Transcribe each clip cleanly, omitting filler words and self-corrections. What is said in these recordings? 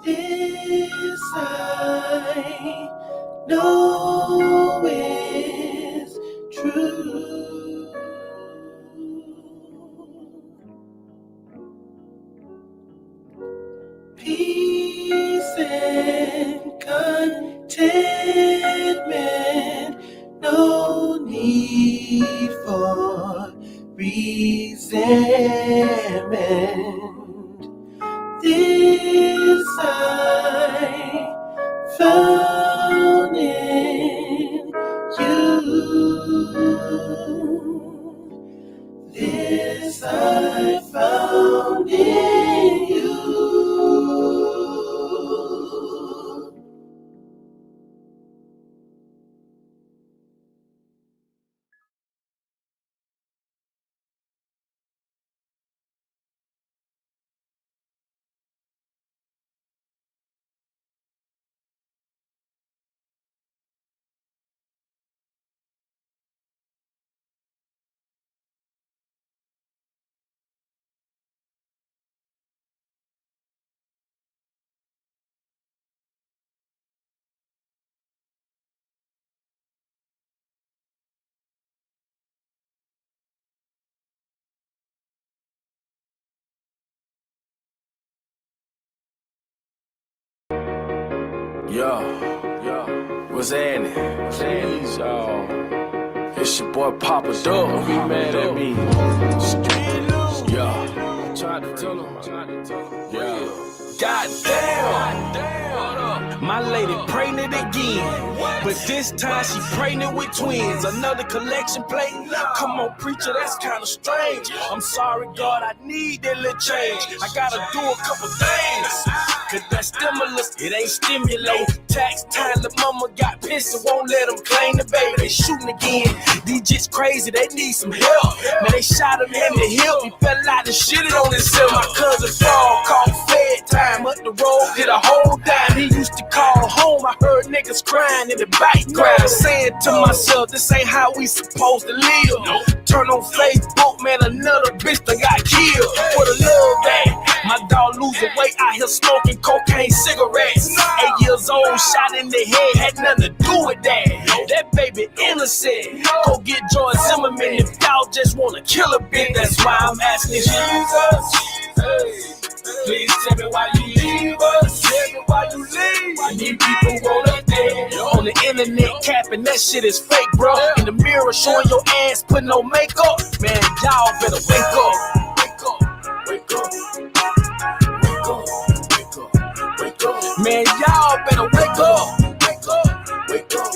This I know is true. Peace and contentment, no need for resentment. This I found in you. This I found in you. Yo, what's happening? Please, y'all. It's your boy Papa Dub. Don't be mad at me. Yo, tried to tell him. Yo, goddamn. My lady pregnant again, but this time she pregnant with twins. Another collection plate. Come on, preacher, that's kinda strange. I'm sorry, God, I need that little change. I gotta do a couple things. Cause that stimulus, it ain't stimulate. Tax time, the mama got pissed and won't let them claim the baby. They shooting again. These jits crazy, they need some help. Man, they shot him in the hip. He fell out and shitted on himself. My cousin Paul called Fed time. Up the road, did a whole dime. He used to call home. I heard niggas crying in the background. Saying to myself, this ain't how we supposed to live. Turn on Facebook, man, another bitch that got killed. For the love that my dog losing weight out here smoking cocaine cigarettes. 8 years old, shot in the head, had nothing to do with that. That baby innocent. Go get George Zimmerman if y'all just wanna kill a bitch. That's why I'm asking Jesus, please tell me why you leave us. Tell me why you leave. Why these people wanna dead? On the internet capping, that shit is fake, bro. In the mirror showing your ass, putting no makeup. Man, y'all better wake up. Wake up, wake up. Man, y'all better wake up. Wake up, wake up,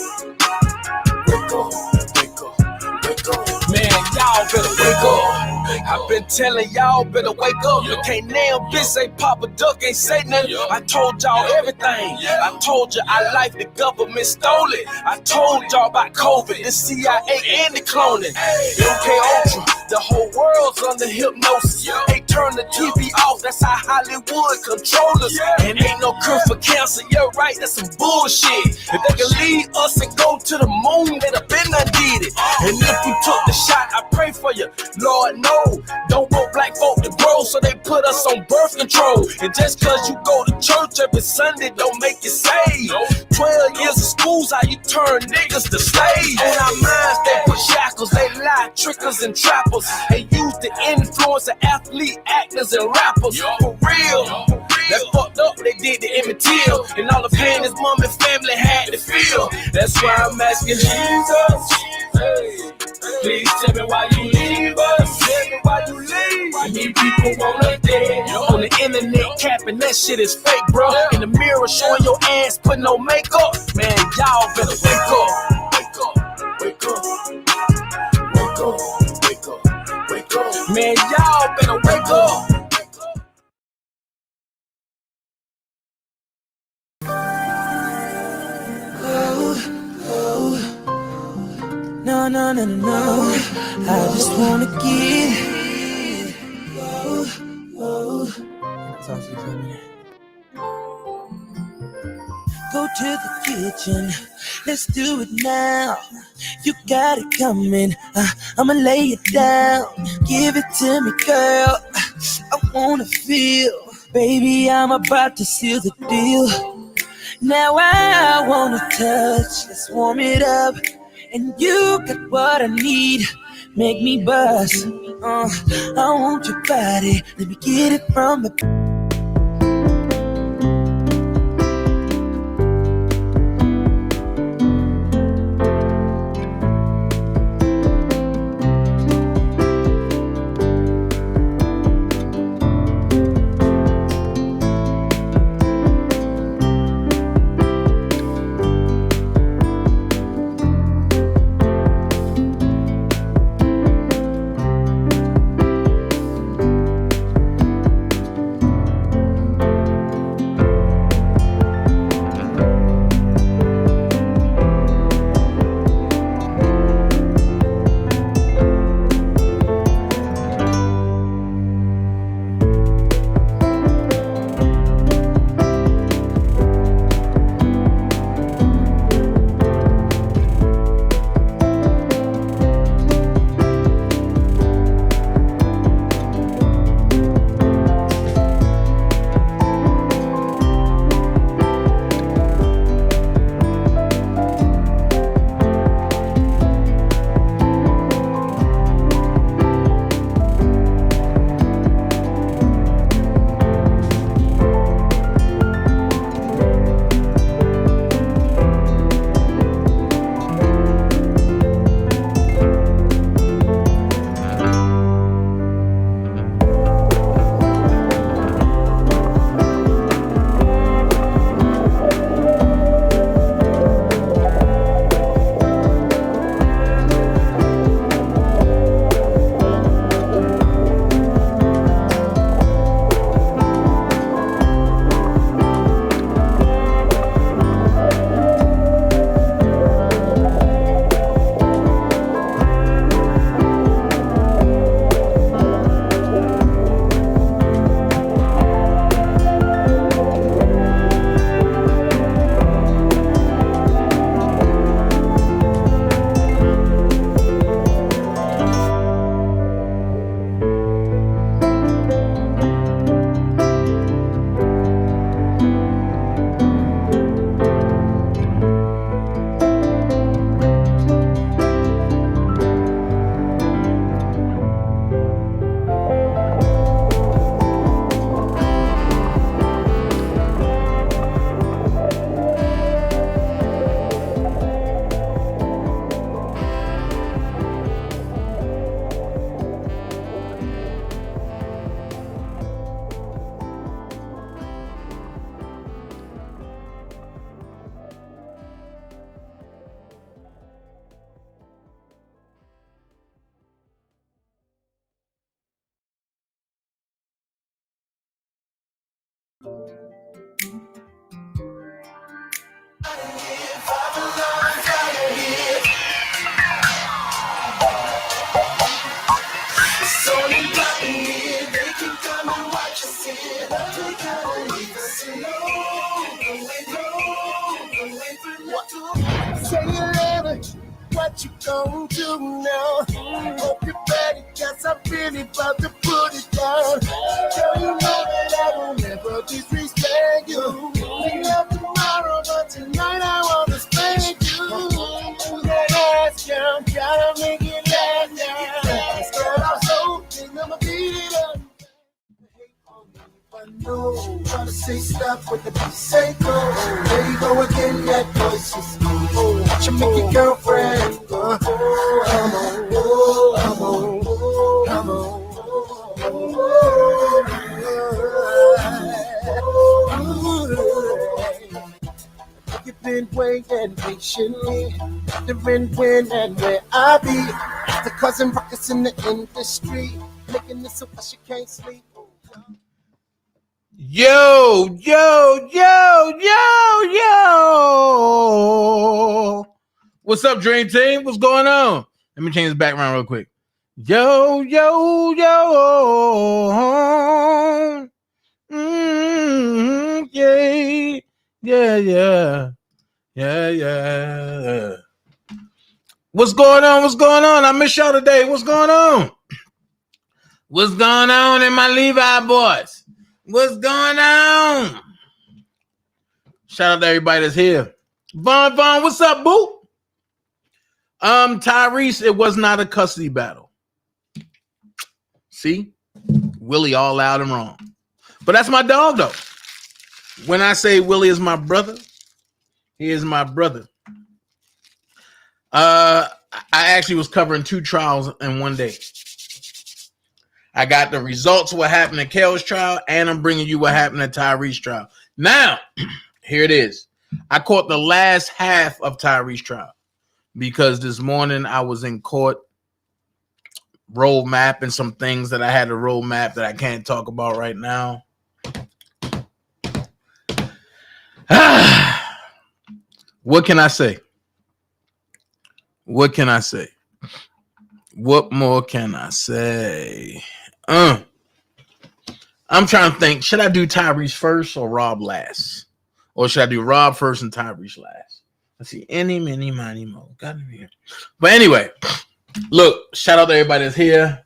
wake up, wake up, wake up. Man, y'all better wake up. I've been telling y'all better wake up. You can't nail bitch, say Papa Duck, ain't say nothing. I told y'all everything. I told you I like the government stole it. I told y'all about COVID, the CIA and the cloning. MK Ultra, the whole world's under hypnosis. They turn the TV off, that's how Hollywood control us. And ain't no cure for cancer, you're right, that's some bullshit. If they can lead us and go to the moon, they'd have been done did it. And if you took the shot, I pray for you. Lord, no, don't want black folk to grow, so they put us on birth control. And just cause you go to church every Sunday, don't make you saved. 12 years of school's how you turn niggas to slaves. On our minds, they put shackles, they lie, trickers and trappers. They use the influence of athlete, actors, and rappers. For real. That fucked up, they did to Emmett Till. And all the pain his mom and family had to feel. That's why I'm asking Jesus, please tell me why you leave us. Tell me why you leave. Why these people wanna dead? On the internet capping, that shit is fake, bro. In the mirror showing your ass, putting no makeup. Man, y'all better wake up. Wake up, wake up, wake up, wake up, wake up. Man, y'all better wake up. no. I just wanna give. That's all she told me. Go to the kitchen, let's do it now. You got it coming, I'ma lay it down. Give it to me, girl, I wanna feel. Baby, I'm about to seal the deal. Now I wanna touch, let's warm it up. And you got what I need, make me bust. I want your body, let me get it from the Say you love it, what you gon' do now? Hope you're ready, cause I'm really about to put it down. Girl, you know that I will never disrespect you. We love tomorrow, but tonight I wanna spank you. That ass down, gotta make it last now. Girl, I'm so thinking I'ma beat it up. I know, trying to say stop with the beat say go. There you go again, that voice is oh, should make your girlfriend go. Come on, come on, come on. You've been waiting patiently, wondering when and where I be. The causing ruckus in the industry, making this so she can't sleep. Yo. What's up, Dream Team? What's going on? Let me change this background real quick. Yo, yo, yo. Yeah, yeah, yeah. Yeah, yeah. What's going on? What's going on? I miss y'all today. What's going on? What's going on in my Levi boys? What's going on? Shout out to everybody that's here. Vaughn, what's up, boo? Tyrese, it was not a custody battle. See? Willie all loud and wrong. But that's my dog, though. When I say Willie is my brother, he is my brother. I actually was covering 2 trials in one day. I got the results of what happened at Kel's trial, and I'm bringing you what happened at Tyrese's trial. Now, here it is. I caught the last half of Tyrese's trial because this morning I was in court road mapping some things that I had to road map that I can't talk about right now. What can I say? What can I say? What more can I say? I'm trying to think. Should I do Tyrese first or Rob last? Or should I do Rob first and Tyrese last? Let's see. Any, many, money, mo. Got to be here. But anyway, look, shout out to everybody that's here.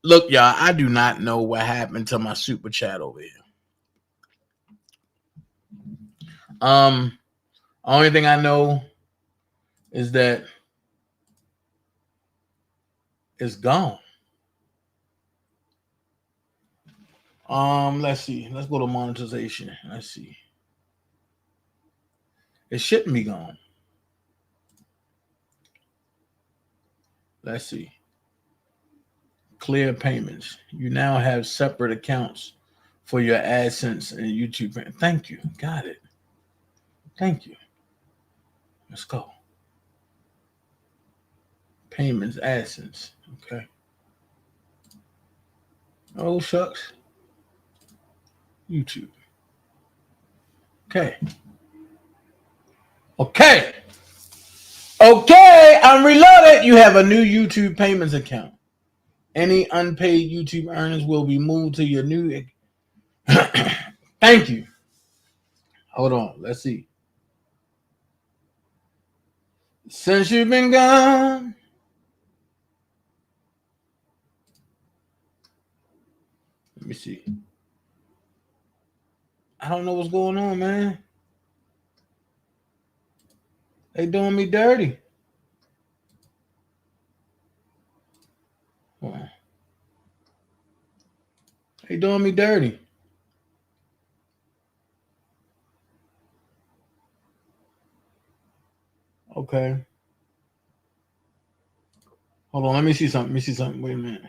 Look, y'all, I do not know what happened to my super chat over here. Only thing I know is that it's gone. Let's see. Let's go to monetization. Let's see. It shouldn't be gone. Let's see. Clear payments. You now have separate accounts for your AdSense and YouTube. Thank you. Got it. Thank you. Let's go. Payments, AdSense. Okay. Oh, shucks. YouTube. Okay. Okay. Okay. I'm reloaded. You have a new YouTube payments account. Any unpaid YouTube earnings will be moved to your new. Thank you. Hold on. Let's see. Since you've been gone. Let me see. I don't know what's going on, man. They doing me dirty. They doing me dirty. Okay. Hold on. Let me see something. Wait a minute.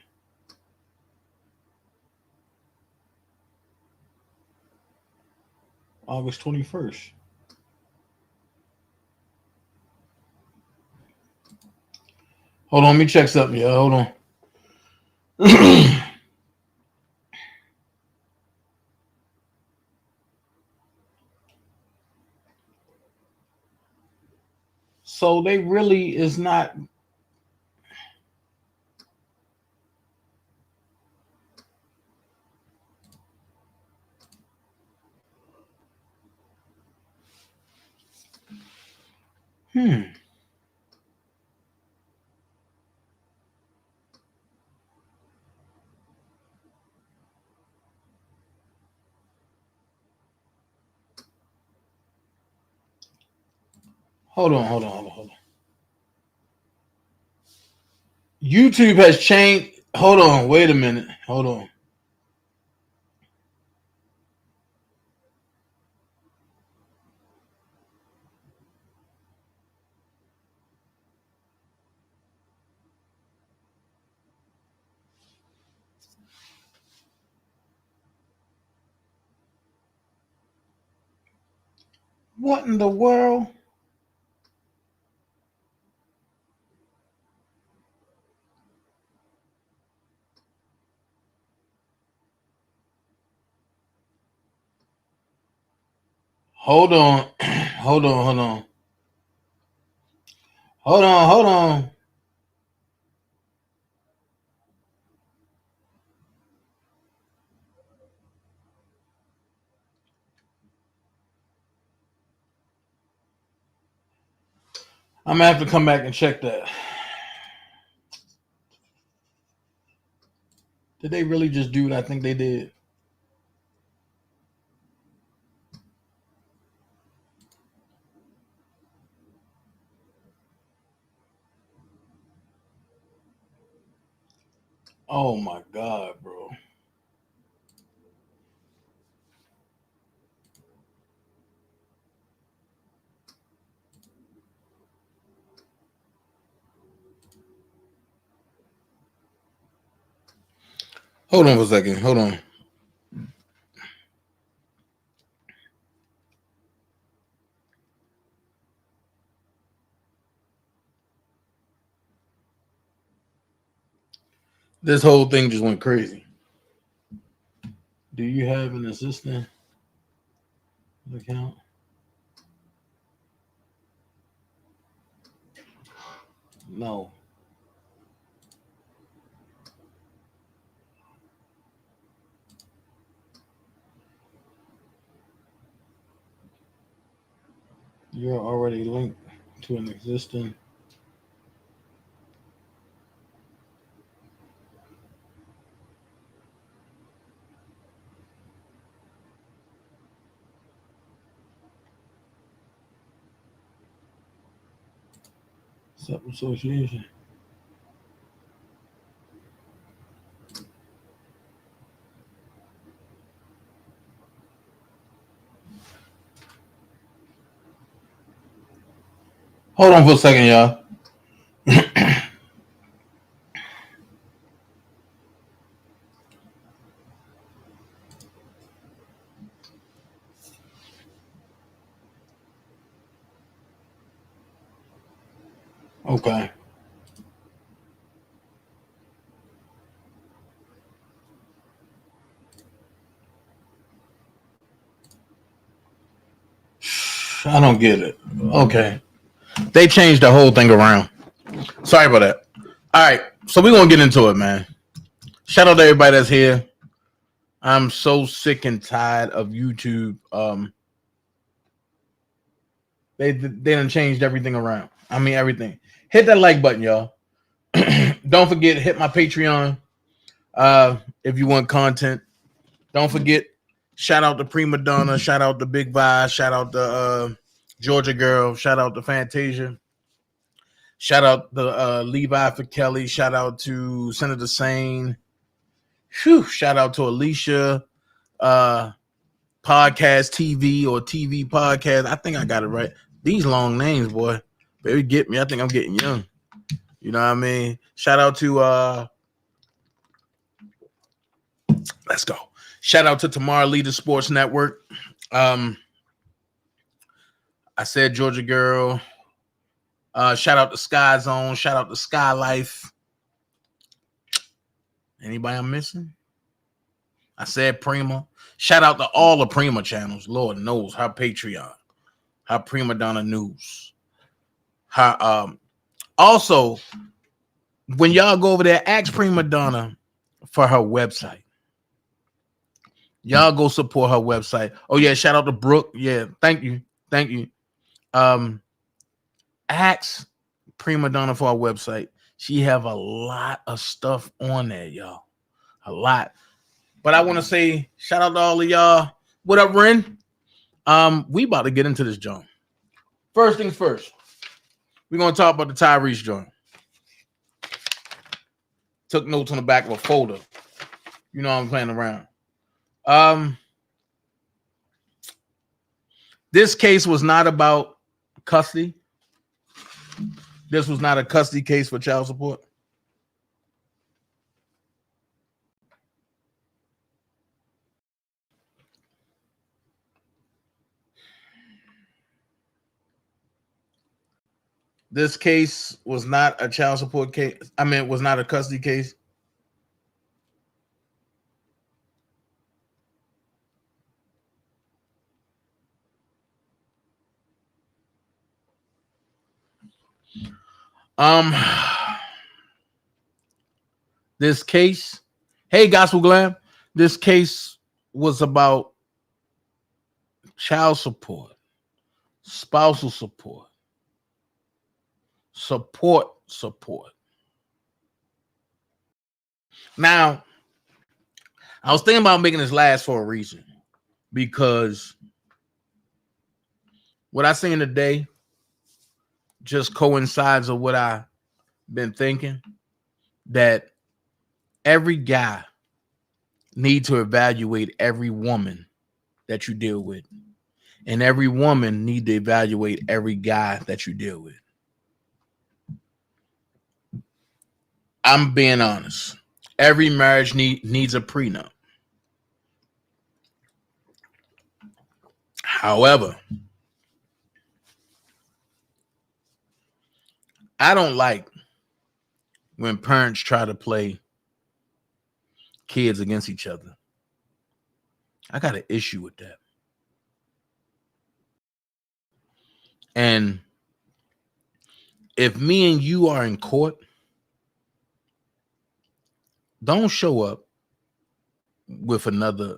August 21st. Hold on. Let me check something, y'all. Hold on. So they really is not. Hold on. YouTube has changed. Hold on. Wait a minute. Hold on. What in the world? Hold on. Hold on. I'm gonna have to come back and check that. Did they really just do what I think they did? Oh my God, bro. Hold on for a second. Hold on. This whole thing just went crazy. Do you have an assistant account? No. You're already linked to an existing. Sub association. Hold on for a second, y'all. Okay. I don't get it. Okay. They changed the whole thing around. Sorry about that. All right. So we're going to get into it, man. Shout out to everybody that's here. I'm so sick and tired of YouTube. They done changed everything around. I mean, everything. Hit that like button, y'all. Don't forget, hit my Patreon if you want content. Don't forget, shout out to Prima Donna, shout out to Big Vi, shout out to Georgia Girl, shout out to Fantasia, shout out to Levi for Kelly, shout out to Senator Sane, shout out to Alicia, Podcast TV or TV Podcast. I think I got it right. These long names, boy. Baby, get me. I think I'm getting young. You know what I mean? Shout out to let's go. Shout out to Tamara Leader Sports Network. I said Georgia Girl. Shout out to Sky Zone. Shout out to Sky Life. Anybody I'm missing? I said Prima. Shout out to all the Prima channels. Lord knows how Patreon, how Prima Donna News. How also when y'all go over there, ask Prima Donna for her website. Y'all go support her website. Oh yeah, shout out to Brooke. Yeah, thank you. Ask Prima Donna for our website. She have a lot of stuff on there, y'all. A lot. But I want to say shout out to all of y'all. What up, Ren? We about to get into this joint. First things first. We're gonna talk about the Tyrese joint. Took notes on the back of a folder. You know I'm playing around. This case was not about custody. This was not a custody case for child support. This case was not a child support case. I mean, it was not a custody case. This case, hey, Gospel Glam, this case was about child support, spousal support. Support. Now, I was thinking about making this last for a reason, because what I seen today just coincides with what I've been thinking, that every guy need to evaluate every woman that you deal with, and every woman need to evaluate every guy that you deal with. I'm being honest. Every marriage needs a prenup. However, I don't like when parents try to play kids against each other. I got an issue with that. And if me and you are in court, don't show up with another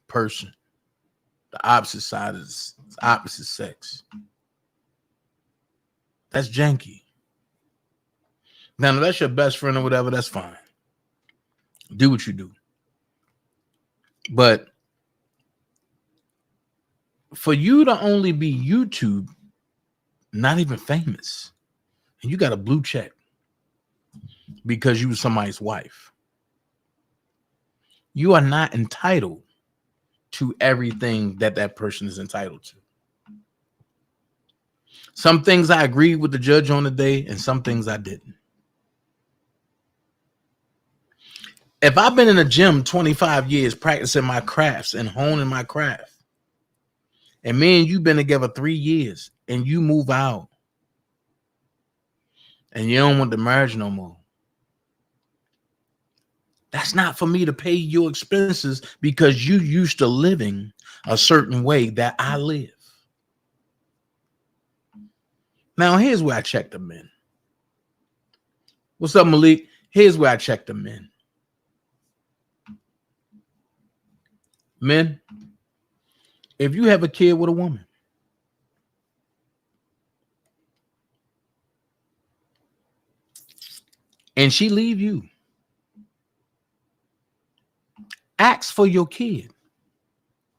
person, the opposite side is opposite sex. That's janky. Now, if that's your best friend or whatever, that's fine. Do what you do. But for you to only be YouTube, not even famous, and you got a blue check because you were somebody's wife, you are not entitled to everything that person is entitled to. Some things I agreed with the judge on today, and some things I didn't. If I've been in a gym 25 years practicing my crafts and honing my craft, and me and you've been together 3 years, and you move out and you don't want the marriage no more, that's not for me to pay your expenses because you used to living a certain way that I live. Now, here's where I check the men. What's up, Malik? Here's where I check the men. Men, if you have a kid with a woman, and she leave you, ask for your kid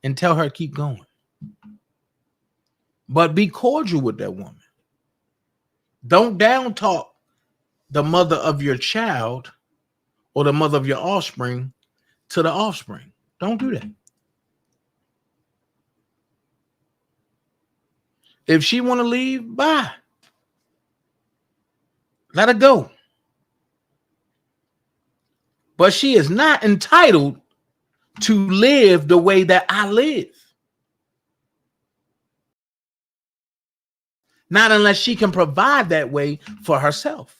and tell her to keep going. But be cordial with that woman. Don't down talk the mother of your child or the mother of your offspring to the offspring. Don't do that. If she want to leave, bye. Let her go. But she is not entitled to live the way that I live. Not unless she can provide that way for herself.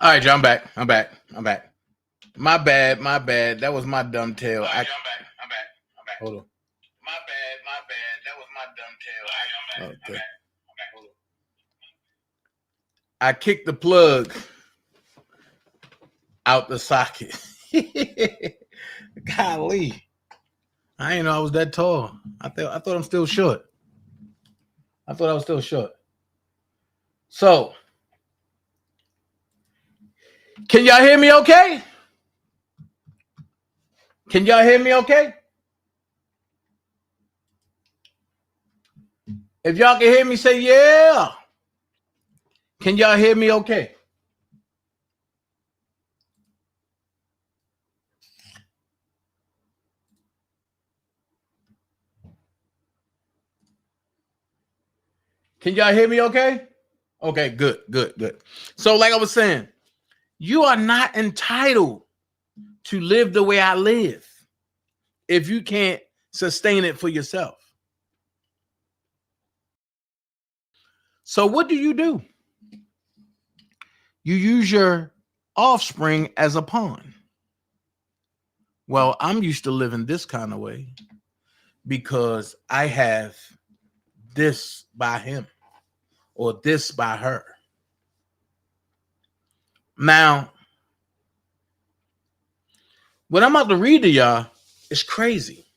All right, y'all, I'm back. I'm back. My bad. That was my dumb tail. I'm back. Hold on. My bad. That was my dumb tail. Okay. Hold on. I kicked the plug out the socket. Golly. I didn't know I was that tall. I thought I'm still short. I thought I was still short. So, can y'all hear me okay? Can y'all hear me okay? If y'all can hear me, say yeah. Can y'all hear me okay? Can y'all hear me okay? Okay, good. So, like I was saying, you are not entitled to live the way I live if you can't sustain it for yourself. So, what do? You use your offspring as a pawn. Well, I'm used to living this kind of way because I have this by him or this by her. Now, what I'm about to read to y'all is crazy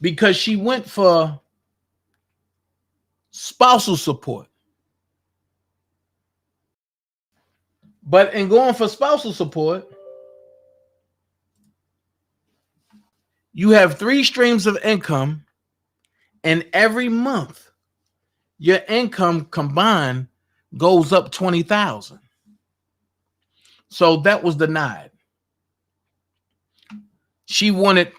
because she went for spousal support. But in going for spousal support, you have 3 streams of income, and every month your income combined goes up 20,000. So that was denied. She wanted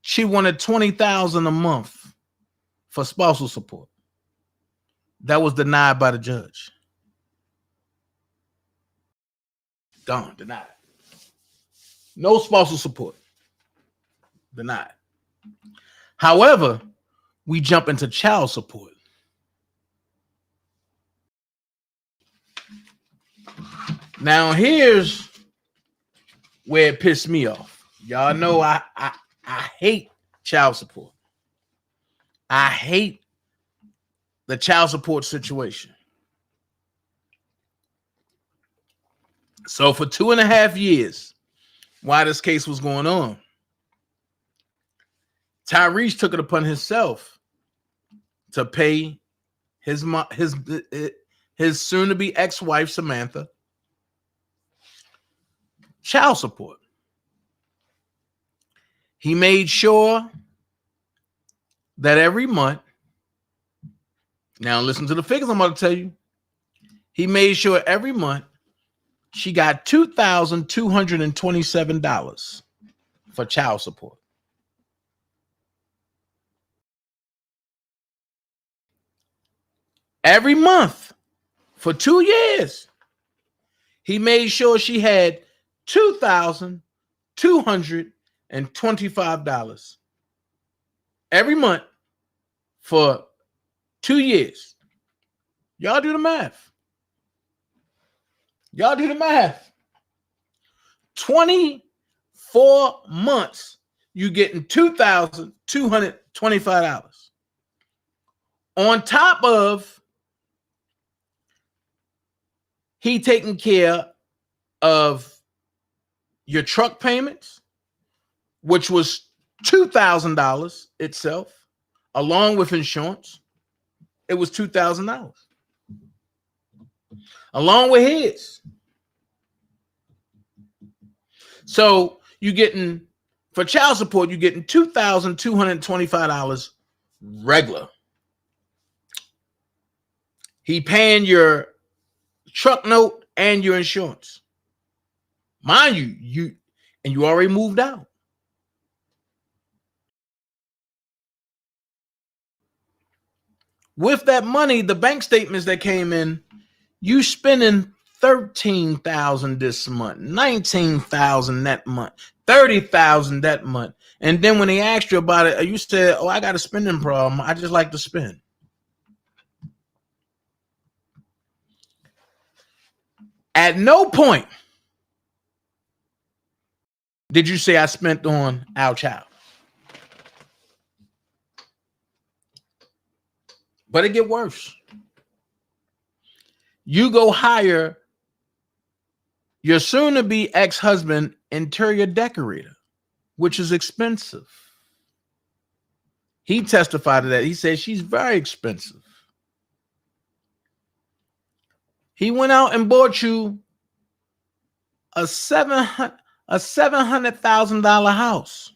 20,000 a month for spousal support. That was denied by the judge. Gone, denied. No spousal support. Denied. However, we jump into child support. Now, here's where it pissed me off. Y'all know I hate child support. I hate the child support situation. So for 2.5 years, while this case was going on, Tyrese took it upon himself to pay his soon-to-be ex-wife Samantha child support. He made sure that every month, now listen to the figures I'm about to tell you. He made sure every month she got $2,227 for child support. Every month for 2 years, he made sure she had $2,225 every month for 2 years. Y'all do the math. 24 months, you getting $2,225. On top of he taking care of your truck payments, which was $2,000 itself, along with insurance. It was $2,000. Along with his. So you getting, for child support, you're getting $2,225 regular. He paying your truck note and your insurance. Mind you already moved out. With that money, the bank statements that came in, you spending $13,000 this month, $19,000 that month, $30,000 that month. And then when they asked you about it, you said, "Oh, I got a spending problem. I just like to spend." At no point did you say I spent on our child. But it get worse. You go hire your soon-to-be ex-husband interior decorator, which is expensive. He testified to that. He said she's very expensive. He went out and bought you a $700,000 house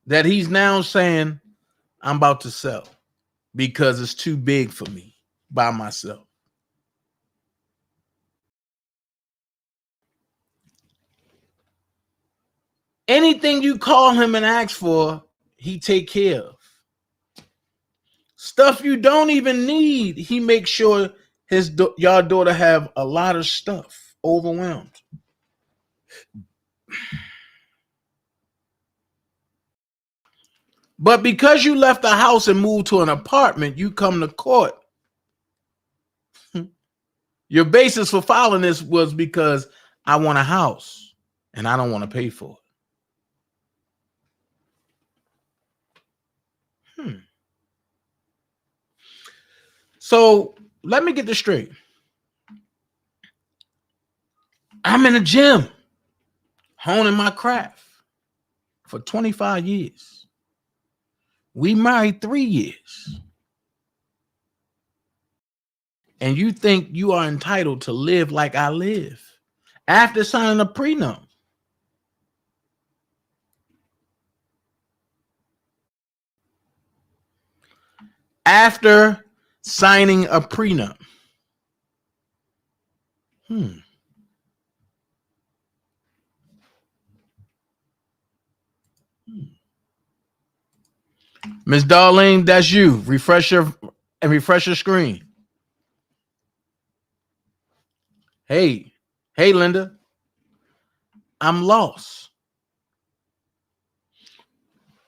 that he's now saying I'm about to sell because it's too big for me by myself. Anything you call him and ask for, he take care of. Stuff you don't even need, he makes sure your daughter have a lot of stuff, overwhelmed. But because you left the house and moved to an apartment, you come to court. Your basis for filing this was because I want a house and I don't want to pay for it. So let me get this straight. I'm in a gym honing my craft for 25 years. We married 3 years. And you think you are entitled to live like I live after signing a prenup. After signing a prenup. Miss Darlene, that's you. Refresh your screen. Hey, Linda. I'm lost.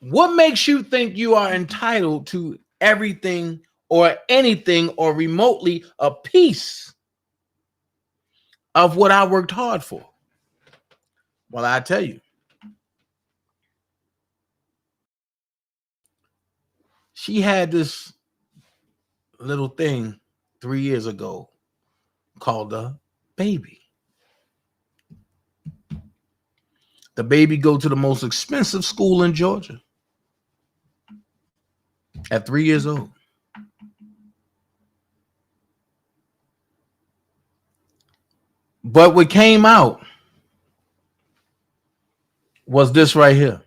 What makes you think you are entitled to everything or anything or remotely a piece of what I worked hard for? Well, I tell you. She had this little thing 3 years ago called a baby. The baby go to the most expensive school in Georgia at 3 years old. But what came out was this right here.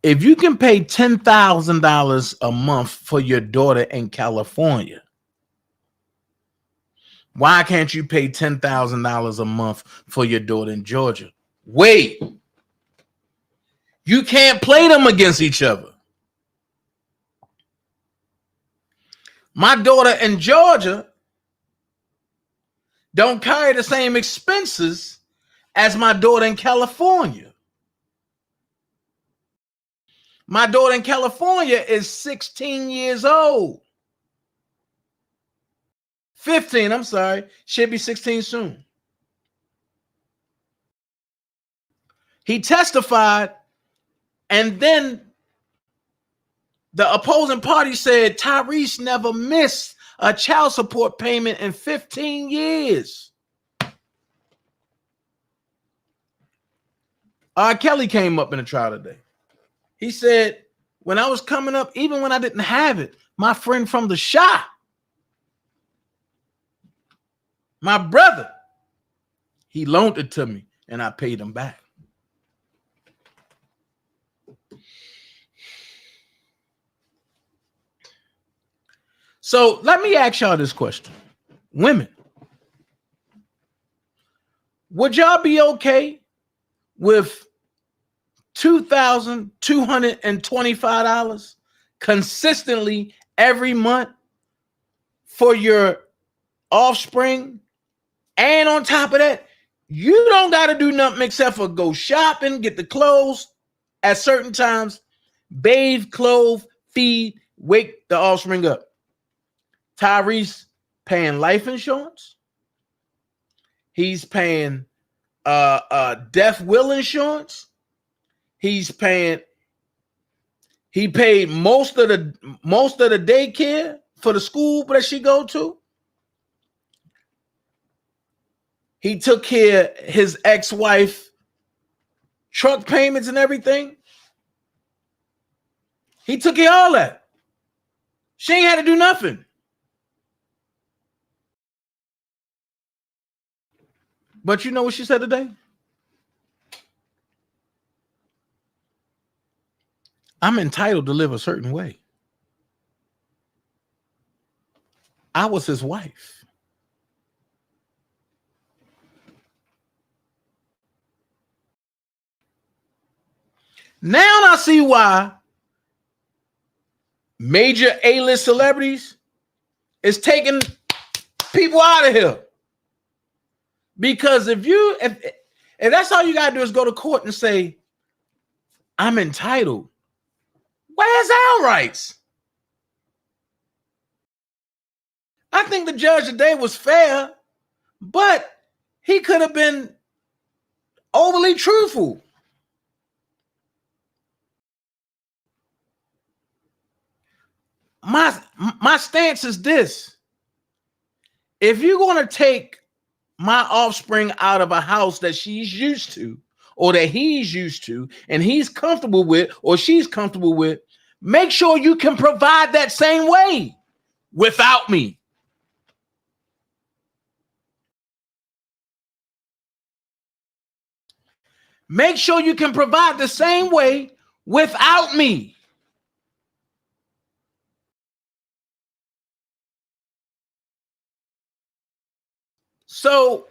If you can pay $10,000 a month for your daughter in California, why can't you pay $10,000 a month for your daughter in Georgia? Wait, you can't play them against each other. My daughter in Georgia don't carry the same expenses as my daughter in California. My daughter in California is 16 years old. 15, I'm sorry. She'll be 16 soon. He testified, and then the opposing party said Tyrese never missed a child support payment in 15 years. R. Kelly came up in the trial today. He said, when I was coming up, even when I didn't have it, my friend from the shop, my brother, he loaned it to me and I paid him back. So let me ask y'all this question. Women, would y'all be okay with $2,225 consistently every month for your offspring? And on top of that, you don't got to do nothing except for go shopping, get the clothes at certain times, bathe, clothe, feed, wake the offspring up. Tyrese, paying life insurance. He's paying death will insurance. He paid most of the daycare for the school that she go to. He took care of his ex-wife truck payments and everything. He took care of all that. She ain't had to do nothing. But you know what she said today? I'm entitled to live a certain way. I was his wife. Now I see why major A-list celebrities is taking people out of here. Because if that's all you gotta do is go to court and say, I'm entitled. Where's our rights? I think the judge today was fair, but he could have been overly truthful. My stance is this. If you're going to take my offspring out of a house that she's used to or that he's used to and he's comfortable with or she's comfortable with, make sure you can provide that same way without me. Make sure you can provide the same way without me. So,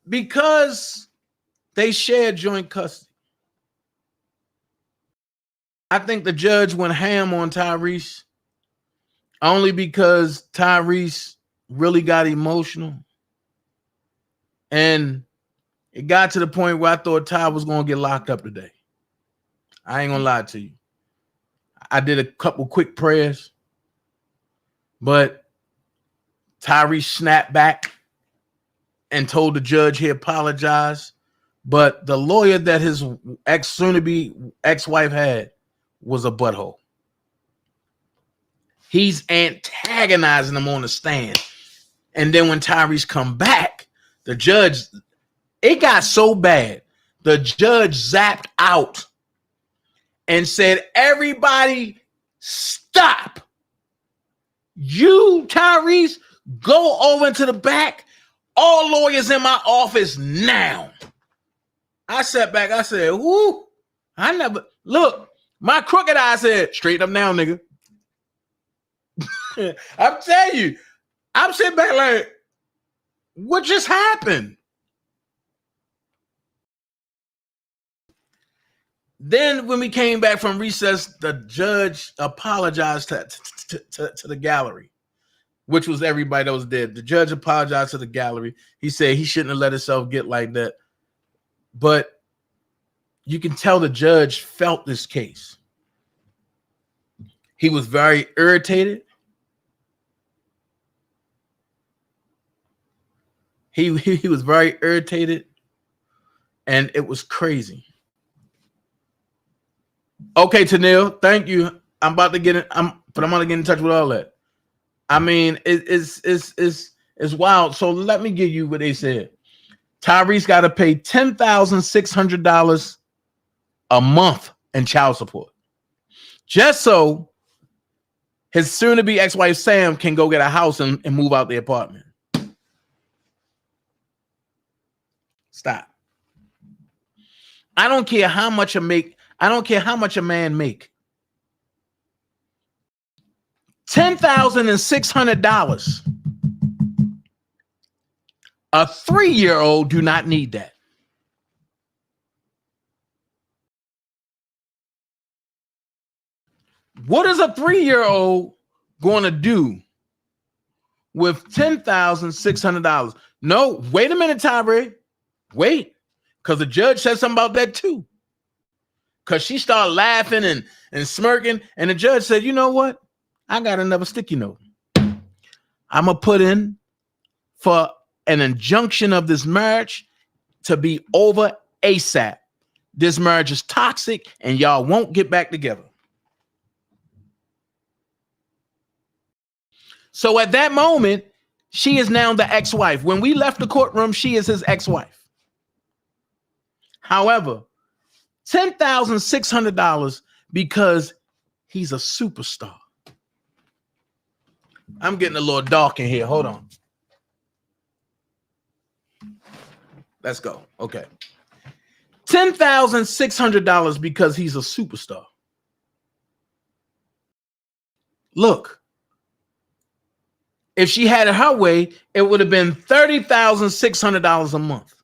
because they share joint custody, I think the judge went ham on Tyrese only because Tyrese really got emotional. And it got to the point where I thought Ty was going to get locked up today. I ain't going to lie to you. I did a couple quick prayers, but Tyrese snapped back and told the judge he apologized. But the lawyer that his soon-to-be ex-wife had was a butthole. He's antagonizing him on the stand. And then when Tyrese come back, the judge, it got so bad, the judge zapped out and said, everybody stop. You, Tyrese, go over into the back. All lawyers in my office now. I sat back. I said, whoo, I never, look, my crooked eye said, straighten up now, nigga. I'm telling you, I'm sitting back like, what just happened? Then when we came back from recess, the judge apologized to the gallery, which was everybody that was there. The judge apologized to the gallery. He said he shouldn't have let himself get like that. But you can tell the judge felt this case. He was very irritated. He was very irritated, and it was crazy. Okay, Tanil, thank you. I'm about to get it. I'm gonna get in touch with all that. I mean, it's wild. So let me give you what they said. Tyrese got to pay $10,600 a month in child support, just so his soon-to-be ex-wife Sam can go get a house and move out the apartment. Stop. I don't care how much I make. I don't care how much a man make. $10,600. A 3-year-old do not need that. What is a 3-year-old going to do with $10,600? No, wait a minute, Tyree. Wait, because the judge said something about that too. Because she started laughing and smirking, and the judge said, you know what? I got another sticky note. I'm going to put in for an injunction of this marriage to be over ASAP. This marriage is toxic and y'all won't get back together. So at that moment, she is now the ex-wife. When we left the courtroom, she is his ex-wife. However, $10,600 because he's a superstar. I'm getting a little dark in here. Hold on. Let's go. Okay. $10,600 because he's a superstar. Look, if she had it her way, it would have been $30,600 a month.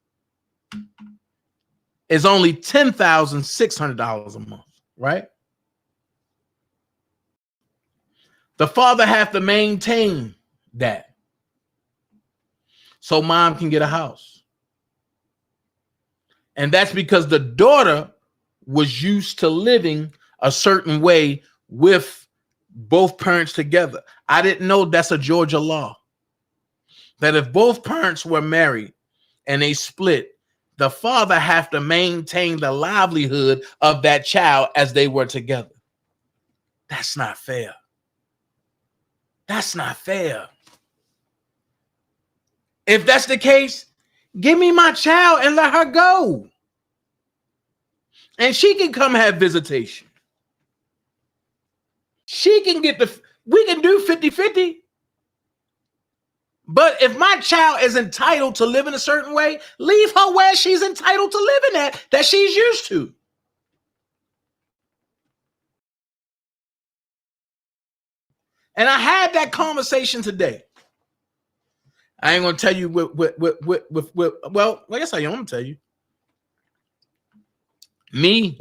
It's only $10,600 a month, right? The father have to maintain that so mom can get a house. And that's because the daughter was used to living a certain way with both parents together. I didn't know that's a Georgia law. That if both parents were married and they split, the father have to maintain the livelihood of that child as they were together. That's not fair. That's not fair. If that's the case, give me my child and let her go. And she can come have visitation. She can get we can do 50-50. But if my child is entitled to live in a certain way, leave her where she's entitled to live in that she's used to. And I had that conversation today. I ain't gonna tell you well, I guess I am gonna tell you. Me,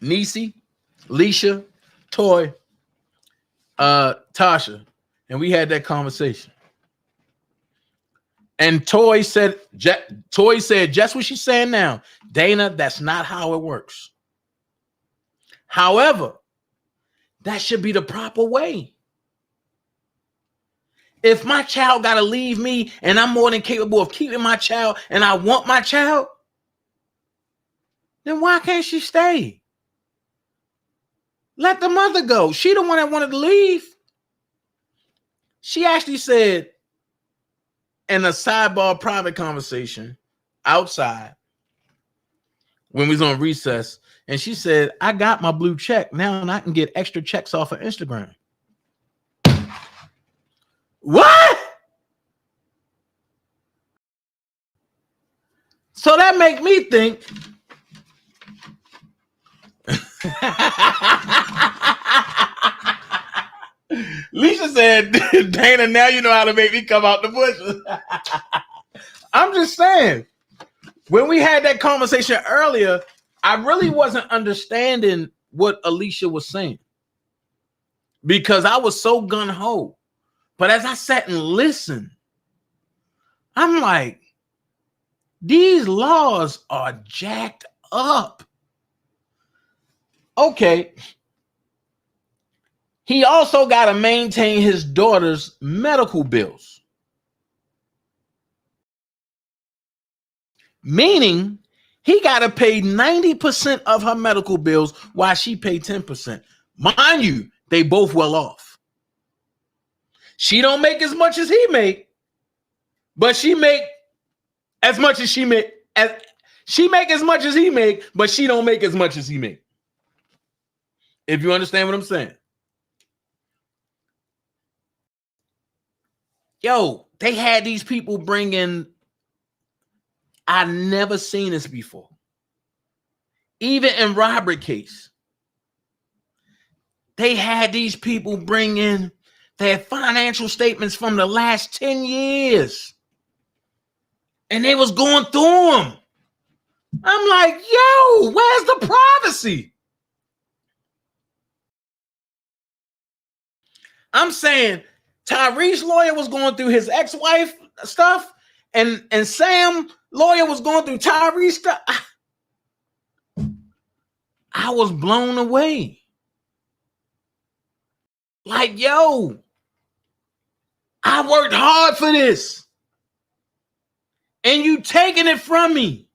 Niecy, Leisha, Toy, Tasha, and we had that conversation. And Toy said just what she's saying now. Dana, that's not how it works. However, that should be the proper way. If my child got to leave me and I'm more than capable of keeping my child and I want my child, then why can't she stay? Let the mother go. She the one that wanted to leave. She actually said in a sidebar private conversation outside when we was on recess, and she said, I got my blue check now and I can get extra checks off of Instagram. What? So that make me think Leisha said, Dana, now you know how to make me come out the bushes. I'm just saying, when we had that conversation earlier, I really wasn't understanding what Alicia was saying because I was so gung-ho. But as I sat and listened, I'm like, these laws are jacked up. Okay. He also got to maintain his daughter's medical bills. Meaning, he got to pay 90% of her medical bills while she paid 10%. Mind you, they both well off. She don't make as much as he make, but she make as much as she make. She make as much as he make, but she don't make as much as he make. If you understand what I'm saying. Yo, they had these people bring in, I never seen this before. Even in robbery case, they had these people bring in their financial statements from the last 10 years. And they was going through them. I'm like, yo, where's the privacy? I'm saying Tyrese lawyer was going through his ex-wife stuff, and Sam lawyer was going through Tyrese stuff. I was blown away. Like, yo, I worked hard for this. And you taking it from me.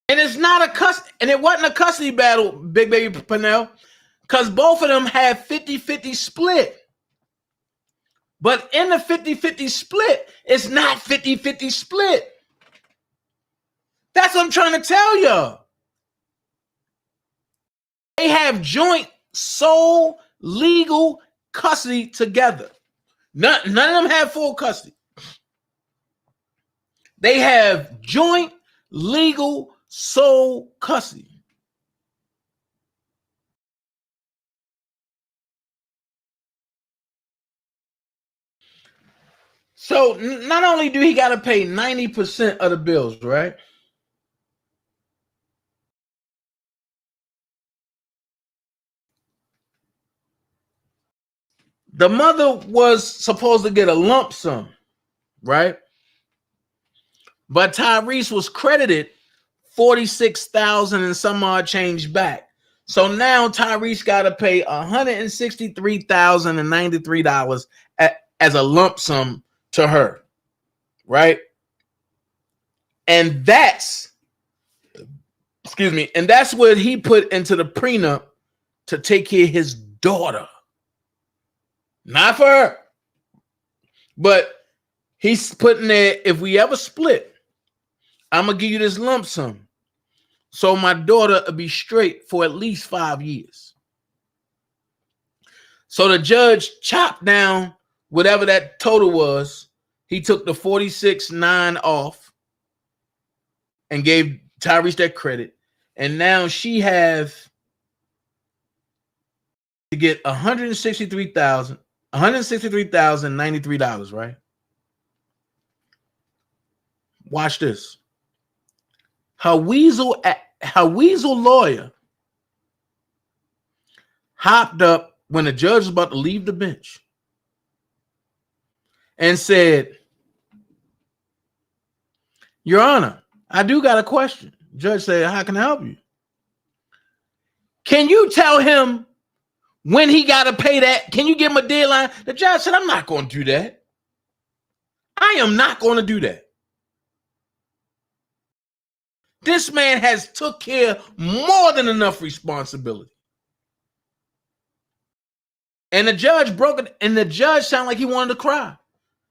And it's not a custody, and it wasn't a custody battle, Big Baby Pernell, because both of them had 50-50 split. But in the 50-50 split, it's not 50-50 split. That's what I'm trying to tell you. They have joint sole legal custody together. None of them have full custody. They have joint legal sole custody. So not only do he got to pay 90% of the bills, right? The mother was supposed to get a lump sum, right? But Tyrese was credited $46,000 and some odd change back. So now Tyrese got to pay $163,093 as a lump sum to her, right? And that's what he put into the prenup to take care of his daughter. Not for her. But he's putting there, if we ever split, I'm going to give you this lump sum. So my daughter will be straight for at least 5 years. So the judge chopped down whatever that total was. He took the 46.9 off and gave Tyrese that credit. And now she have to get $163,093, right? Watch this. Her weasel lawyer hopped up when the judge was about to leave the bench and said, Your Honor, I do got a question. Judge said, how can I help you? Can you tell him when he got to pay that? Can you give him a deadline? The judge said, I'm not going to do that. I am not going to do that. This man has took care of more than enough responsibility. And the judge broke it, and the judge sounded like he wanted to cry.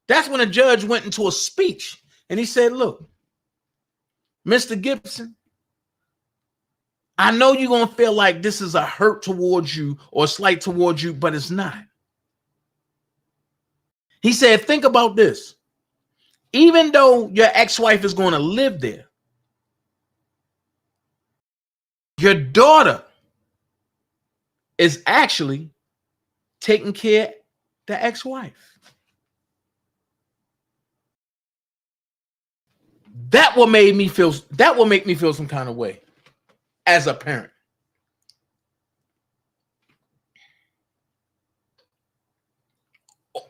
That's when the judge went into a speech, and he said, look, Mr. Gibson, I know you're going to feel like this is a hurt towards you or a slight towards you, but it's not. He said, think about this. Even though your ex-wife is going to live there, your daughter is actually taking care of the ex-wife. That will make me feel some kind of way as a parent.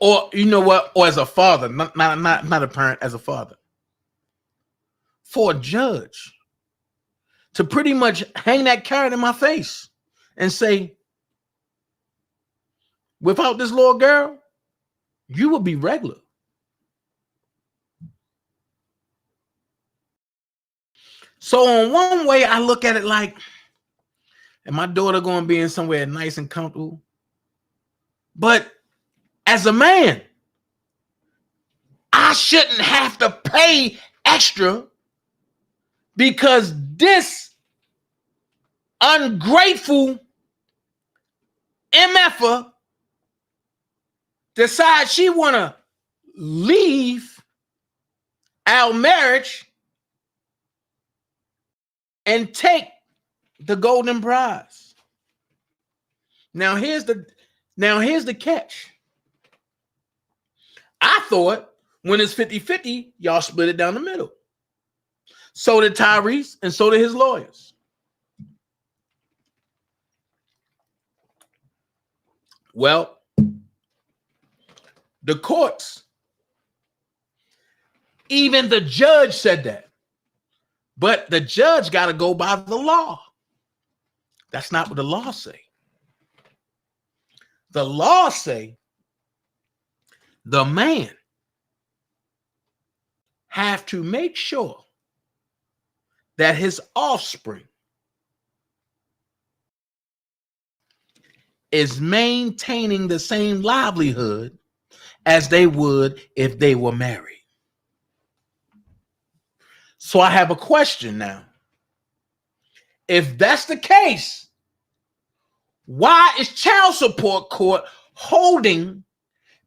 Or you know what? Or as a father, not a parent, as a father. For a judge to pretty much hang that carrot in my face and say, without this little girl, you would be regular. So on one way, I look at it like, and my daughter going to be in somewhere nice and comfortable. But as a man, I shouldn't have to pay extra because this ungrateful MFer decides she want to leave our marriage and take the golden prize. Now here's the catch. I thought when it's 50-50, y'all split it down the middle. So did Tyrese and so did his lawyers. Well, the courts, even the judge said that. But the judge got to go by the law. That's not what the law say. The law say the man have to make sure that his offspring is maintaining the same livelihood as they would if they were married. So I have a question now. If that's the case, why is child support court holding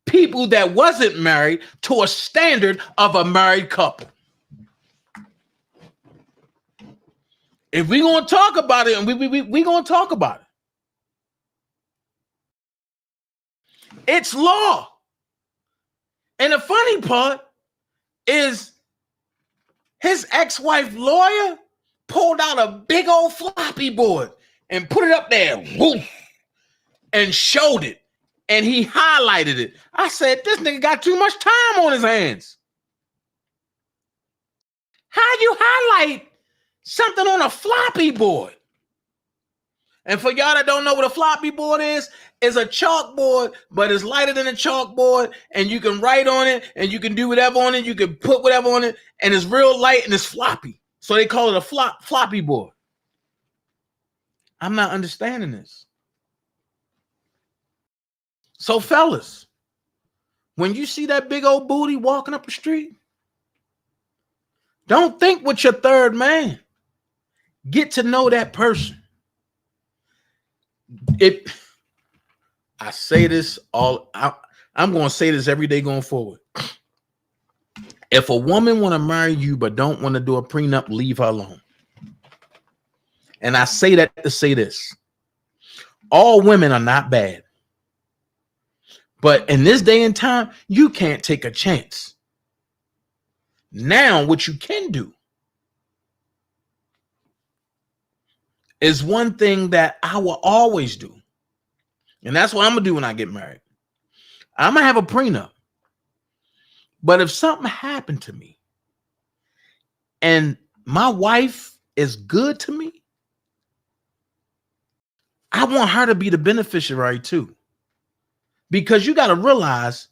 people that wasn't married to a standard of a married couple? If we're going to talk about it, and we're going to talk about it, it's law. And the funny part is his ex-wife lawyer pulled out a big old floppy board and put it up there, woof, and showed it. And he highlighted it. I said, this nigga got too much time on his hands. How you highlight something on a floppy board? And for y'all that don't know what a floppy board is a chalkboard, but it's lighter than a chalkboard, and you can write on it, and you can do whatever on it, you can put whatever on it, and it's real light and it's floppy. So they call it a floppy board. I'm not understanding this. So fellas, when you see that big old booty walking up the street, don't think with your third man. Get to know that person. I say this I'm going to say this every day going forward. If a woman want to marry you but don't want to do a prenup, leave her alone. And I say that to say this. All women are not bad. But in this day and time, you can't take a chance. Now, what you can do is one thing that I will always do. And that's what I'm going to do when I get married. I'm going to have a prenup. But if something happened to me and my wife is good to me, I want her to be the beneficiary too. Because you got to realize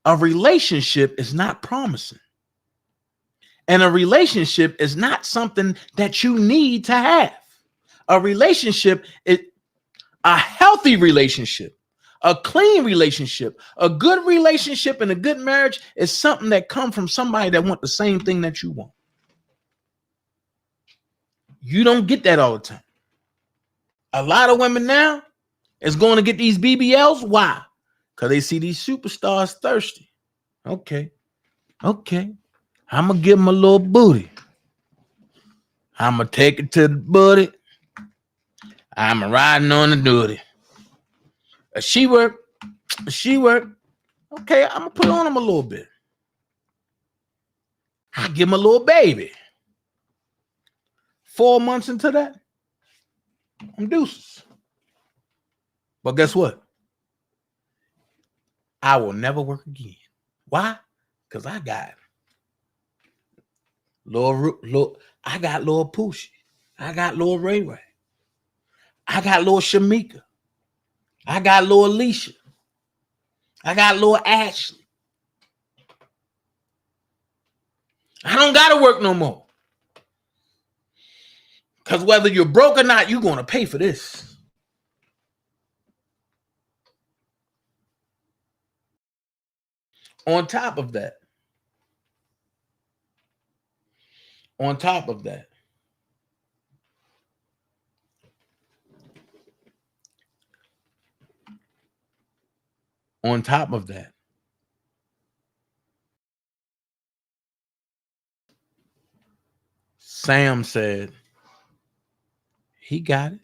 a relationship is not promising. And a relationship is not something that you need to have. A relationship is a healthy relationship, a clean relationship, a good relationship, and a good marriage is something that comes from somebody that wants the same thing that you want. You don't get that all the time. A lot of women now is going to get these BBLs. Why? Because they see these superstars thirsty. Okay. I'm going to give them a little booty. I'm going to take it to the booty. I'm riding on the duty. She work. Okay, I'm going to put on him a little bit. I give him a little baby. 4 months into that, I'm deuces. But guess what? I will never work again. Why? Because I got I got Lil Poochie. I got Lil Ray Ray. I got Lil Shamika. I got Lil Alicia. I got Lil Ashley. I don't got to work no more. Because whether you're broke or not, you're going to pay for this. On top of that, Sam said he got it.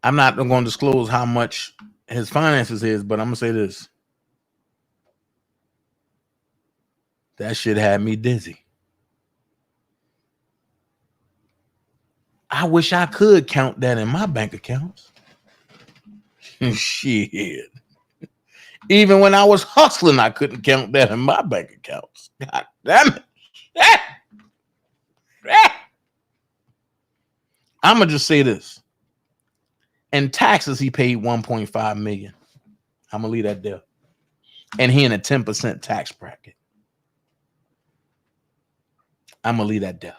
I'm not going to disclose how much his finances is, but I'm going to say this. That shit had me dizzy. I wish I could count that in my bank accounts. Shit. Even when I was hustling, I couldn't count that in my bank accounts. God damn it. I'm going to just say this. In taxes, he paid $1.5 million. I'm gonna leave that there. And he in a 10% tax bracket. I'm gonna leave that there.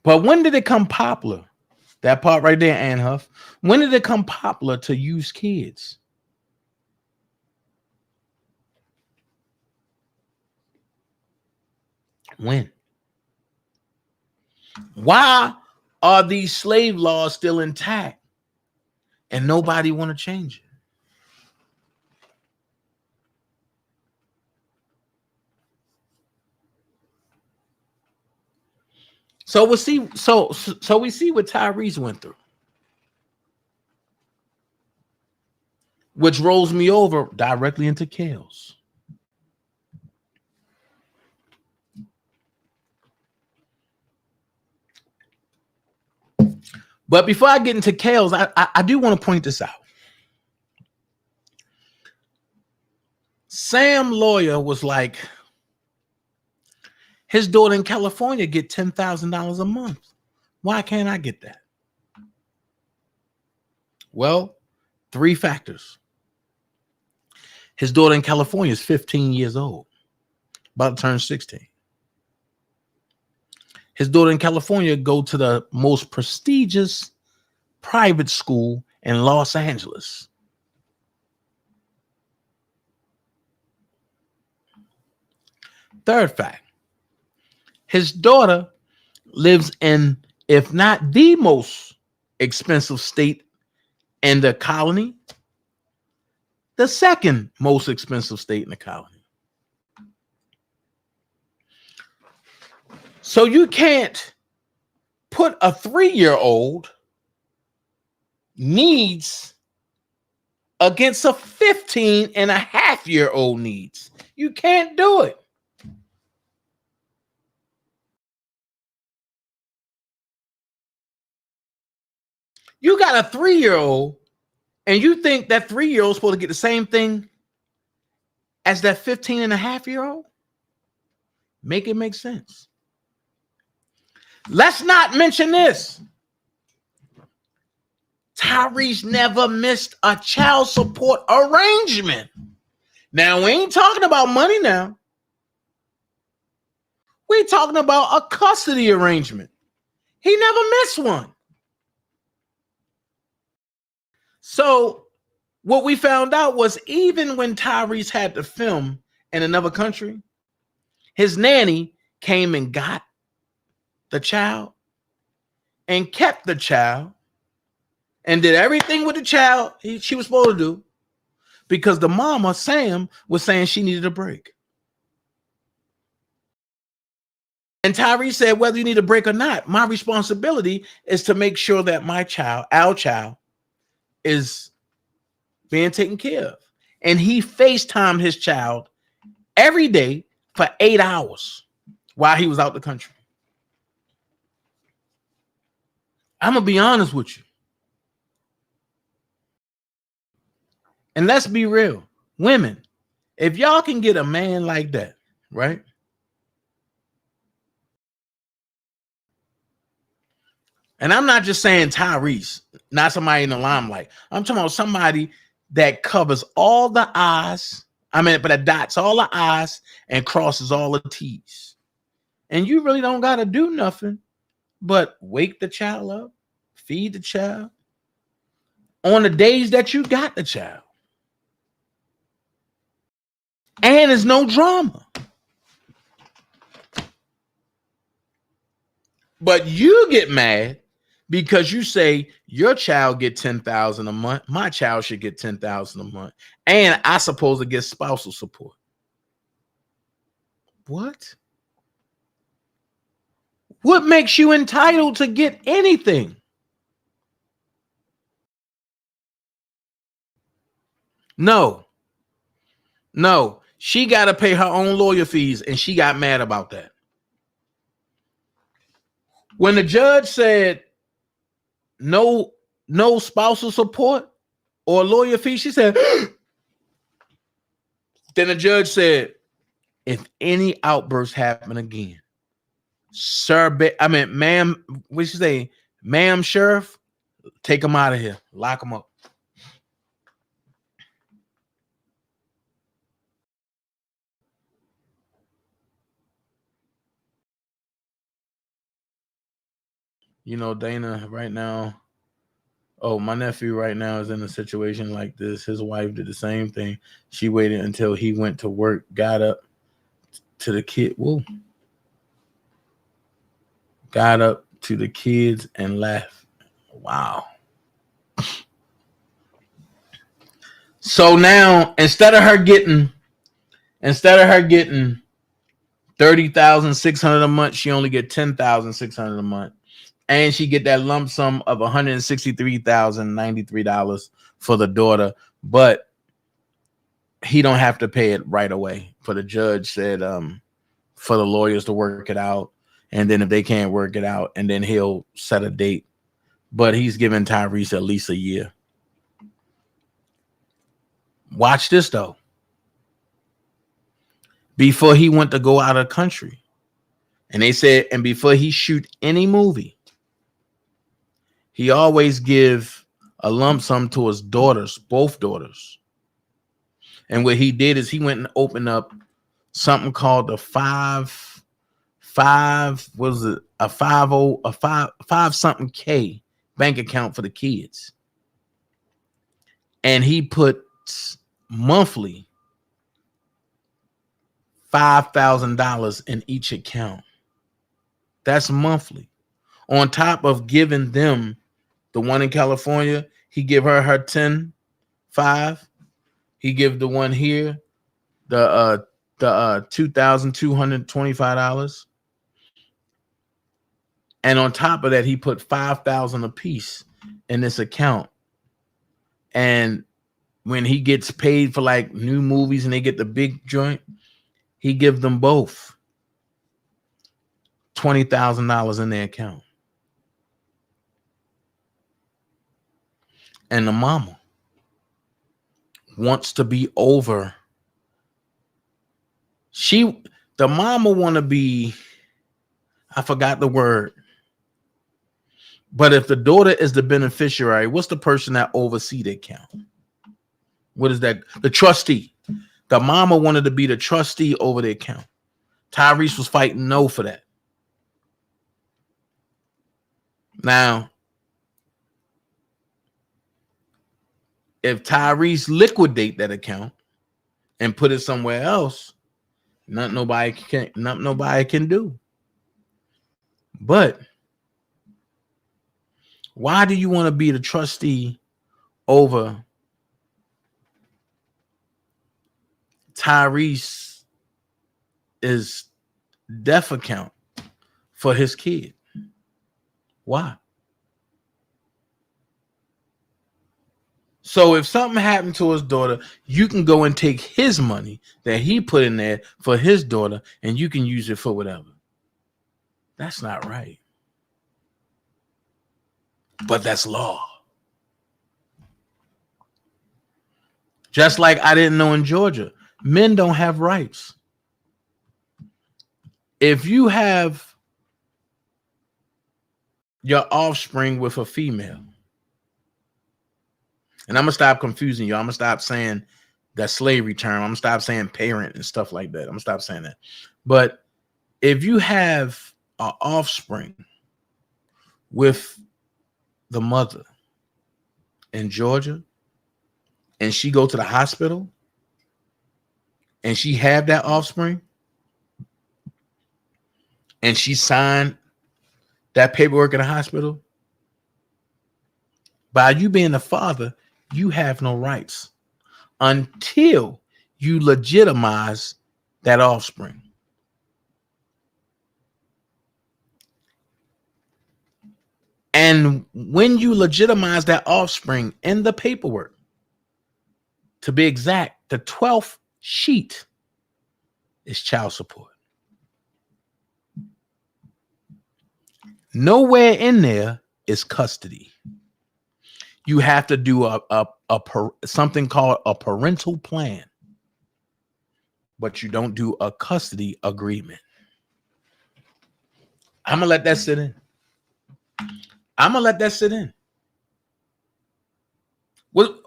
But when did it come popular? That part right there, Ann Huff. When did it come popular to use kids? When? Why are these slave laws still intact and nobody want to change it? So we see what Tyrese went through, which rolls me over directly into Kales. But before I get into Kales, I do want to point this out. Sam Lawyer was like, his daughter in California get $10,000 a month. Why can't I get that? Well, 3 factors. His daughter in California is 15 years old, about to turn 16. His daughter in California go to the most prestigious private school in Los Angeles. Third fact, his daughter lives in, if not the most expensive state in the colony, the second most expensive state in the colony. So you can't put a 3-year-old needs against a 15-and-a-half-year-old needs. You can't do it. You got a 3-year-old and you think that 3-year-old is supposed to get the same thing as that 15-and-a-half-year-old? Make it make sense. Let's not mention this. Tyrese never missed a child support arrangement. Now, we ain't talking about money now. We're talking about a custody arrangement. He never missed one. So what we found out was even when Tyrese had to film in another country, his nanny came and got the child and kept the child and did everything with the child she was supposed to do because the mama, Sam, was saying she needed a break. And Tyrese said, whether you need a break or not, my responsibility is to make sure that my child, our child, is being taken care of. And he FaceTimed his child every day for 8 hours while he was out the country. I'm going to be honest with you. And let's be real. Women, if y'all can get a man like that, right? And I'm not just saying Tyrese, not somebody in the limelight. I'm talking about somebody that covers all the I's. But that dots all the I's and crosses all the T's. And you really don't got to do nothing but wake the child up, feed the child on the days that you got the child. And there's no drama. But you get mad because you say your child get $10,000 a month, my child should get $10,000 a month, and I supposed to get spousal support. What? What makes you entitled to get anything? No. She got to pay her own lawyer fees, and she got mad about that. When the judge said no spousal support or lawyer fee, she said, then the judge said, if any outbursts happen again, ma'am, what you say, ma'am, sheriff, Take them out of here. Lock them up. You know, Dana, right now, oh, my nephew right now is in a situation like this. His wife did the same thing. She waited until he went to work, got up to the kid. Whoa. Got up to the kids and left. Wow. So now instead of her getting 30,600 a month, she only get 10,600 a month. And she get that lump sum of $163,093 for the daughter, but he don't have to pay it right away. For the judge said for the lawyers to work it out, and then if they can't work it out, and then he'll set a date. But he's giving Tyrese at least a year. Watch this though. Before he went to go out of the country, and they said, and before he shoot any movie, he always give a lump sum to his daughters, both daughters. And what he did is he went and opened up something called the five something K bank account for the kids. And he put monthly $5,000 in each account. That's monthly. On top of giving them the one in California, he give her 10,500. He give the one here the $2,225. And on top of that, he put $5,000 a piece in this account. And when he gets paid for like new movies and they get the big joint, he give them both $20,000 in their account. And the mama wants to be over. The mama want to be, I forgot the word. But if the daughter is the beneficiary, what's the person that oversee the account? What is that? The trustee. The mama wanted to be the trustee over the account. Tyrese was fighting no for that. Now, if Tyrese liquidate that account and put it somewhere else, nothing nobody can do. But why do you want to be the trustee over Tyrese's death account for his kid? Why? So if something happened to his daughter, you can go and take his money that he put in there for his daughter, and you can use it for whatever. That's not right. But that's law. Just like I didn't know in Georgia, men don't have rights. If you have your offspring with a female, and I'm going to stop confusing you. I'm going to stop saying that slavery term. I'm going to stop saying parent and stuff like that. I'm going to stop saying that. But if you have an offspring with the mother in Georgia, and she go to the hospital, and she have that offspring, and she signed that paperwork in the hospital, by you being the father, you have no rights until you legitimize that offspring. And when you legitimize that offspring in the paperwork, to be exact, the 12th sheet is child support. Nowhere in there is custody. You have to do something called a parental plan, but you don't do a custody agreement. I'm gonna let that sit in. What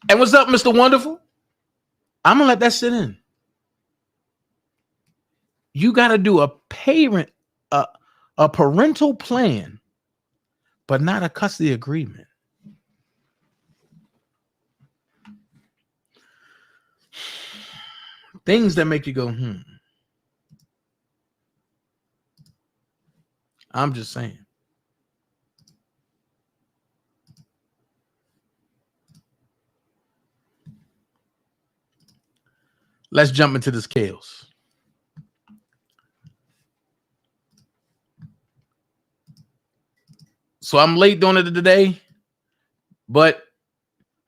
and what's up, Mr. Wonderful? I'm gonna let that sit in. You got to do a parental plan, but not a custody agreement. Things that make you go, I'm just saying. Let's jump into this chaos. So I'm late doing it today, but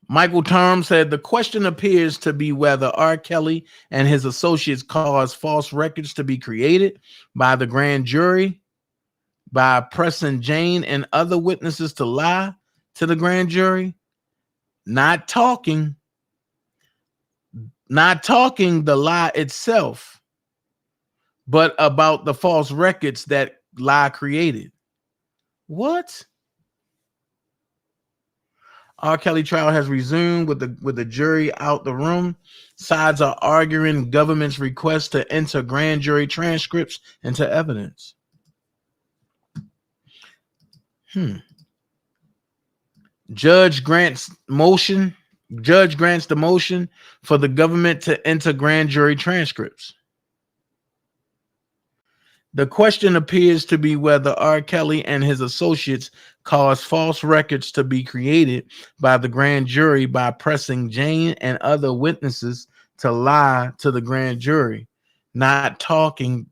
Michael Term said the question appears to be whether R. Kelly and his associates caused false records to be created by the grand jury by pressing Jane and other witnesses to lie to the grand jury, not talking the lie itself, but about the false records that lie created. What? R. Kelly trial has resumed with the jury out the room. Sides are arguing government's request to enter grand jury transcripts into evidence. Judge grants the motion for the government to enter grand jury transcripts. The question appears to be whether R. Kelly and his associates caused false records to be created by the grand jury by pressing Jane and other witnesses to lie to the grand jury, not talking.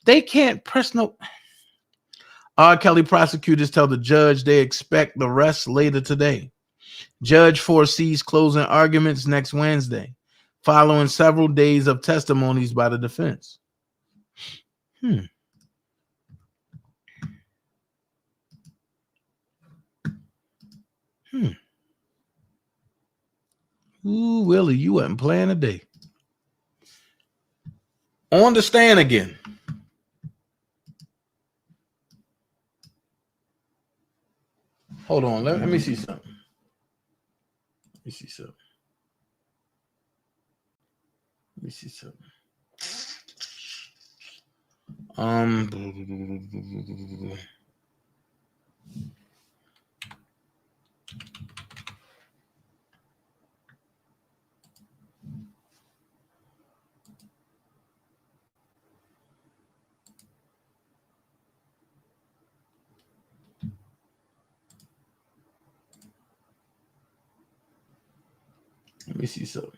They can't press no. R. Kelly prosecutors tell the judge they expect the rest later today. Judge foresees closing arguments next Wednesday, following several days of testimonies by the defense. Ooh, Willie, you wasn't playing today. On the stand again. Hold on, let me see something. Let me see something. Let me see something.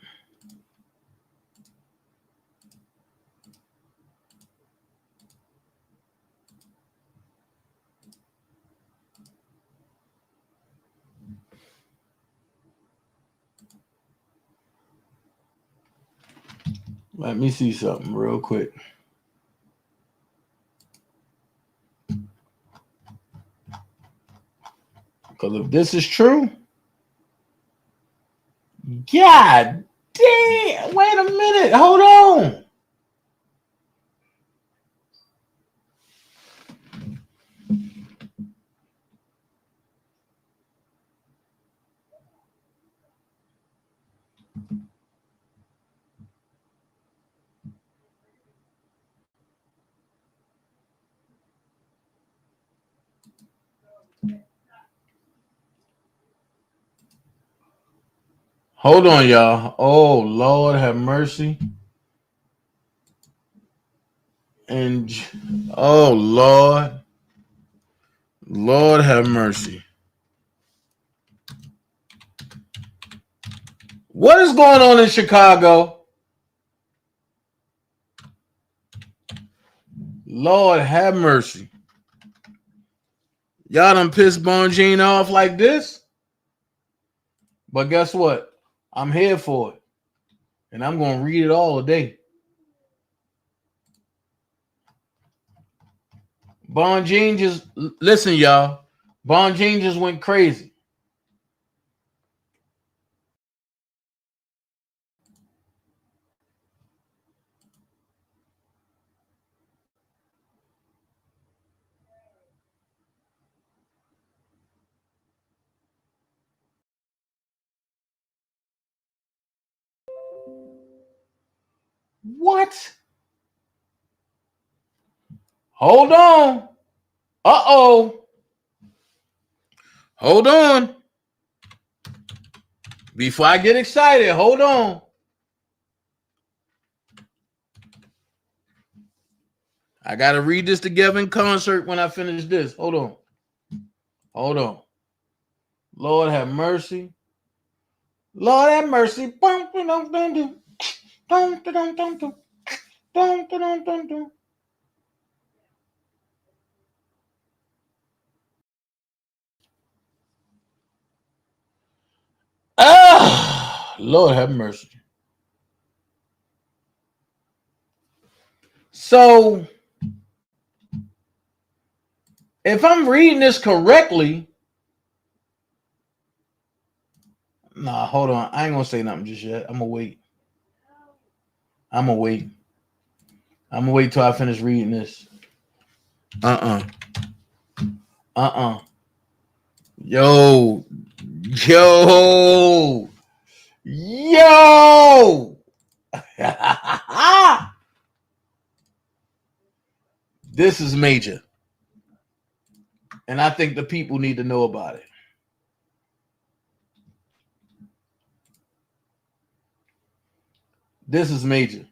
Let me see something real quick. Because if this is true, God damn, wait a minute, hold on. Hold on, y'all. Oh, Lord have mercy. And oh, Lord have mercy. What is going on in Chicago? Lord have mercy. Y'all done pissed Bonjean off like this? But guess what? I'm here for it. And I'm going to read it all today. Bonjean just, listen, y'all. Bonjean just went crazy. What? Hold on. Uh-oh. Hold on. Before I get excited, hold on. I got to read this together in concert when I finish this. Hold on. Hold on. Lord have mercy. Lord have mercy. Ah, Lord have mercy. So, if I'm reading this correctly, nah, hold on. I ain't gonna say nothing just yet. I'm gonna wait. I'm gonna wait. I'm gonna wait till I finish reading this. Yo, yo, yo. This is major. And I think the people need to know about it. This is major.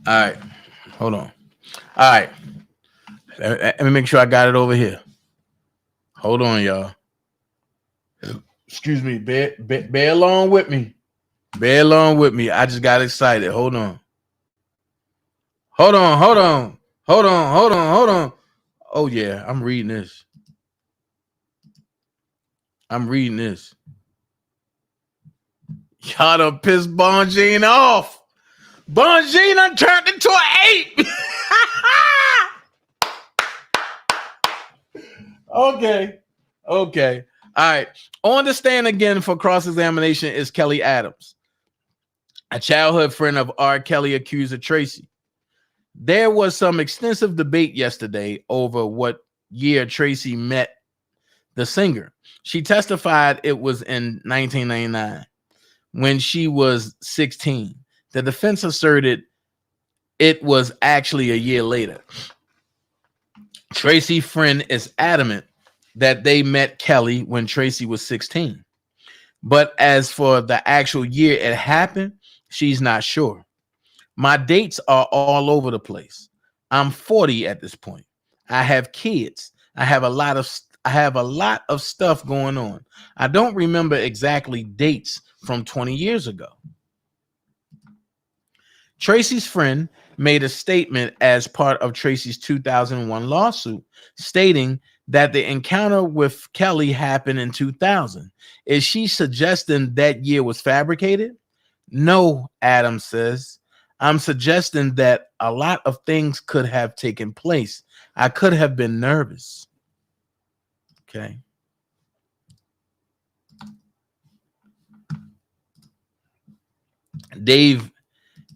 All right. Hold on. All right. Let me make sure I got it over here. Hold on, y'all. Excuse me. Bear along with me. Bear along with me. I just got excited. Hold on. Hold on. Oh, yeah. I'm reading this. Y'all done pissed Bonjean off. Bonjean done turned into an ape. Okay. All right. On the stand again for cross-examination is Kelly Adams, a childhood friend of R. Kelly accuser Tracy. There was some extensive debate yesterday over what year Tracy met the singer. She testified it was in 1999 when she was 16. The defense asserted it was actually a year later. Tracy's friend is adamant that they met Kelly when Tracy was 16. But as for the actual year it happened, she's not sure. My dates are all over the place. I'm 40 at this point. I have kids. I have a lot of stuff going on. I don't remember exactly dates from 20 years ago. Tracy's friend made a statement as part of Tracy's 2001 lawsuit, stating that the encounter with Kelly happened in 2000. Is she suggesting that year was fabricated? No, Adams says. I'm suggesting that a lot of things could have taken place. I could have been nervous. Okay. Dave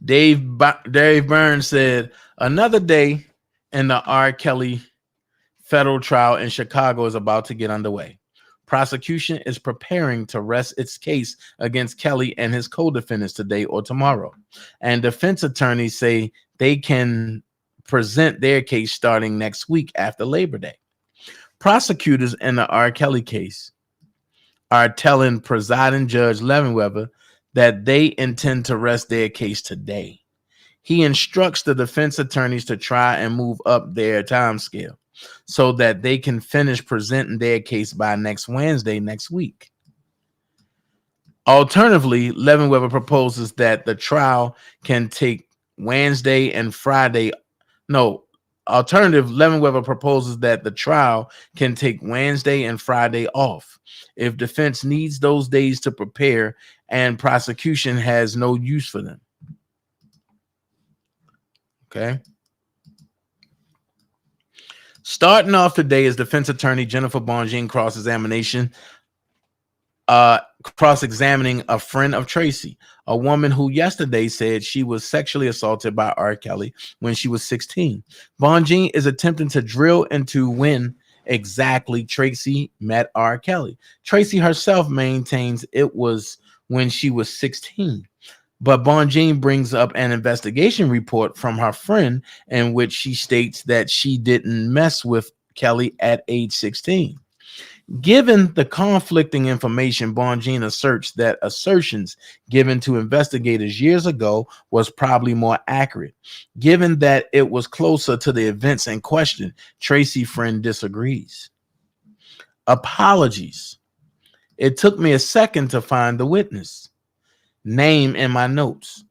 Burns said, another day in the R. Kelly federal trial in Chicago is about to get underway. Prosecution is preparing to rest its case against Kelly and his co-defendants today or tomorrow. And defense attorneys say they can present their case starting next week after Labor Day. Prosecutors in the R. Kelly case are telling presiding Judge Levenweber that they intend to rest their case today. He instructs the defense attorneys to try and move up their time scale so that they can finish presenting their case by next Wednesday next week. Alternatively, Levenweber proposes that the trial can take Wednesday and Friday. Levenweber proposes that the trial can take Wednesday and Friday off if defense needs those days to prepare and prosecution has no use for them. Okay. Starting off today is defense attorney Jennifer Bonjean cross-examining a friend of Tracy, a woman who yesterday said she was sexually assaulted by R. Kelly when she was 16. Bonjean is attempting to drill into when exactly Tracy met R. Kelly. Tracy herself maintains it was when she was 16. But Bonjean brings up an investigation report from her friend in which she states that she didn't mess with Kelly at age 16. Given the conflicting information, Bonjean asserts that assertions given to investigators years ago was probably more accurate. Given that it was closer to the events in question, Tracy's friend disagrees. Apologies. It took me a second to find the witness. Name in my notes.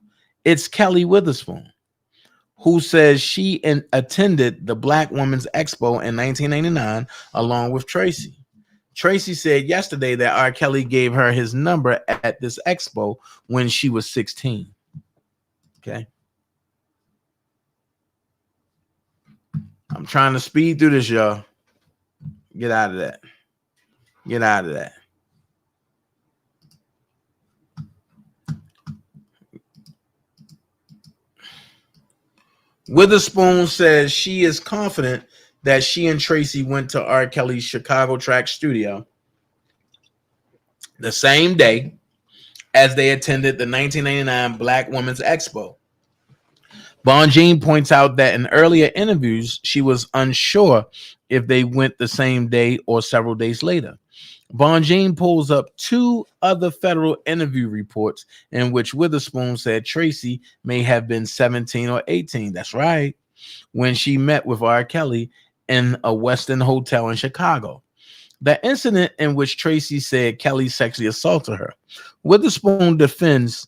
It's Kelly Witherspoon, who says she attended the Black Women's Expo in 1989 along with Tracy. Tracy said yesterday that R. Kelly gave her his number at this expo when she was 16. Okay. I'm trying to speed through this, y'all. Get out of that. Get out of that. Witherspoon says she is confident that she and Tracy went to R. Kelly's Chicago track studio the same day as they attended the 1999 Black Women's Expo. Bonjean points out that in earlier interviews, she was unsure if they went the same day or several days later. Bonjean pulls up two other federal interview reports in which Witherspoon said Tracy may have been 17 or 18. That's right. When she met with R. Kelly in a Westin hotel in Chicago. The incident in which Tracy said Kelly sexually assaulted her. Witherspoon defends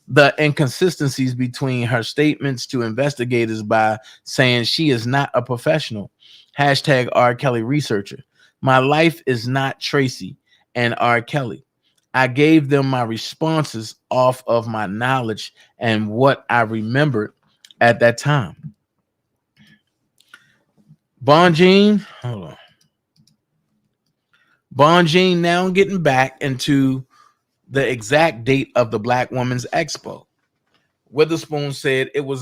the inconsistencies between her statements to investigators by saying she is not a professional. Hashtag R. Kelly researcher. My life is not Tracy and R. Kelly. I gave them my responses off of my knowledge and what I remembered at that time. Bonjean, hold on. Bonjean now getting back into the exact date of the Black Women's Expo. Witherspoon said it was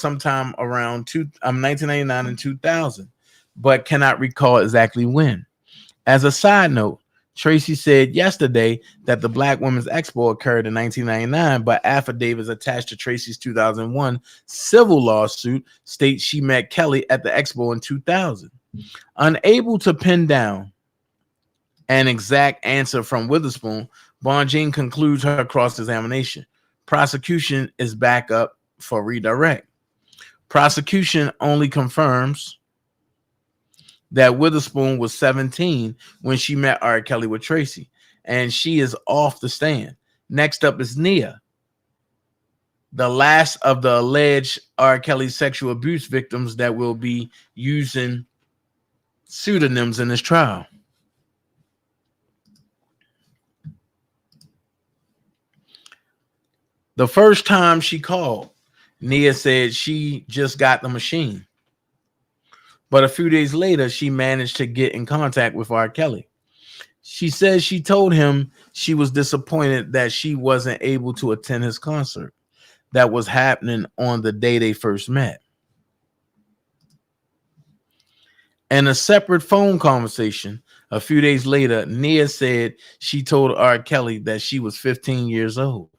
sometime around 1999 and 2000, but cannot recall exactly when. As a side note, Tracy said yesterday that the Black Women's Expo occurred in 1999, but affidavits attached to Tracy's 2001 civil lawsuit state she met Kelly at the expo in 2000. Unable to pin down an exact answer from Witherspoon, Bonjean concludes her cross-examination. Prosecution is back up for redirect. Prosecution only confirms that Witherspoon was 17 when she met R. Kelly with Tracy, and she is off the stand. Next up is Nia, the last of the alleged R. Kelly sexual abuse victims that will be using pseudonyms in this trial. The first time she called, Nia said she just got the machine. But a few days later, she managed to get in contact with R. Kelly. She says she told him she was disappointed that she wasn't able to attend his concert that was happening on the day they first met. In a separate phone conversation, a few days later, Nia said she told R. Kelly that she was 15 years old.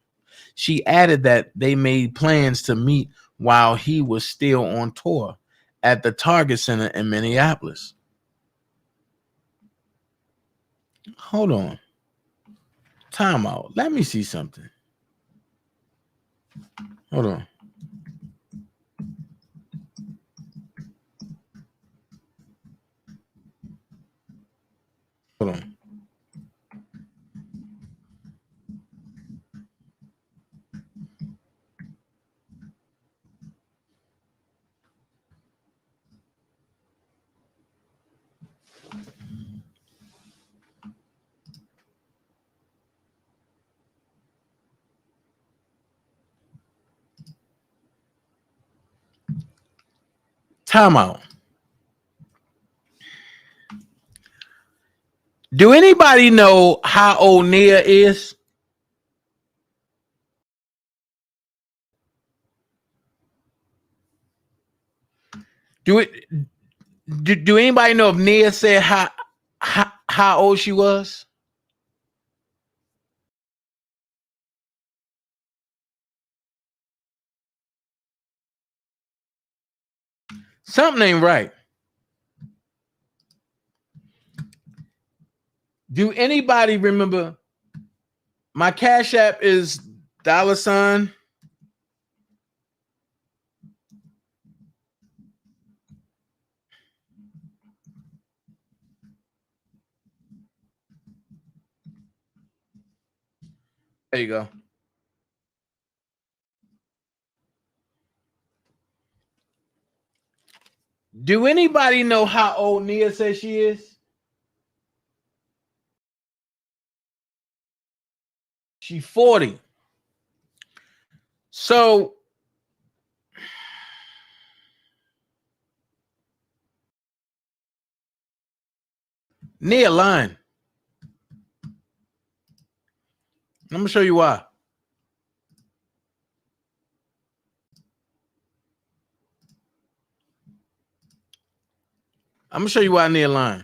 She added that they made plans to meet while he was still on tour at the Target Center in Minneapolis. Hold on. Time out. Let me see something. Hold on. Hold on. Time out. Do anybody know how old Nia is? Do anybody know if Nia said how old she was? Something ain't right. Do anybody remember my Cash App is $? There you go. Do anybody know how old Nia says she is? She's 40. So Nia lying. I'm gonna show you why. I'm gonna show you why Nia lying.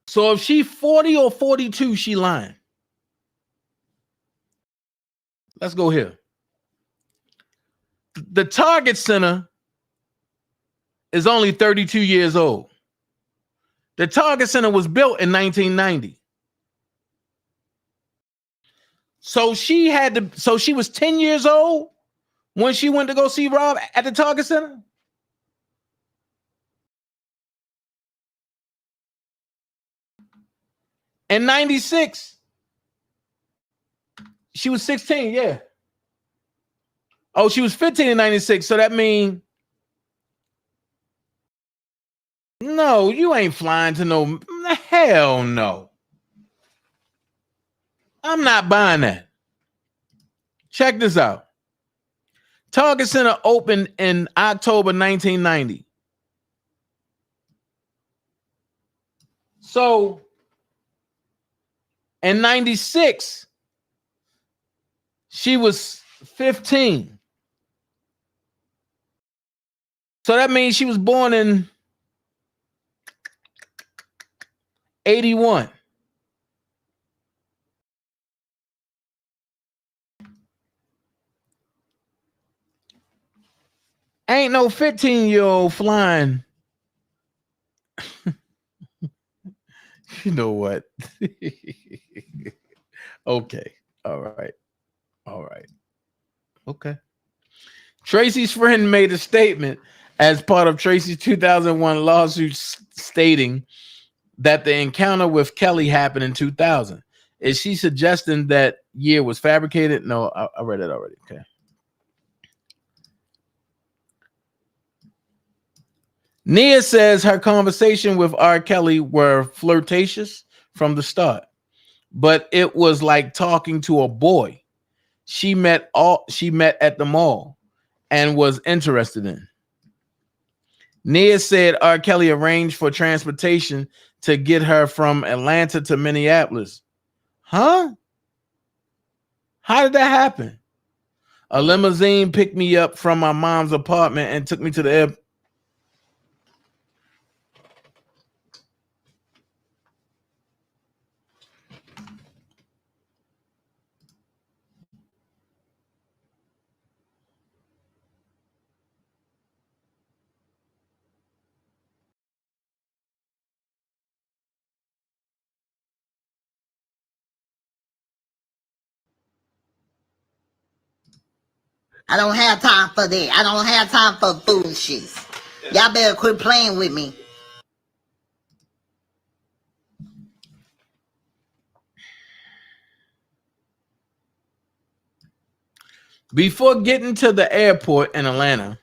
So if she's 40 or 42, she lying. Let's go here. The Target Center is only 32 years old. The Target Center was built in 1990. So she was 10 years old when she went to go see Rob at the Target Center. In 96, she was 16, yeah. Oh, she was 15 in 96. So that means no, you ain't flying to no hell no. I'm not buying that. Check this out. Target Center opened in October 1990. So in 96, she was 15. So that means she was born in 81. Ain't no 15-year-old flying. You know what? Okay. All right. Okay. Tracy's friend made a statement as part of Tracy's 2001 lawsuit stating that the encounter with Kelly happened in 2000. Is she suggesting that year was fabricated? No, I read it already. Okay. Nia says her conversation with R. Kelly were flirtatious from the start, but it was like talking to a boy she met at the mall and was interested in. Nia said R. Kelly arranged for transportation to get her from Atlanta to Minneapolis. Huh? How did that happen? A limousine picked me up from my mom's apartment and took me to the airport. I don't have time for that. I don't have time for bullshit. Y'all better quit playing with me. Before getting to the airport in Atlanta,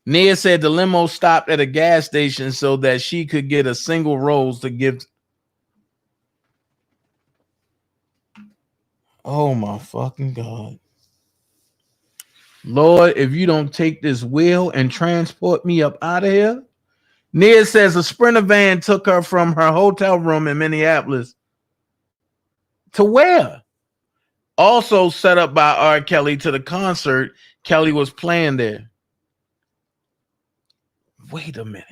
Nia said the limo stopped at a gas station so that she could get a single rose to give. Oh my fucking God. Lord, if you don't take this wheel and transport me up out of here. Nia says a Sprinter van took her from her hotel room in Minneapolis to where? Also set up by R. Kelly to the concert Kelly was playing there. Wait a minute.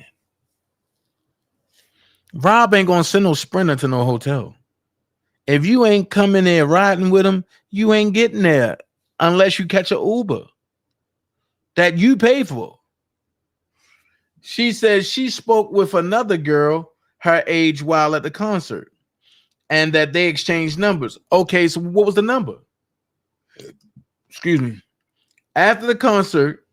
Rob ain't gonna send no Sprinter to no hotel. If you ain't coming there riding with him, you ain't getting there unless you catch an Uber. that you pay for. She says she spoke with another girl her age while at the concert and that they exchanged numbers. Okay, so what was the number? Excuse me. After the concert,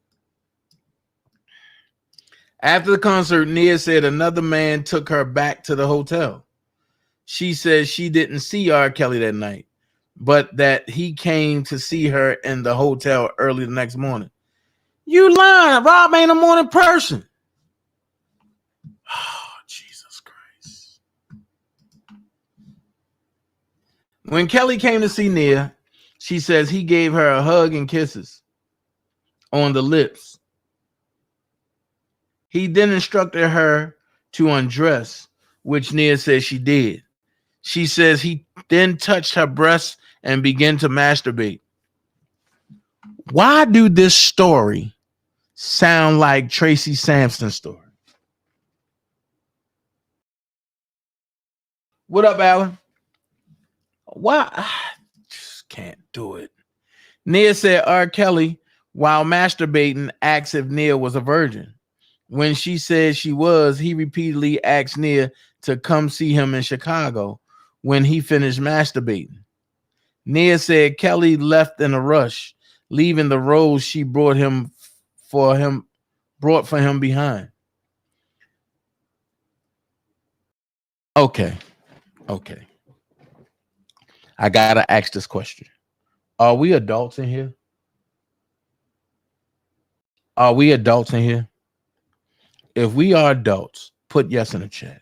Nia said another man took her back to the hotel. She says she didn't see R. Kelly that night, but that he came to see her in the hotel early the next morning. You lying. Rob ain't a morning person. Oh, Jesus Christ. When Kelly came to see Nia, she says he gave her a hug and kisses on the lips. He then instructed her to undress, which Nia says she did. She says he then touched her breasts and began to masturbate. Why do this story sound like Tracy Sampson's story? What up, Alan? Why? I just can't do it. Nia said R. Kelly, while masturbating, asked if Nia was a virgin. When she said she was, he repeatedly asked Nia to come see him in Chicago when he finished masturbating. Nia said Kelly left in a rush, leaving the rose she brought for him behind. Okay. I gotta ask this question. Are we adults in here? Are we adults in here? If we are adults, put yes in the chat.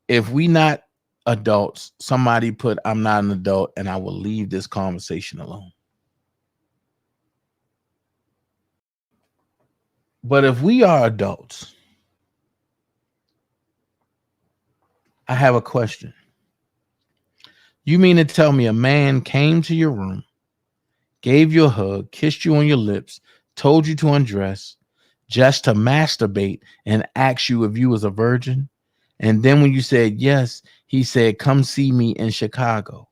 If we not adults, somebody put I'm not an adult and I will leave this conversation alone. But if we are adults, I have a question. You mean to tell me a man came to your room, gave you a hug, kissed you on your lips, told you to undress, just to masturbate and ask you if you was a virgin? And then when you said yes, he said, come see me in Chicago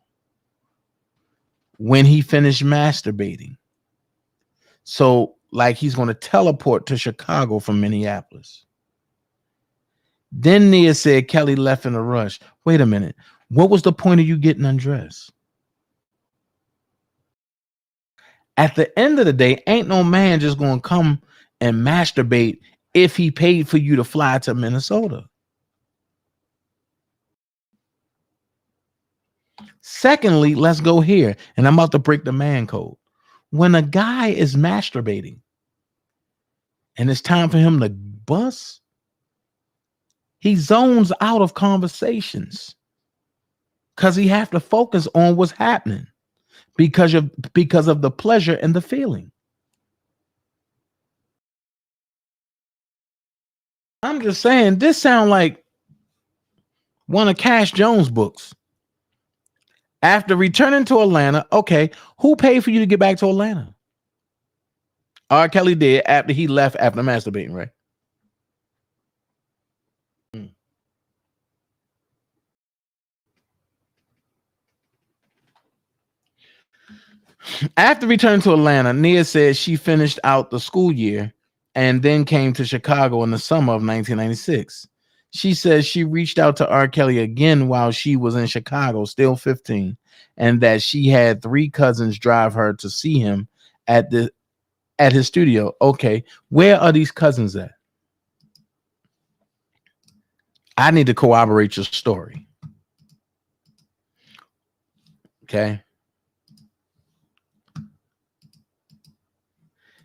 when he finished masturbating. So like he's going to teleport to Chicago from Minneapolis. Then Nia said Kelly left in a rush. Wait a minute. What was the point of you getting undressed? At the end of the day, ain't no man just going to come and masturbate if he paid for you to fly to Minnesota. Secondly, let's go here. And I'm about to break the man code. When a guy is masturbating and it's time for him to bust, he zones out of conversations because he have to focus on what's happening because of the pleasure and the feeling. I'm just saying, this sound like one of Cash Jones' books. After returning to Atlanta, okay, who paid for you to get back to Atlanta? R. Kelly did after he left after masturbating, right? After returning to Atlanta, Nia said she finished out the school year and then came to Chicago in the summer of 1996. She says she reached out to R. Kelly again while she was in Chicago, still 15, and that she had 3 cousins drive her to see him at his studio. Okay, where are these cousins at? I need to corroborate your story. Okay.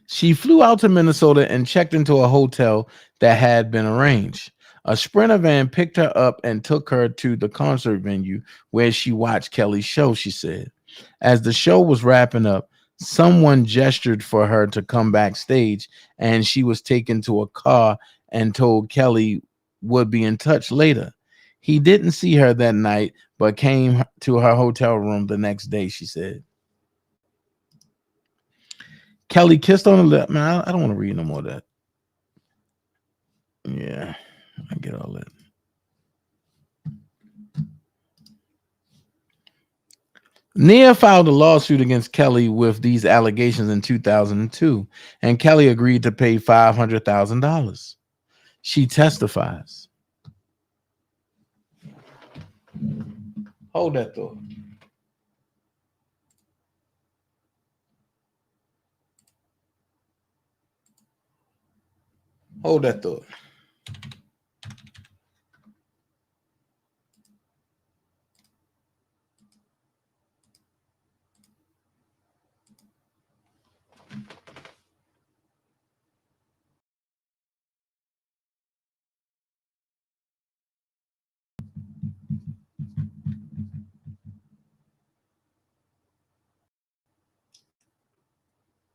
She flew out to Minnesota and checked into a hotel that had been arranged. A Sprinter van picked her up and took her to the concert venue where she watched Kelly's show, she said. As the show was wrapping up, someone gestured for her to come backstage, and she was taken to a car and told Kelly would be in touch later. He didn't see her that night, but came to her hotel room the next day, she said. Kelly kissed on the lip. Man, I don't want to read no more of that. Yeah, I get all that. Nia filed a lawsuit against Kelly with these allegations in 2002, and Kelly agreed to pay $500,000. She testifies. Hold that thought. Hold that thought.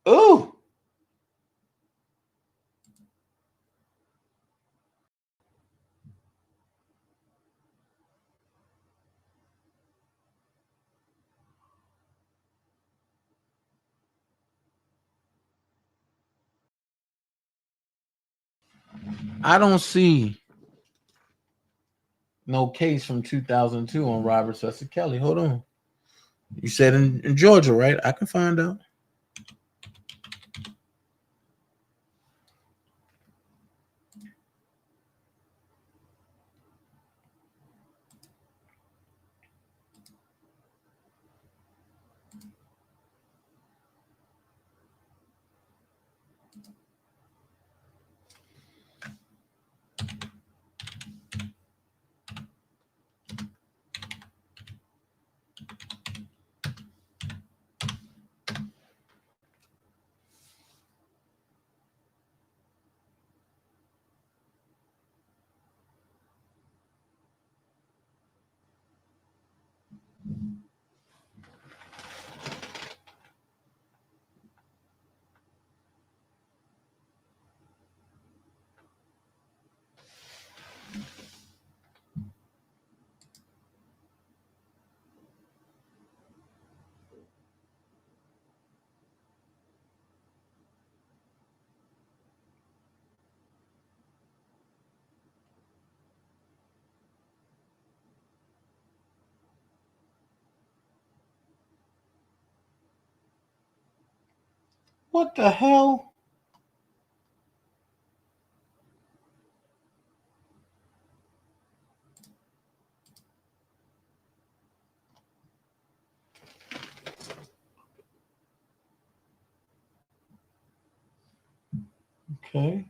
Ooh. I don't see no case from 2002 on Robert versus Kelly. Hold on. You said in Georgia, right? I can find out. What the hell? Okay.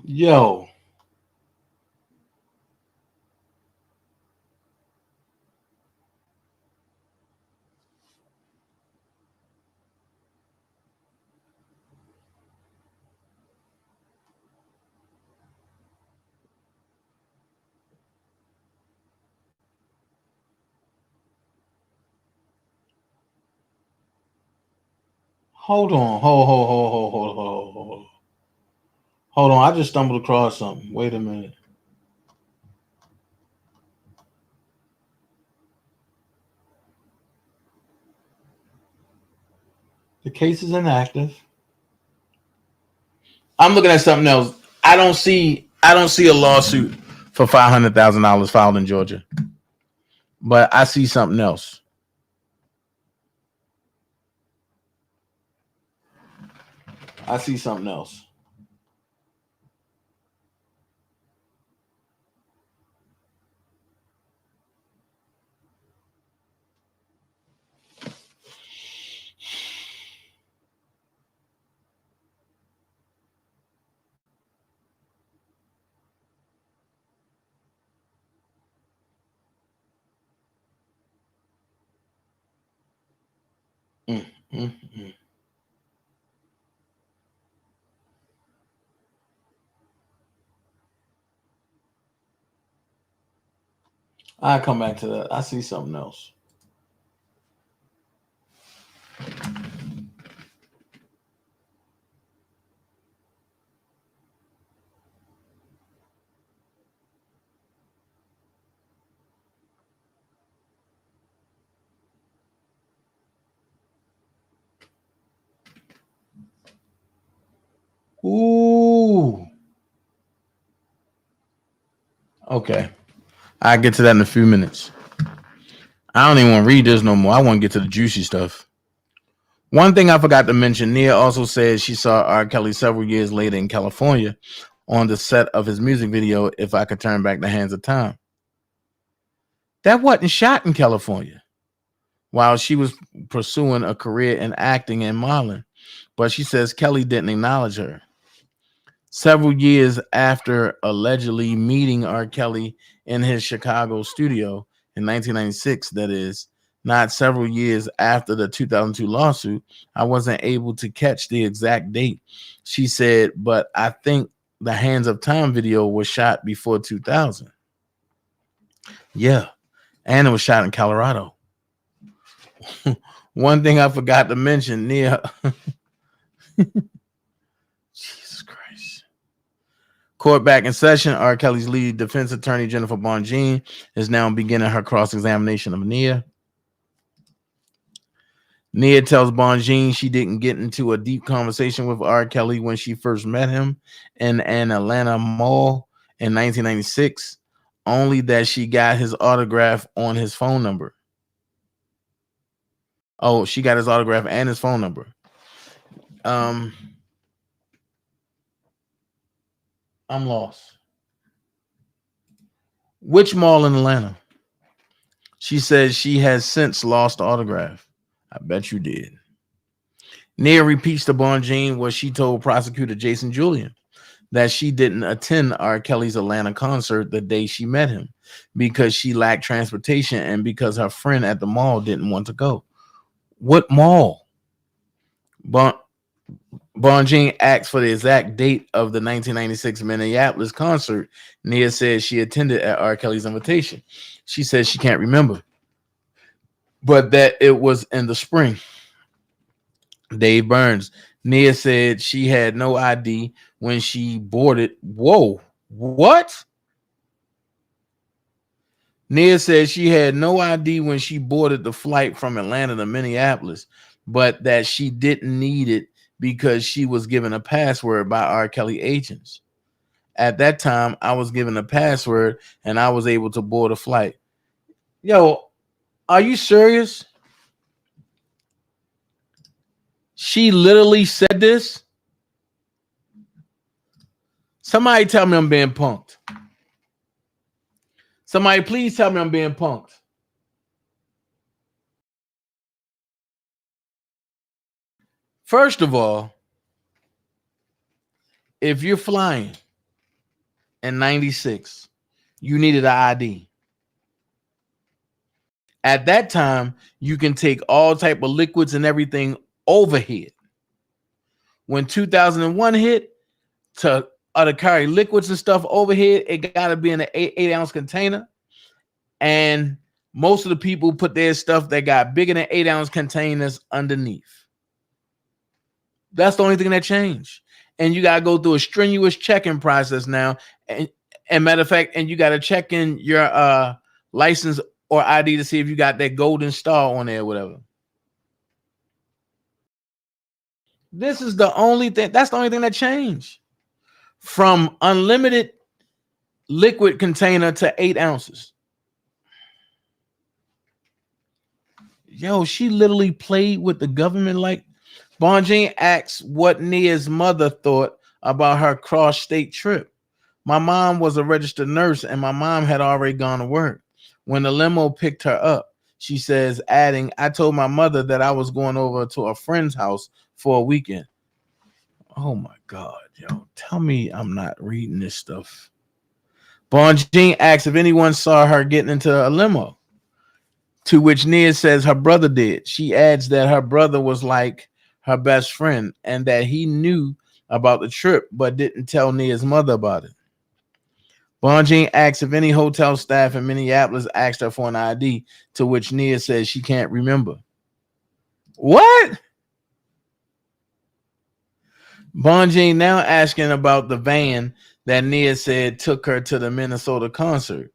Yo. Hold on. Hold on. I just stumbled across something. Wait a minute. The case is inactive. I'm looking at something else. I don't see a lawsuit for $500,000 filed in Georgia. But I see something else. I see something else. Mm, mm, mm. I'll come back to that. I see something else. Ooh. Okay. I'll get to that in a few minutes. I don't even want to read this no more. I want to get to the juicy stuff. One thing I forgot to mention, Nia also said she saw R. Kelly several years later in California on the set of his music video, If I Could Turn Back the Hands of Time. That wasn't shot in California while she was pursuing a career in acting and modeling, but she says Kelly didn't acknowledge her. Several years after allegedly meeting R. Kelly in his Chicago studio in 1996, that is, not several years after the 2002 lawsuit, I wasn't able to catch the exact date. She said, but I think the Hands of Time video was shot before 2000. Yeah, and it was shot in Colorado. One thing I forgot to mention, Nia. Jesus Christ. Court back in session. R. Kelly's lead defense attorney, Jennifer Bonjean, is now beginning her cross-examination of Nia. Nia tells Bonjean she didn't get into a deep conversation with R. Kelly when she first met him in an Atlanta mall in 1996, only that she got his autograph on his phone number. Oh, she got his autograph and his phone number. I'm lost. Which mall in Atlanta? She says she has since lost the autograph. I bet you did. Nia repeats to Bonjean what she told prosecutor Jason Julian, that she didn't attend R. Kelly's Atlanta concert the day she met him because she lacked transportation and because her friend at the mall didn't want to go. What mall? Bonjean asked for the exact date of the 1996 Minneapolis concert. Nia says she attended at R. Kelly's invitation. She says she can't remember, but that it was in the spring. Dave Burns. Nia said she had no ID when she boarded. Whoa, what? Nia said she had no ID when she boarded the flight from Atlanta to Minneapolis, but that she didn't need it because she was given a password by R. Kelly agents. At that time, I was given a password and I was able to board a flight. Yo, are you serious? She literally said this? Somebody tell me I'm being punked. Somebody please tell me I'm being punked. First of all, if you're flying in 96, you needed an ID. At that time, you can take all type of liquids and everything overhead. When 2001 hit, to carry liquids and stuff overhead, it got to be in an 8-ounce container. And most of the people put their stuff that got bigger than 8-ounce containers underneath. That's the only thing that changed. And you got to go through a strenuous checking process now. And matter of fact, and you got to check in your license or ID to see if you got that golden star on there or whatever. This is the only thing. That's the only thing that changed. From unlimited liquid container to 8 ounces. Yo, she literally played with the government. Like, Bonjean asks what Nia's mother thought about her cross-state trip. My mom was a registered nurse and my mom had already gone to work when the limo picked her up. She says, adding, I told my mother that I was going over to a friend's house for a weekend. Oh my God, yo, tell me I'm not reading this stuff. Bonjean asks if anyone saw her getting into a limo, to which Nia says her brother did. She adds that her brother was like her best friend and that he knew about the trip but didn't tell Nia's mother about it. Bonjean asks if any hotel staff in Minneapolis asked her for an ID, to which Nia says she can't remember. What? Bonjean now asking about the van that Nia said took her to the Minnesota concert.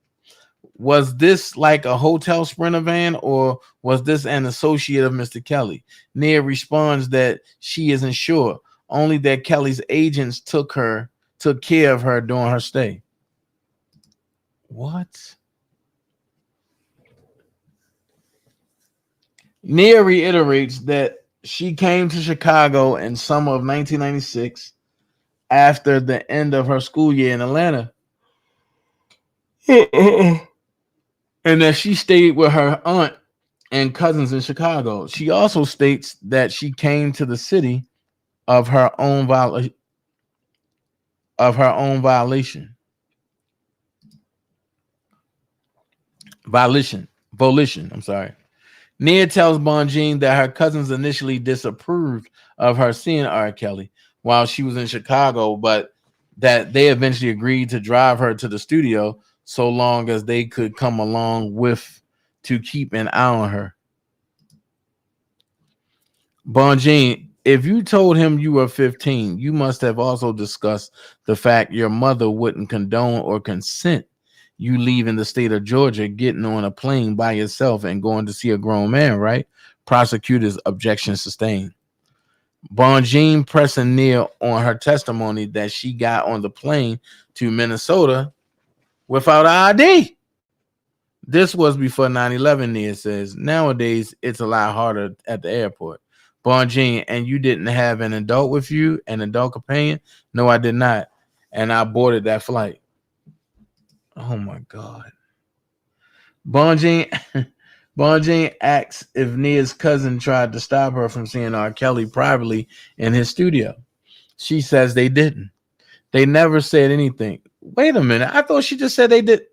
Was this like a hotel Sprinter van, or was this an associate of Mr. Kelly? Nia responds that she isn't sure, only that Kelly's agents took care of her during her stay. What? Nia reiterates that she came to Chicago in summer of 1996 after the end of her school year in Atlanta. And that she stayed with her aunt and cousins in Chicago. She also states that she came to the city of her own violation. Volition. I'm sorry. Nia tells Bonjean that her cousins initially disapproved of her seeing R. Kelly while she was in Chicago, but that they eventually agreed to drive her to the studio so long as they could come along with to keep an eye on her. Bonjean, if you told him you were 15, you must have also discussed the fact your mother wouldn't condone or consent you leaving the state of Georgia, getting on a plane by yourself and going to see a grown man, right? Prosecutor's objection sustained. Bonjean pressing Nia on her testimony that she got on the plane to Minnesota without ID. This was before 9/11, Nia says. Nowadays, it's a lot harder at the airport. Bonjean, and you didn't have an adult with you, an adult companion? No, I did not. And I boarded that flight. Oh my God. Bonjean asks if Nia's cousin tried to stop her from seeing R. Kelly privately in his studio. She says they didn't. They never said anything. Wait a minute. I thought she just said they did.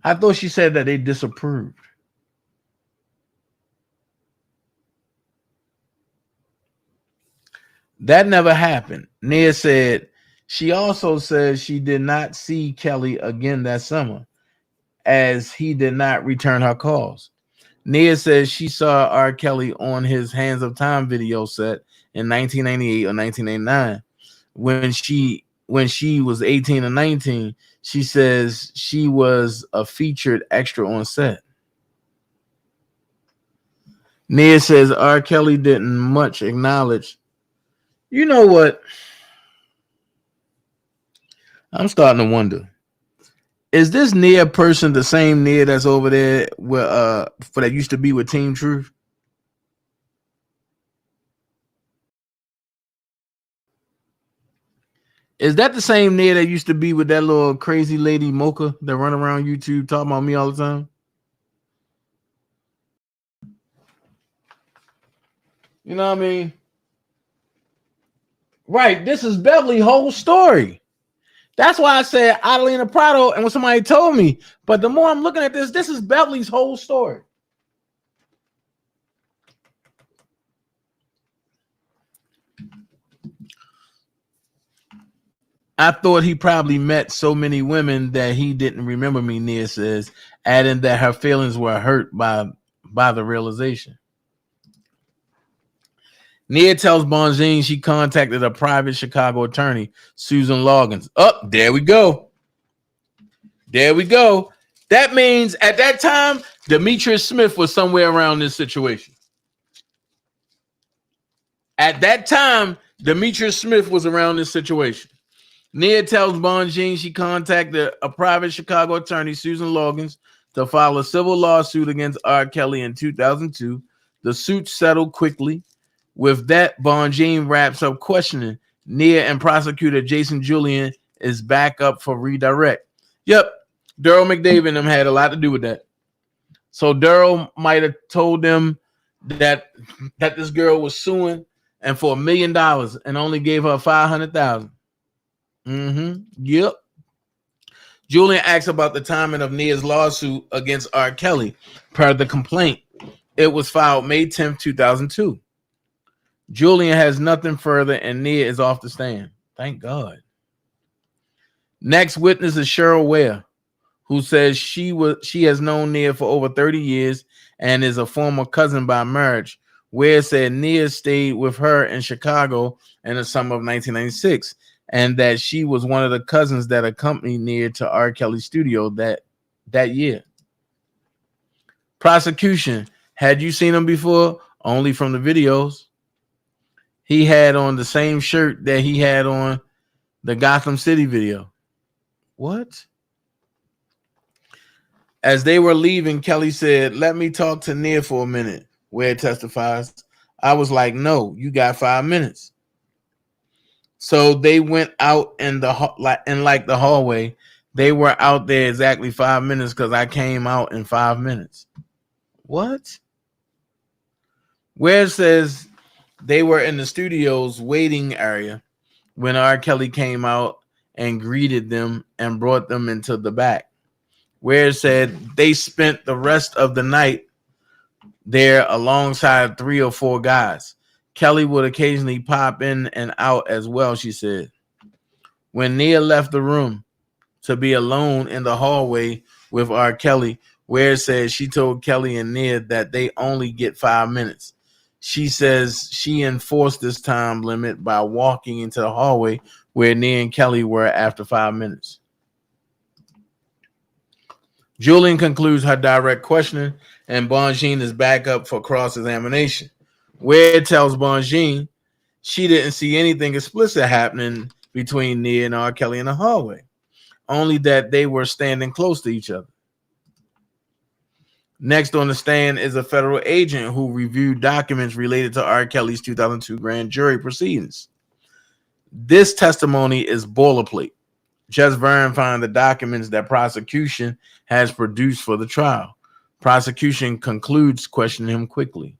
I thought she said that they disapproved. That never happened. Nia said she also says she did not see Kelly again that summer, as he did not return her calls. Nia says she saw R. Kelly on his Hands of Time video set in 1998 or 1989. When she was 18 or 19, she says she was a featured extra on set. Nia says R. Kelly didn't much acknowledge. You know what? I'm starting to wonder. Is this Nia person the same Nia that's over there where for that used to be with Team Truth? Is that the same Nia that used to be with that little crazy lady Mocha that run around YouTube talking about me all the time? You know what I mean? Right. This is Beverly's whole story. That's why I said Adelina Prado, and when somebody told me, but the more I'm looking at this is Beverly's whole story. I thought he probably met so many women that he didn't remember me, Nia says, adding that her feelings were hurt by the realization. Nia tells Bonjean she contacted a private Chicago attorney, Susan Loggins. Oh, there we go. There we go. That means at that time, Demetrius Smith was somewhere around this situation. At that time, Demetrius Smith was around this situation. Nia tells Bonjean she contacted a private Chicago attorney, Susan Loggins, to file a civil lawsuit against R. Kelly in 2002. The suit settled quickly. With that, Bonjean wraps up questioning. Nia and prosecutor Jason Julian is back up for redirect. Yep, Daryl McDavid and them had a lot to do with that. So Daryl might have told them that this girl was suing and for $1 million and only gave her $500,000. Yep. Julian asks about the timing of Nia's lawsuit against R. Kelly. Per the complaint, it was filed May 10th, 2002. Julian has nothing further, and Nia is off the stand. Thank God. Next witness is Cheryl Ware, who says she has known Nia for over 30 years and is a former cousin by marriage. Ware said Nia stayed with her in Chicago in the summer of 1996, and that she was one of the cousins that accompanied Nia to R. Kelly's studio that year. Prosecution: had you seen him before? Only from the videos. He had on the same shirt that he had on the Gotham City video. What? As they were leaving, Kelly said, "Let me talk to Nia for a minute." Ware testifies, "I was like, no, you got 5 minutes." So they went out in the hallway. They were out there exactly 5 minutes because I came out in 5 minutes. What? Ware says they were in the studio's waiting area when R. Kelly came out and greeted them and brought them into the back. Ware said they spent the rest of the night there alongside 3 or 4 guys. Kelly would occasionally pop in and out as well, she said. When Nia left the room to be alone in the hallway with R. Kelly, Ware said she told Kelly and Nia that they only get 5 minutes. She says she enforced this time limit by walking into the hallway where Nia and Kelly were after 5 minutes. Julian concludes her direct questioning, and Bonjean is back up for cross-examination. Ware tells Bonjean she didn't see anything explicit happening between Nia and R. Kelly in the hallway, only that they were standing close to each other. Next on the stand is a federal agent who reviewed documents related to R. Kelly's 2002 grand jury proceedings. This testimony is boilerplate, just verifying the documents that prosecution has produced for the trial. Prosecution concludes questioning him quickly.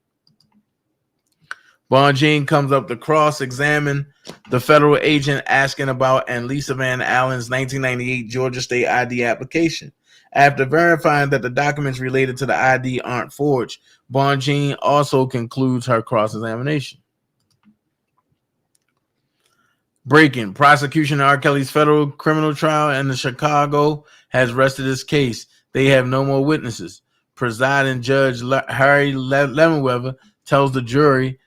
Bonjean comes up to cross-examine the federal agent asking about Lisa Van Allen's 1998 Georgia State ID application. After verifying that the documents related to the ID aren't forged, Bonjean also concludes her cross-examination. Breaking: prosecution of R. Kelly's federal criminal trial in Chicago has rested its case. They have no more witnesses. Presiding Judge Harry Lemonweather tells the jury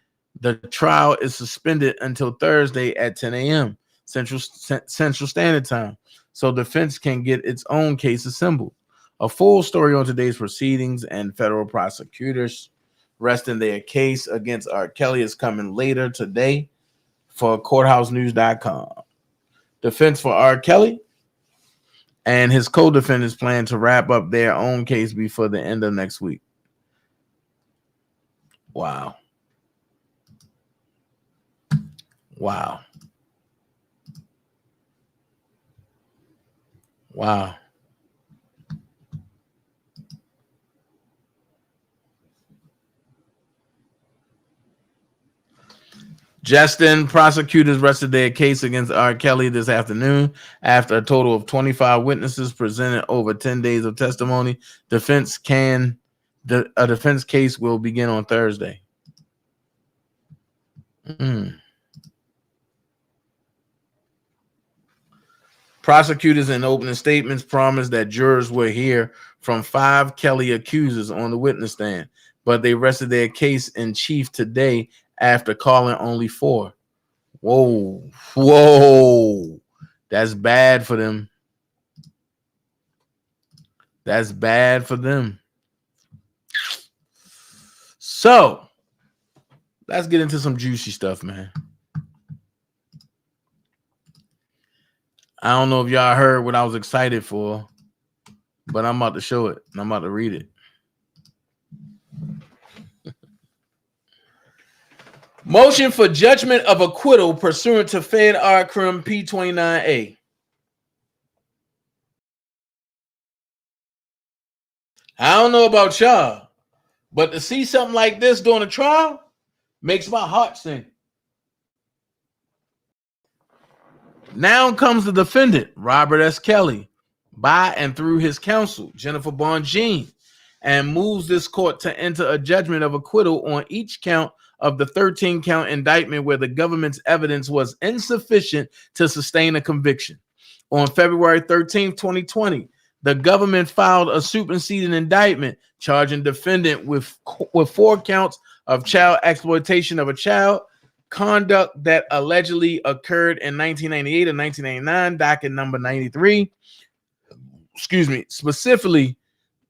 the trial is suspended until Thursday at 10 a.m. Central Standard Time, so defense can get its own case assembled. A full story on today's proceedings and federal prosecutors resting their case against R. Kelly is coming later today for courthousenews.com. Defense for R. Kelly and his co-defendants plan to wrap up their own case before the end of next week. Wow. Wow. Wow. Just then, prosecutors rested their case against R. Kelly this afternoon after a total of 25 witnesses presented over 10 days of testimony. A defense case will begin on Thursday. Prosecutors in opening statements promised that jurors will hear from 5 Kelly accusers on the witness stand, but they rested their case in chief today after calling only 4. Whoa. That's bad for them. That's bad for them. So, let's get into some juicy stuff, man. I don't know if y'all heard what I was excited for, but I'm about to show it and I'm about to read it. Motion for judgment of acquittal pursuant to Fed R. Crim P29A. I don't know about y'all, but to see something like this during a trial makes my heart sing. Now comes the defendant, Robert S. Kelly, by and through his counsel, Jennifer Bonjean, and moves this court to enter a judgment of acquittal on each count of the 13-count indictment where the government's evidence was insufficient to sustain a conviction. On February 13th, 2020, the government filed a superseding indictment charging defendant with 4 counts of child exploitation of a child, conduct that allegedly occurred in 1998 and 1999, docket number 93. Specifically,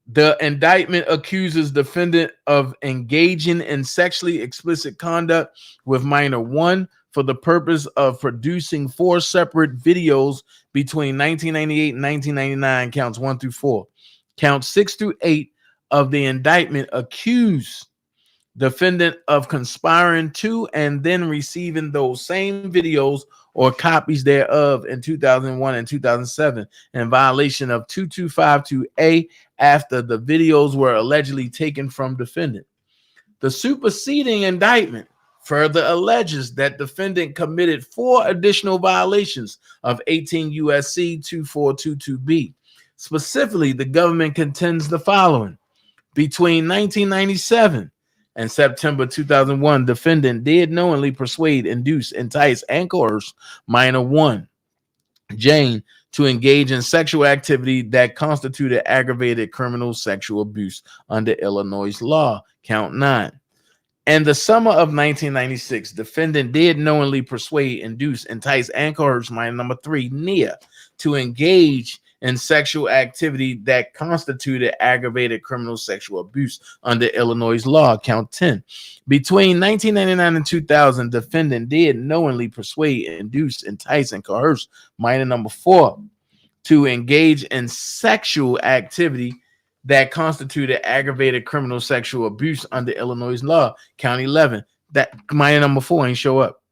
the indictment accuses defendant of engaging in sexually explicit conduct with minor 1 for the purpose of producing 4 separate videos between 1998 and 1999, counts 1 through 4. Counts 6 through 8 of the indictment accuse defendant of conspiring to and then receiving those same videos or copies thereof in 2001 and 2007 in violation of 2252A after the videos were allegedly taken from defendant. The superseding indictment further alleges that defendant committed 4 additional violations of 18 USC 2422B. Specifically, the government contends the following. Between 1997 and September 2001, defendant did knowingly persuade, induce, entice, and coerce minor 1, Jane, to engage in sexual activity that constituted aggravated criminal sexual abuse under Illinois law, count 9. In the summer of 1996, defendant did knowingly persuade, induce, entice, and coerce minor number 3, Nia, to engage in sexual activity that constituted aggravated criminal sexual abuse under Illinois law, count 10. Between 1999 and 2000, defendant did knowingly persuade, induce, entice, and coerce minor number 4 to engage in sexual activity that constituted aggravated criminal sexual abuse under Illinois law, count 11. That minor number 4 ain't show up.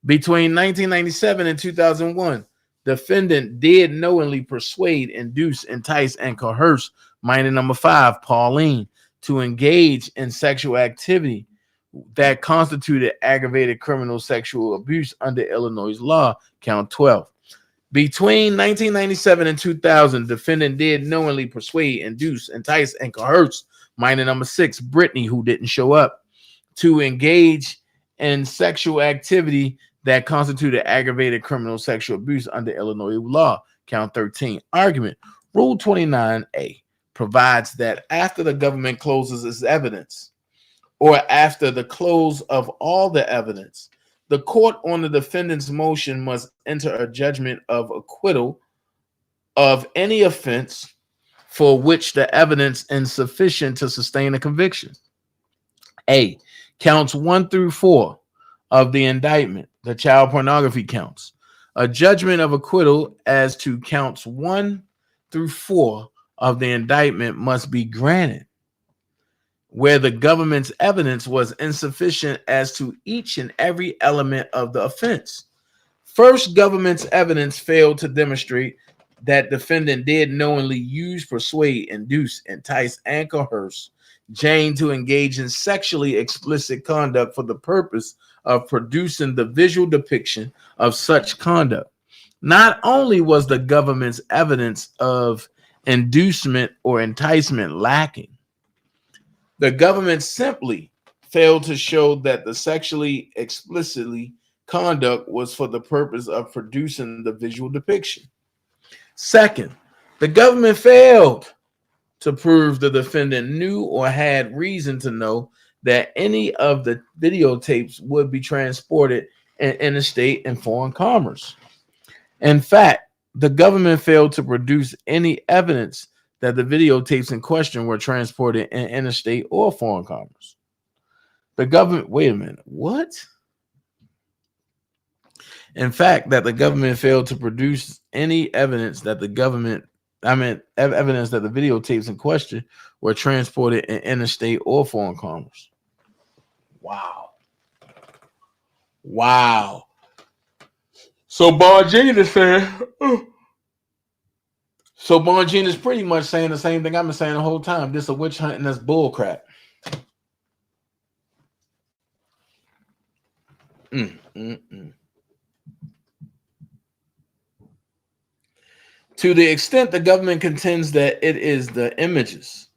Between 1997 and 2001, defendant did knowingly persuade, induce, entice, and coerce minor number 5, Pauline, to engage in sexual activity that constituted aggravated criminal sexual abuse under Illinois law, count 12. Between 1997 and 2000, defendant did knowingly persuade, induce, entice, and coerce minor number 6, Brittany, who didn't show up, to engage in sexual activity that constituted aggravated criminal sexual abuse under Illinois law, count 13. Argument. Rule 29A provides that after the government closes its evidence, or after the close of all the evidence, the court on the defendant's motion must enter a judgment of acquittal of any offense for which the evidence is insufficient to sustain a conviction. A. Counts 1 through 4 of the indictment, the child pornography counts. A judgment of acquittal as to counts 1 through 4 of the indictment must be granted where the government's evidence was insufficient as to each and every element of the offense. First, government's evidence failed to demonstrate that defendant did knowingly use, persuade, induce, entice, and coerce Jane to engage in sexually explicit conduct for the purpose of producing the visual depiction of such conduct. Not only was the government's evidence of inducement or enticement lacking, the government simply failed to show that the sexually explicitly conduct was for the purpose of producing the visual depiction. Second, the government failed to prove the defendant knew or had reason to know that any of the videotapes would be transported in interstate and foreign commerce. In fact, the government failed to produce any evidence that the videotapes in question were transported in interstate or foreign commerce. The government, wait a minute, what? In fact, that the government failed to produce any evidence that evidence that the videotapes in question were transported in interstate or foreign commerce. Wow. Wow. So Bongine is saying, so Bongine is pretty much saying the same thing I've been saying the whole time. This is a witch hunt and that's bull crap. To the extent the government contends that it is the images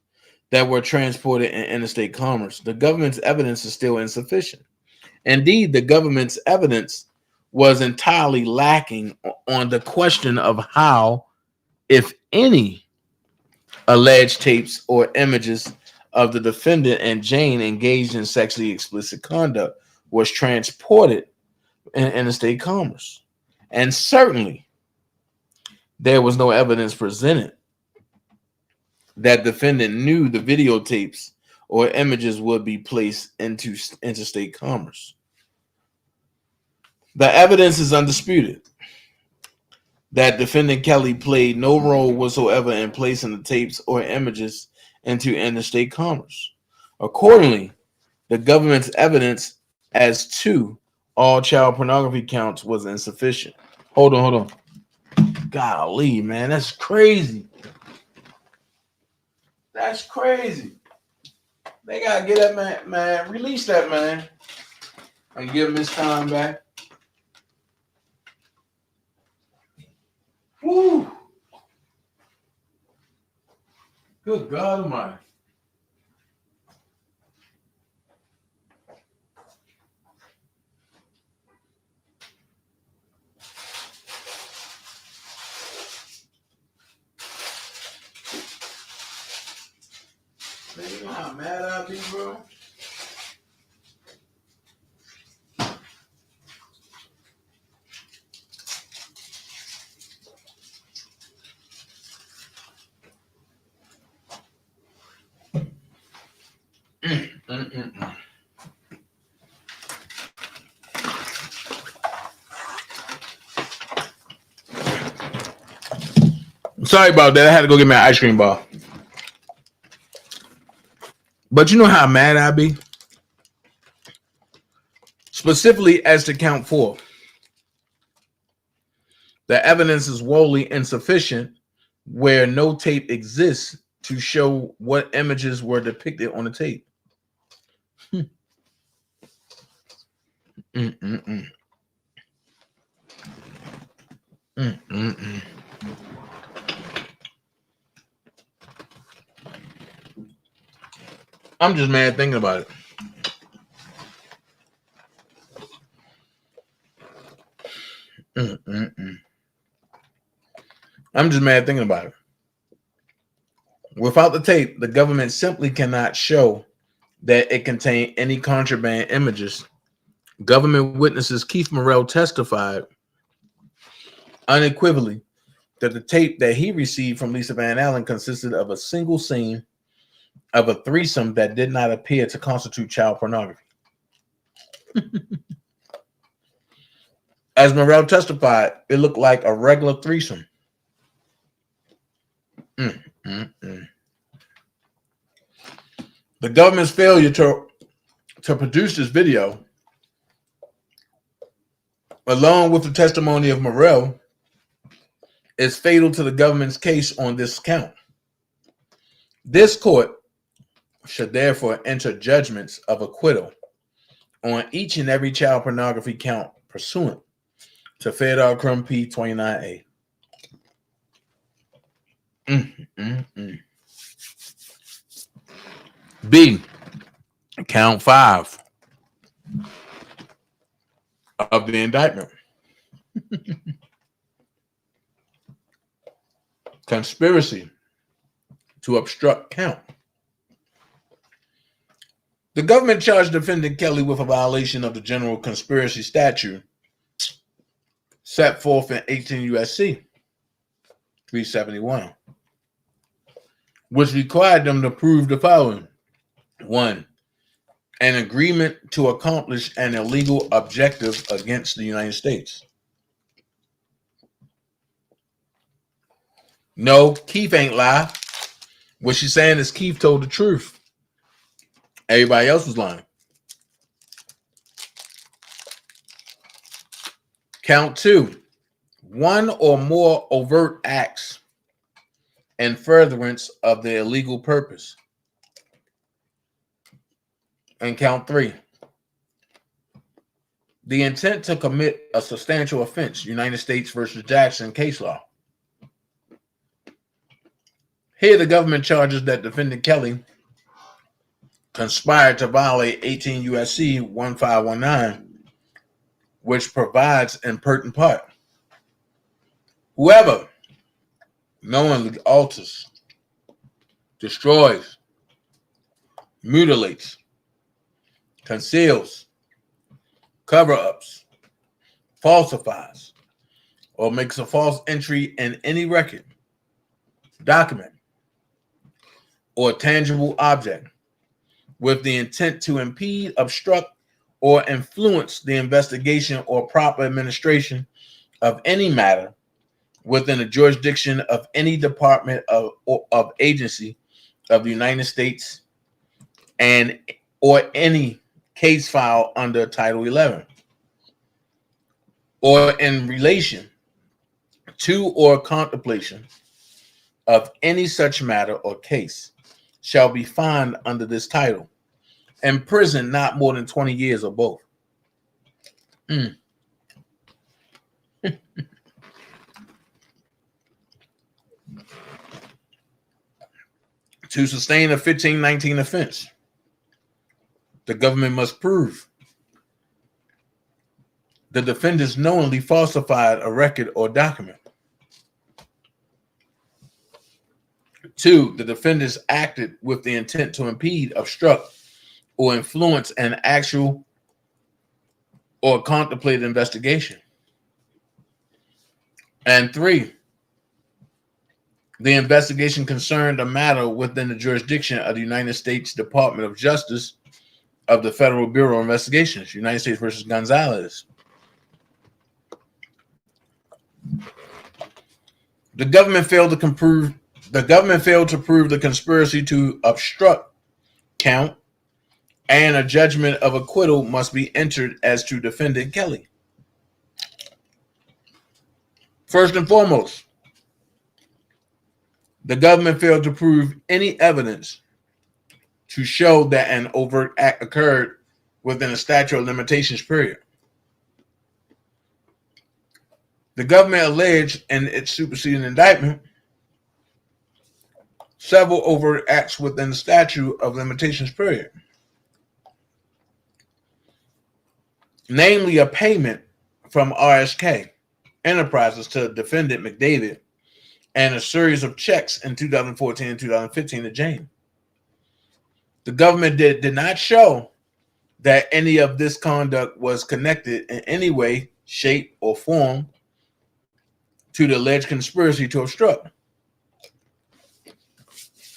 that were transported in interstate commerce. The government's evidence is still insufficient. Indeed, the government's evidence was entirely lacking on the question of how, if any, alleged tapes or images of the defendant and Jane engaged in sexually explicit conduct was transported in interstate commerce. And certainly, there was no evidence presented that defendant knew the videotapes or images would be placed into interstate commerce. The evidence is undisputed that defendant Kelly played no role whatsoever in placing the tapes or images into interstate commerce. Accordingly, the government's evidence as to all child pornography counts was insufficient. Hold on. Golly, man, that's crazy. That's crazy. They gotta get that man, release that man, and give him his time back. Woo! Good God Almighty. Man, you know how mad I be, bro? Sorry about that. I had to go get my ice cream bar. But you know how mad I be? Specifically as to count 4. The evidence is woefully insufficient where no tape exists to show what images were depicted on the tape. I'm just mad thinking about it. I'm just mad thinking about it. Without the tape, the government simply cannot show that it contained any contraband images. Government witnesses Keith Morrell testified unequivocally that the tape that he received from Lisa Van Allen consisted of a single scene of a threesome that did not appear to constitute child pornography. As Morrell testified, it looked like a regular threesome. The government's failure to produce this video, along with the testimony of Morrell, is fatal to the government's case on this count. This court should therefore enter judgments of acquittal on each and every child pornography count pursuant to Federal Crim P 29A. B, count 5 of the indictment. Conspiracy to obstruct count. The government charged defendant Kelly with a violation of the general conspiracy statute set forth in 18 U.S.C. 371, which required them to prove the following. 1, an agreement to accomplish an illegal objective against the United States. No, Keith ain't lie. What she's saying is Keith told the truth. Everybody else was lying. Count 2, 1 or more overt acts in furtherance of the illegal purpose. And count 3, the intent to commit a substantial offense, United States versus Jackson case law. Here the government charges that defendant Kelly conspired to violate 18 USC 1519, which provides in pertinent part, whoever knowingly alters, destroys, mutilates, conceals, cover-ups, falsifies, or makes a false entry in any record, document, or tangible object with the intent to impede, obstruct, or influence the investigation or proper administration of any matter within the jurisdiction of any department of agency of the United States and or any case file under Title 11, or in relation to or contemplation of any such matter or case, shall be fined under this title, and prison not more than 20 years or both. To sustain a 1519 offense, the government must prove the defendants knowingly falsified a record or document. 2, the defendants acted with the intent to impede, obstruct, or influence an actual or contemplated investigation. And 3, the investigation concerned a matter within the jurisdiction of the United States Department of Justice of the Federal Bureau of Investigations, United States versus Gonzalez. The government failed to prove the conspiracy to obstruct count, and a judgment of acquittal must be entered as to defendant Kelly. First and foremost, the government failed to prove any evidence to show that an overt act occurred within a statute of limitations period. The government alleged in its superseding indictment several overt acts within the statute of limitations period, namely a payment from RSK Enterprises to defendant McDavid and a series of checks in 2014 and 2015 to Jane. The government did not show that any of this conduct was connected in any way, shape, or form to the alleged conspiracy to obstruct.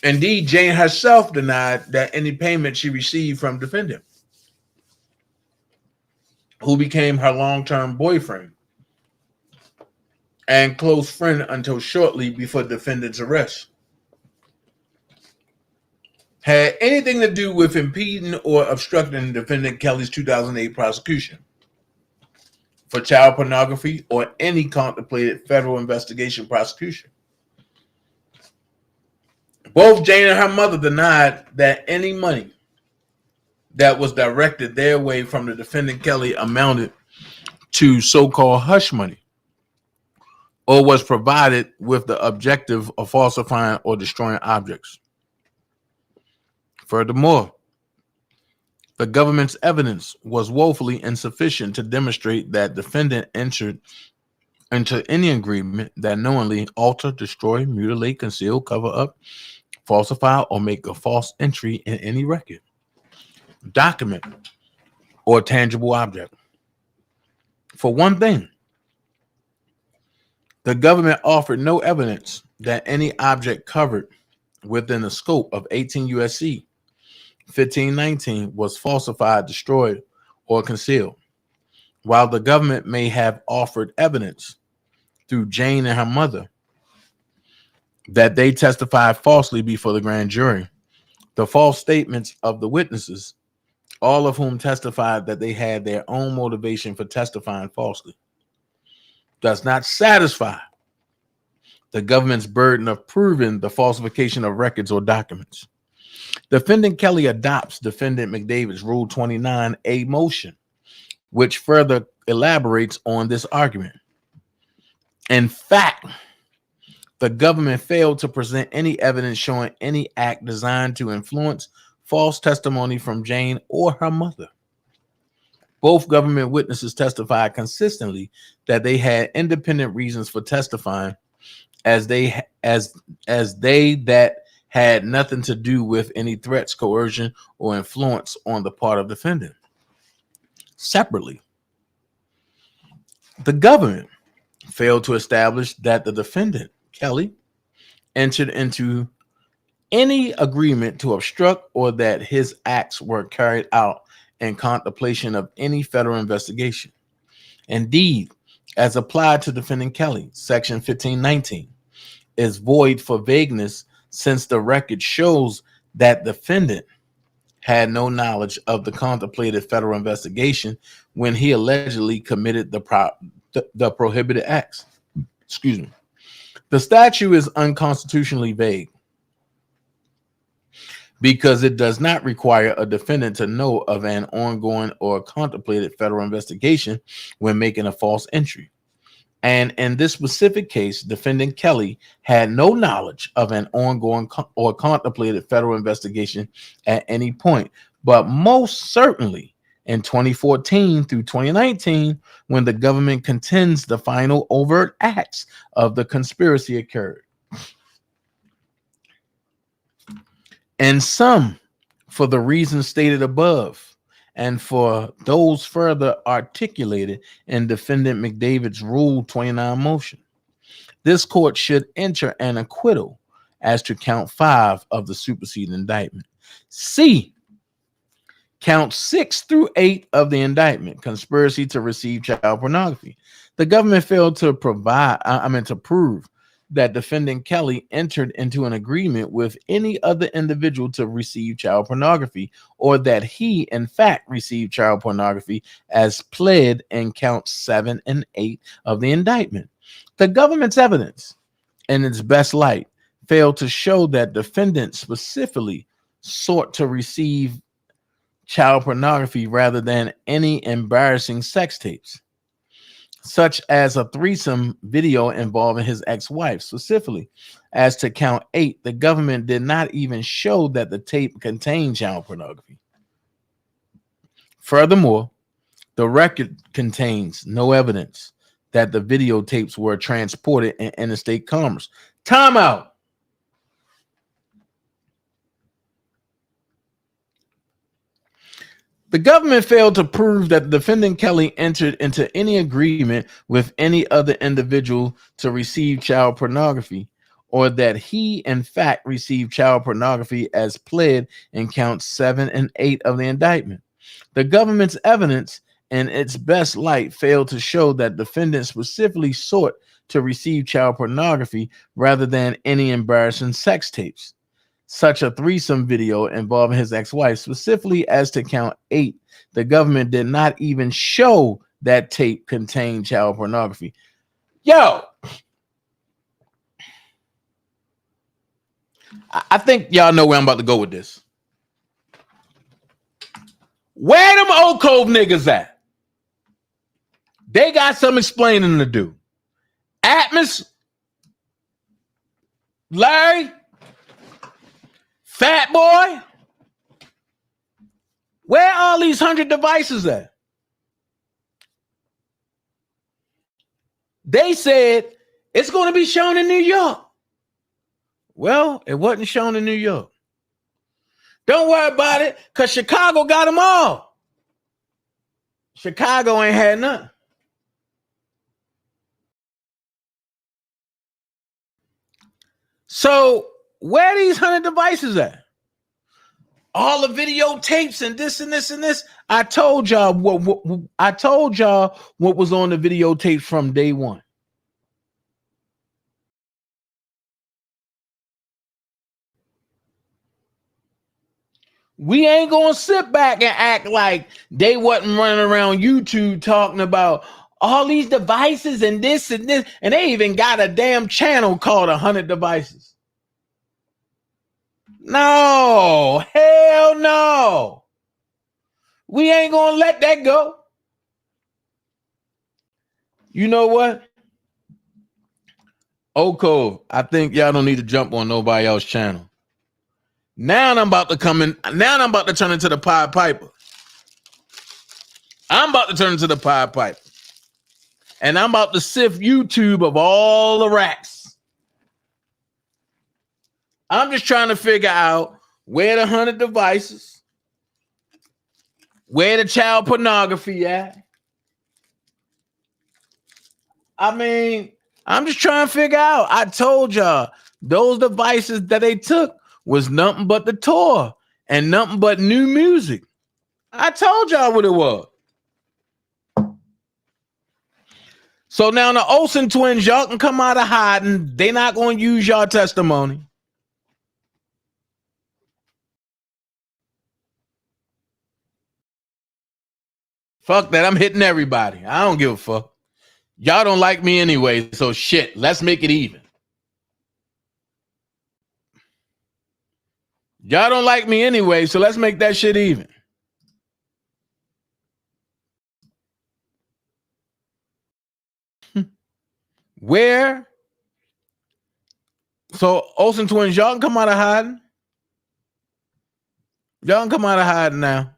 Indeed, Jane herself denied that any payment she received from defendant, who became her long-term boyfriend and close friend until shortly before defendant's arrest, had anything to do with impeding or obstructing defendant Kelly's 2008 prosecution for child pornography or any contemplated federal investigation prosecution. Both Jane and her mother denied that any money that was directed their way from the defendant Kelly amounted to so-called hush money or was provided with the objective of falsifying or destroying objects. Furthermore, the government's evidence was woefully insufficient to demonstrate that defendant entered into any agreement that knowingly alter, destroy, mutilate, conceal, cover up, falsify, or make a false entry in any record, document, or tangible object. For one thing, the government offered no evidence that any object covered within the scope of 18 USC 1519 was falsified, destroyed, or concealed, while the government may have offered evidence through Jane and her mother that they testified falsely before the grand jury. The false statements of the witnesses, all of whom testified that they had their own motivation for testifying falsely, does not satisfy the government's burden of proving the falsification of records or documents. Defendant Kelly adopts defendant McDavid's Rule 29A motion, which further elaborates on this argument. In fact, the government failed to present any evidence showing any act designed to influence, false testimony from Jane or her mother. Both government witnesses testified consistently that they had independent reasons for testifying, as they that had nothing to do with any threats, coercion, or influence on the part of the defendant. Separately, the government failed to establish that the defendant, Kelly, entered into any agreement to obstruct or that his acts were carried out in contemplation of any federal investigation. Indeed, as applied to defendant Kelly, Section 1519 is void for vagueness, since the record shows that defendant had no knowledge of the contemplated federal investigation when he allegedly committed the prohibited acts. Excuse me. The statute is unconstitutionally vague because it does not require a defendant to know of an ongoing or contemplated federal investigation when making a false entry. And in this specific case, defendant Kelly had no knowledge of an ongoing or contemplated federal investigation at any point, but most certainly in 2014 through 2019, when the government contends the final overt acts of the conspiracy occurred. And some, for the reasons stated above, and for those further articulated in defendant McDavid's Rule 29 motion, this court should enter an acquittal as to count 5 of the superseding indictment. C, count 6 through 8 of the indictment, conspiracy to receive child pornography. The government failed to prove that defendant Kelly entered into an agreement with any other individual to receive child pornography, or that he in fact received child pornography as pled in counts 7 and 8 of the indictment. The government's evidence, in its best light, failed to show that defendant specifically sought to receive child pornography rather than any embarrassing sex tapes, such as a threesome video involving his ex-wife. Specifically, as to count 8, the government did not even show that the tape contained child pornography. Furthermore, the record contains no evidence that the videotapes were transported in interstate commerce. Time out. The government failed to prove that the defendant Kelly entered into any agreement with any other individual to receive child pornography, or that he in fact received child pornography as pled in counts 7 and 8 of the indictment. The government's evidence, in its best light, failed to show that defendant specifically sought to receive child pornography rather than any embarrassing sex tapes, such a threesome video involving his ex-wife. Specifically, as to count 8, the government did not even show that tape contained child pornography. Yo, I think y'all know where I'm about to go with this. Where them old cove niggas at? They got some explaining to do. Atmos, Larry, Fat Boy, where are all these 100 devices at? They said it's going to be shown in New York. Well, it wasn't shown in New York. Don't worry about it, because Chicago got them all. Chicago ain't had none. So where are these 100 devices at? All the videotapes and this and this and this. I told y'all what was on the videotape from day one. We ain't gonna sit back and act like they wasn't running around YouTube talking about all these devices and this, and they even got a damn channel called 100 Devices. No, hell no. We ain't gonna let that go. You know what? Oak Cove, I think y'all don't need to jump on nobody else's channel. Now I'm about to come in. Now I'm about to turn into the Pied Piper. I'm about to turn into the Pied Piper. And I'm about to sift YouTube of all the racks. I'm just trying to figure out where the 100 devices, where the child pornography at. I mean, I'm just trying to figure out. I told y'all those devices that they took was nothing but the tour and nothing but new music. I told y'all what it was. So now the Olsen twins, y'all can come out of hiding. They not going to use y'all testimony. Fuck that. I'm hitting everybody. I don't give a fuck. Y'all don't like me anyway, so shit. Let's make it even. Y'all don't like me anyway, so let's make that shit even. Where? So Olsen twins, y'all can come out of hiding. Y'all can come out of hiding now.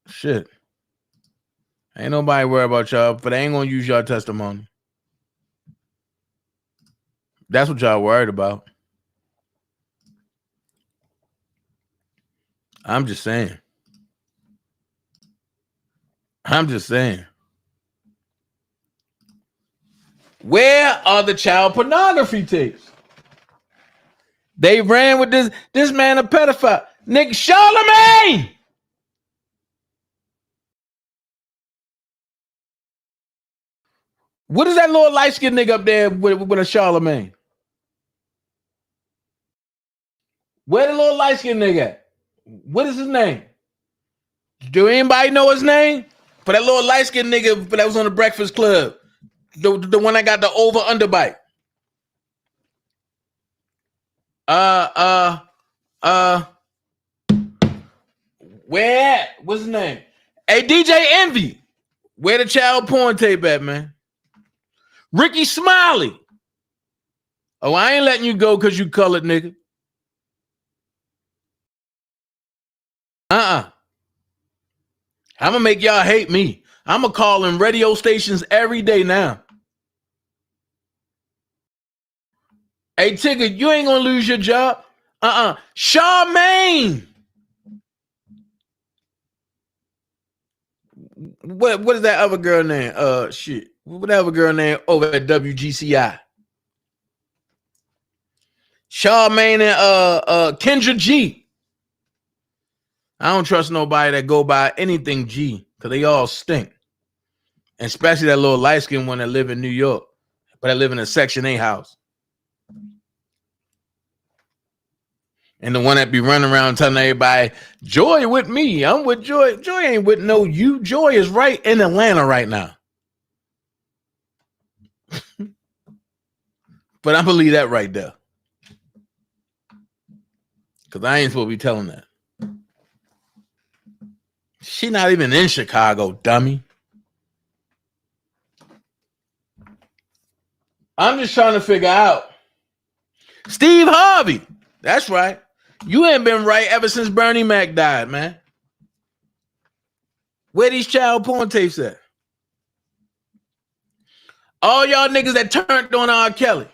Shit. Ain't nobody worried about y'all, but they ain't gonna use y'all testimony. That's what y'all worried about. I'm just saying. I'm just saying. Where are the child pornography tapes? They ran with this man a pedophile. Nick Charlemagne. What is that little light-skinned nigga up there with a Charlemagne? Where the little light-skinned nigga at? What is his name? Do anybody know his name? For that little light-skinned nigga that was on the Breakfast Club. The one that got the over-underbite. Where? What's his name? Hey, DJ Envy. Where the child porn tape at, man? Ricky Smiley. Oh, I ain't letting you go because you colored, nigga. I'm gonna make y'all hate me. I'm gonna call in radio stations every day now. Hey, Tigger, you ain't gonna lose your job. Charmaine. What is that other girl name? Shit. What other girl name over at WGCI? Charmaine and Kendra G. I don't trust nobody that go by anything G, because they all stink. And especially that little light-skinned one that live in New York, but I live in a Section 8 house. And the one that be running around telling everybody, Joy with me. I'm with Joy. Joy ain't with no you. Joy is right in Atlanta right now. But I'm going to leave that right there. Because I ain't supposed to be telling that. She not even in Chicago, dummy. I'm just trying to figure out. Steve Harvey. That's right. You ain't been right ever since Bernie Mac died, man. Where these child porn tapes at? All y'all niggas that turned on R. Kelly.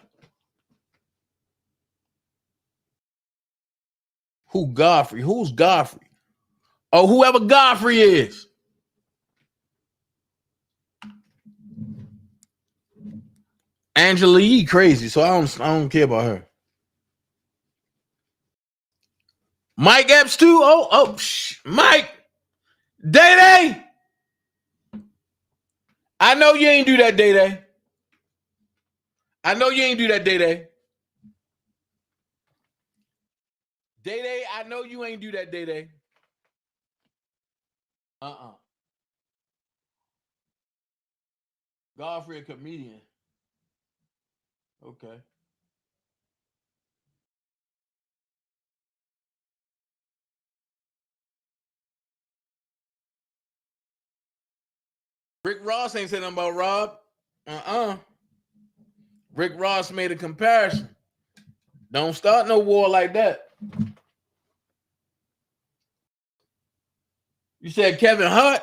Who Godfrey? Who's Godfrey? Oh, whoever Godfrey is. Angela Yee crazy, so I don't care about her. Mike Epps too. Mike. Day. I know you ain't do that, Day. I know you ain't do that, Day. Day, I know you ain't do that, Day. Godfrey, a comedian. Okay. Rick Ross ain't said nothing about Rob. Rick Ross made a comparison. Don't start no war like that. You said Kevin Hart?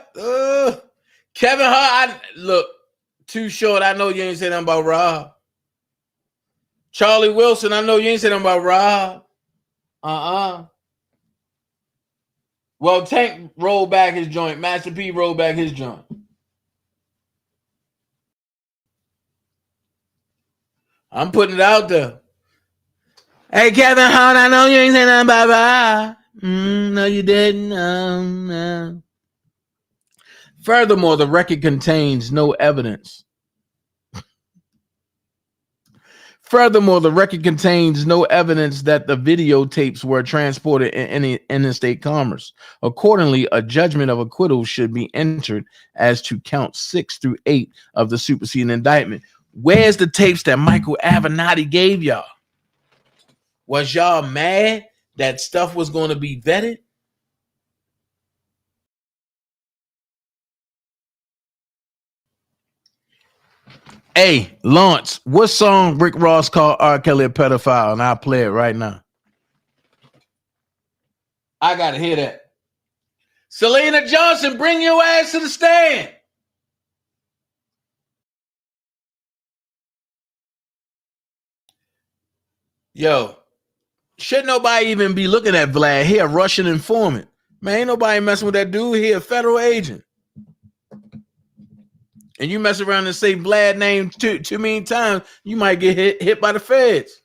Kevin Hart, look, Too Short, I know you ain't say nothing about Rob. Charlie Wilson, I know you ain't say nothing about Rob. Well, Tank rolled back his joint. Master P rolled back his joint. I'm putting it out there. Hey, Kevin Hart, I know you ain't saying nothing about Rob. No, you didn't. No. Furthermore, the record contains no evidence. Furthermore, the record contains no evidence that the videotapes were transported in any interstate commerce. Accordingly, a judgment of acquittal should be entered as to count 6 through 8 of the superseding indictment. Where's the tapes that Michael Avenatti gave y'all? Was y'all mad that stuff was going to be vetted? Hey, Lawrence, what song Rick Ross called R. Kelly a pedophile? And I'll play it right now. I got to hear that. Selena Johnson, bring your ass to the stand. Yo, should nobody even be looking at Vlad? He a Russian informant. Man, ain't nobody messing with that dude. He a federal agent. And you mess around and say Vlad name too many times, you might get hit by the feds.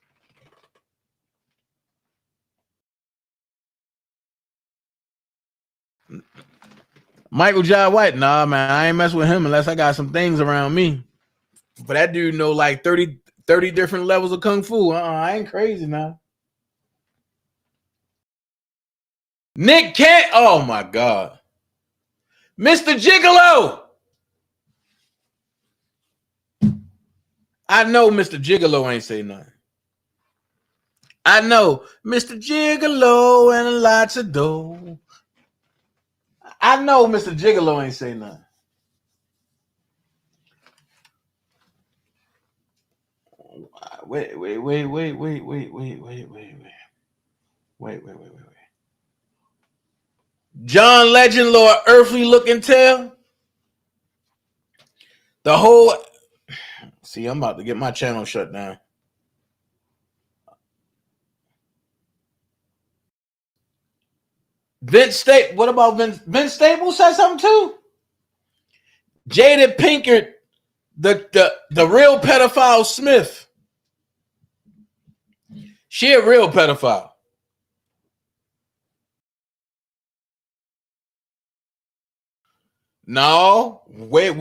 Michael Jai White, nah, man, I ain't messing with him unless I got some things around me. But that dude know like 30 different levels of kung fu. I ain't crazy now. Nick Cannon, oh my God. Mr. Gigolo. I know Mr. Gigolo ain't say nothing. I know Mr. Gigolo and lots of dough. I know Mr. Gigolo ain't say nothing. Wait. John Legend, Lord Earthly Looking Tail. The whole. See, I'm about to get my channel shut down. Vince Staples. What about Vince? Vince Staples said something too. Jada Pinkett, the real pedophile Smith. She a real pedophile. No, wait.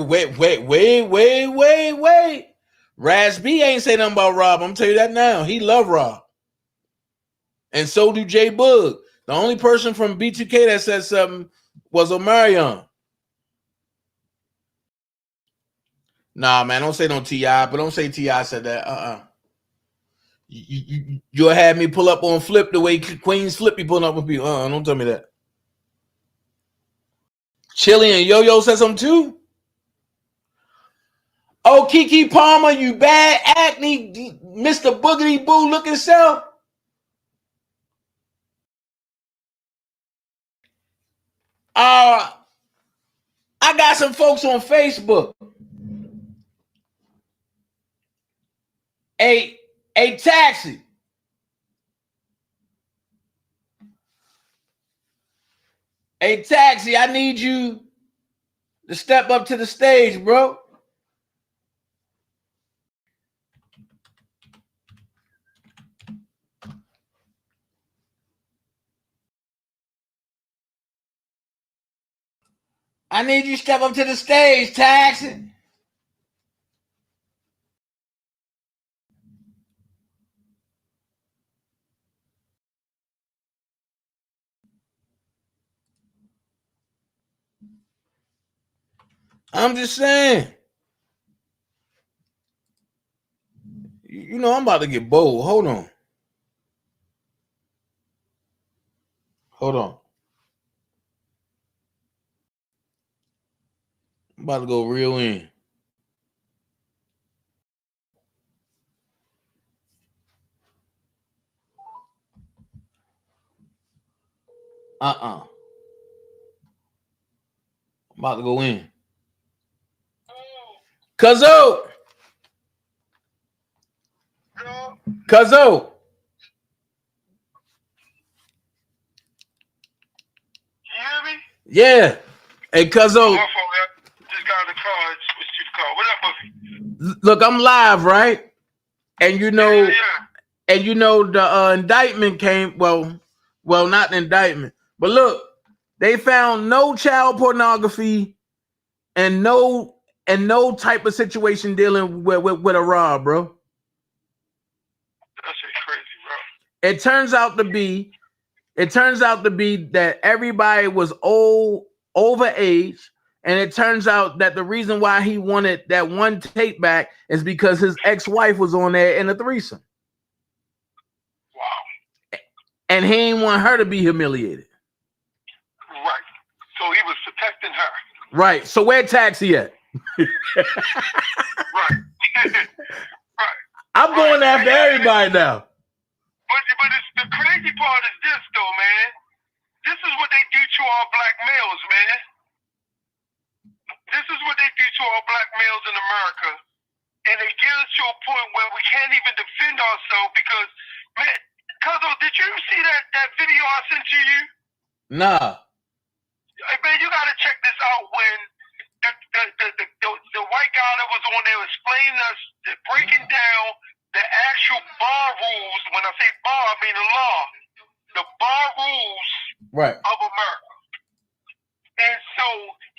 Raz B ain't say nothing about Rob. I'm tell you that now. He love Rob. And so do J Bug. The only person from B2K that said something was Omarion. Nah, man, don't say no T.I., but don't say T.I. said that. You'll have me pull up on Flip the way Queen's Flip be pulling up with people. Don't tell me that. Chili and Yo-Yo said something too. Oh, Keke Palmer, you bad acne, Mr. Boogity Boo looking self. I got some folks on Facebook. A taxi. A taxi, I need you to step up to the stage, bro. I need you to step up to the stage, taxi. I'm just saying. You know, I'm about to get bold. Hold on. I'm about to go real in. I'm about to go in. Cuzzo. Cuzzo. You hear me? Yeah. Hey, Cuzzo. My phone just got in the car. Switched to the car. What up, Buffy? Look, I'm live, right? And you know, Yeah. and you know the indictment came. Well, not an indictment, but look, they found no child pornography and no type of situation dealing with a rob, bro. That shit crazy, bro. It turns out to be that everybody was over age, and it turns out that the reason why he wanted that one tape back is because his ex-wife was on there in a threesome. Wow. And he didn't want her to be humiliated. Right. So he was protecting her. Right. So where Taxi at? Right. Right. I'm going after everybody now. But it's, the crazy part is this, though, man. This is what they do to our black males, man. This is what they do to our black males in America. And they get us to a point where we can't even defend ourselves because, man, Cuzzo, did you see that video I sent to you? Nah. Hey, man, you got to check this out when the white guy that was on there explaining us, breaking down the actual bar rules. When I say bar, I mean the law. The bar rules of America. And so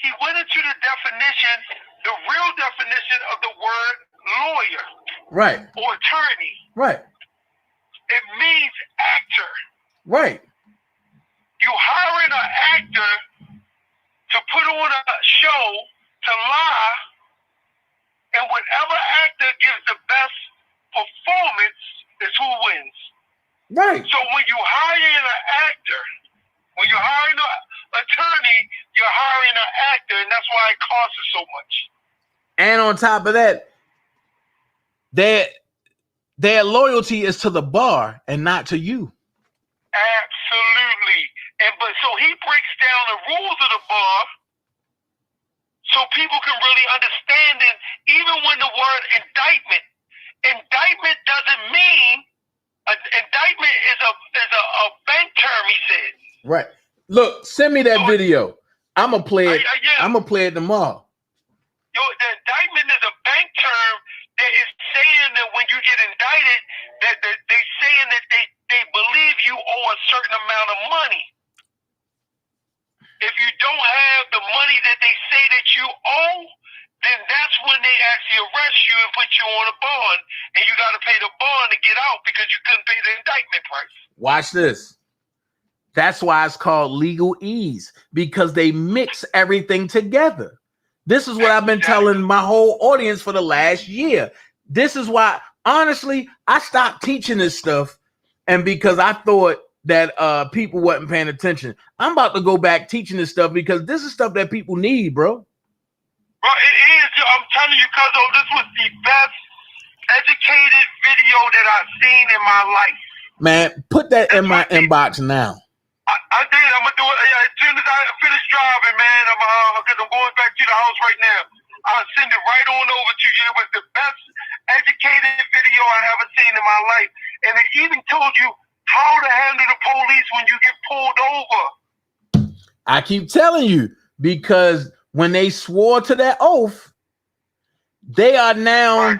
he went into the definition, the real definition of the word lawyer. Right. Or attorney. Right. It means actor. Right. You hiring an actor to put on a show, to lie, and whatever actor gives the best performance is who wins. Right. So when you hire an actor, when you're hiring an attorney, you're hiring an actor, and that's why it costs us so much. And on top of that, their loyalty is to the bar and not to you. Absolutely. But so he breaks down the rules of the bar so people can really understand it. Even when the word indictment doesn't mean indictment is a bank term, he said. Right. Look, send me that video. I'ma play it. I'ma play it tomorrow. The indictment is a bank term that is saying that when you get indicted, that they saying that they believe you owe a certain amount of money. If you don't have the money that they say that you owe, then that's when they actually arrest you and put you on a bond, and you got to pay the bond to get out because you couldn't pay the indictment price. Watch this. That's why it's called legal ease, because they mix everything together. This is what I've been telling my whole audience for the last year. This is why, honestly, I stopped teaching this stuff, and because I thought that people wasn't paying attention. I'm about to go back teaching this stuff because this is stuff that people need, bro. Bro, it is. I'm telling you, Cuzzo, this was the best educated video that I've seen in my life. Man, put that in my inbox now. I did. I'm gonna do it as soon as I finish driving, man. Because I'm going back to the house right now. I'll send it right on over to you. It was the best educated video I ever seen in my life, and it even told you how to handle the police when you get pulled over. I keep telling you, because when they swore to that oath, they are now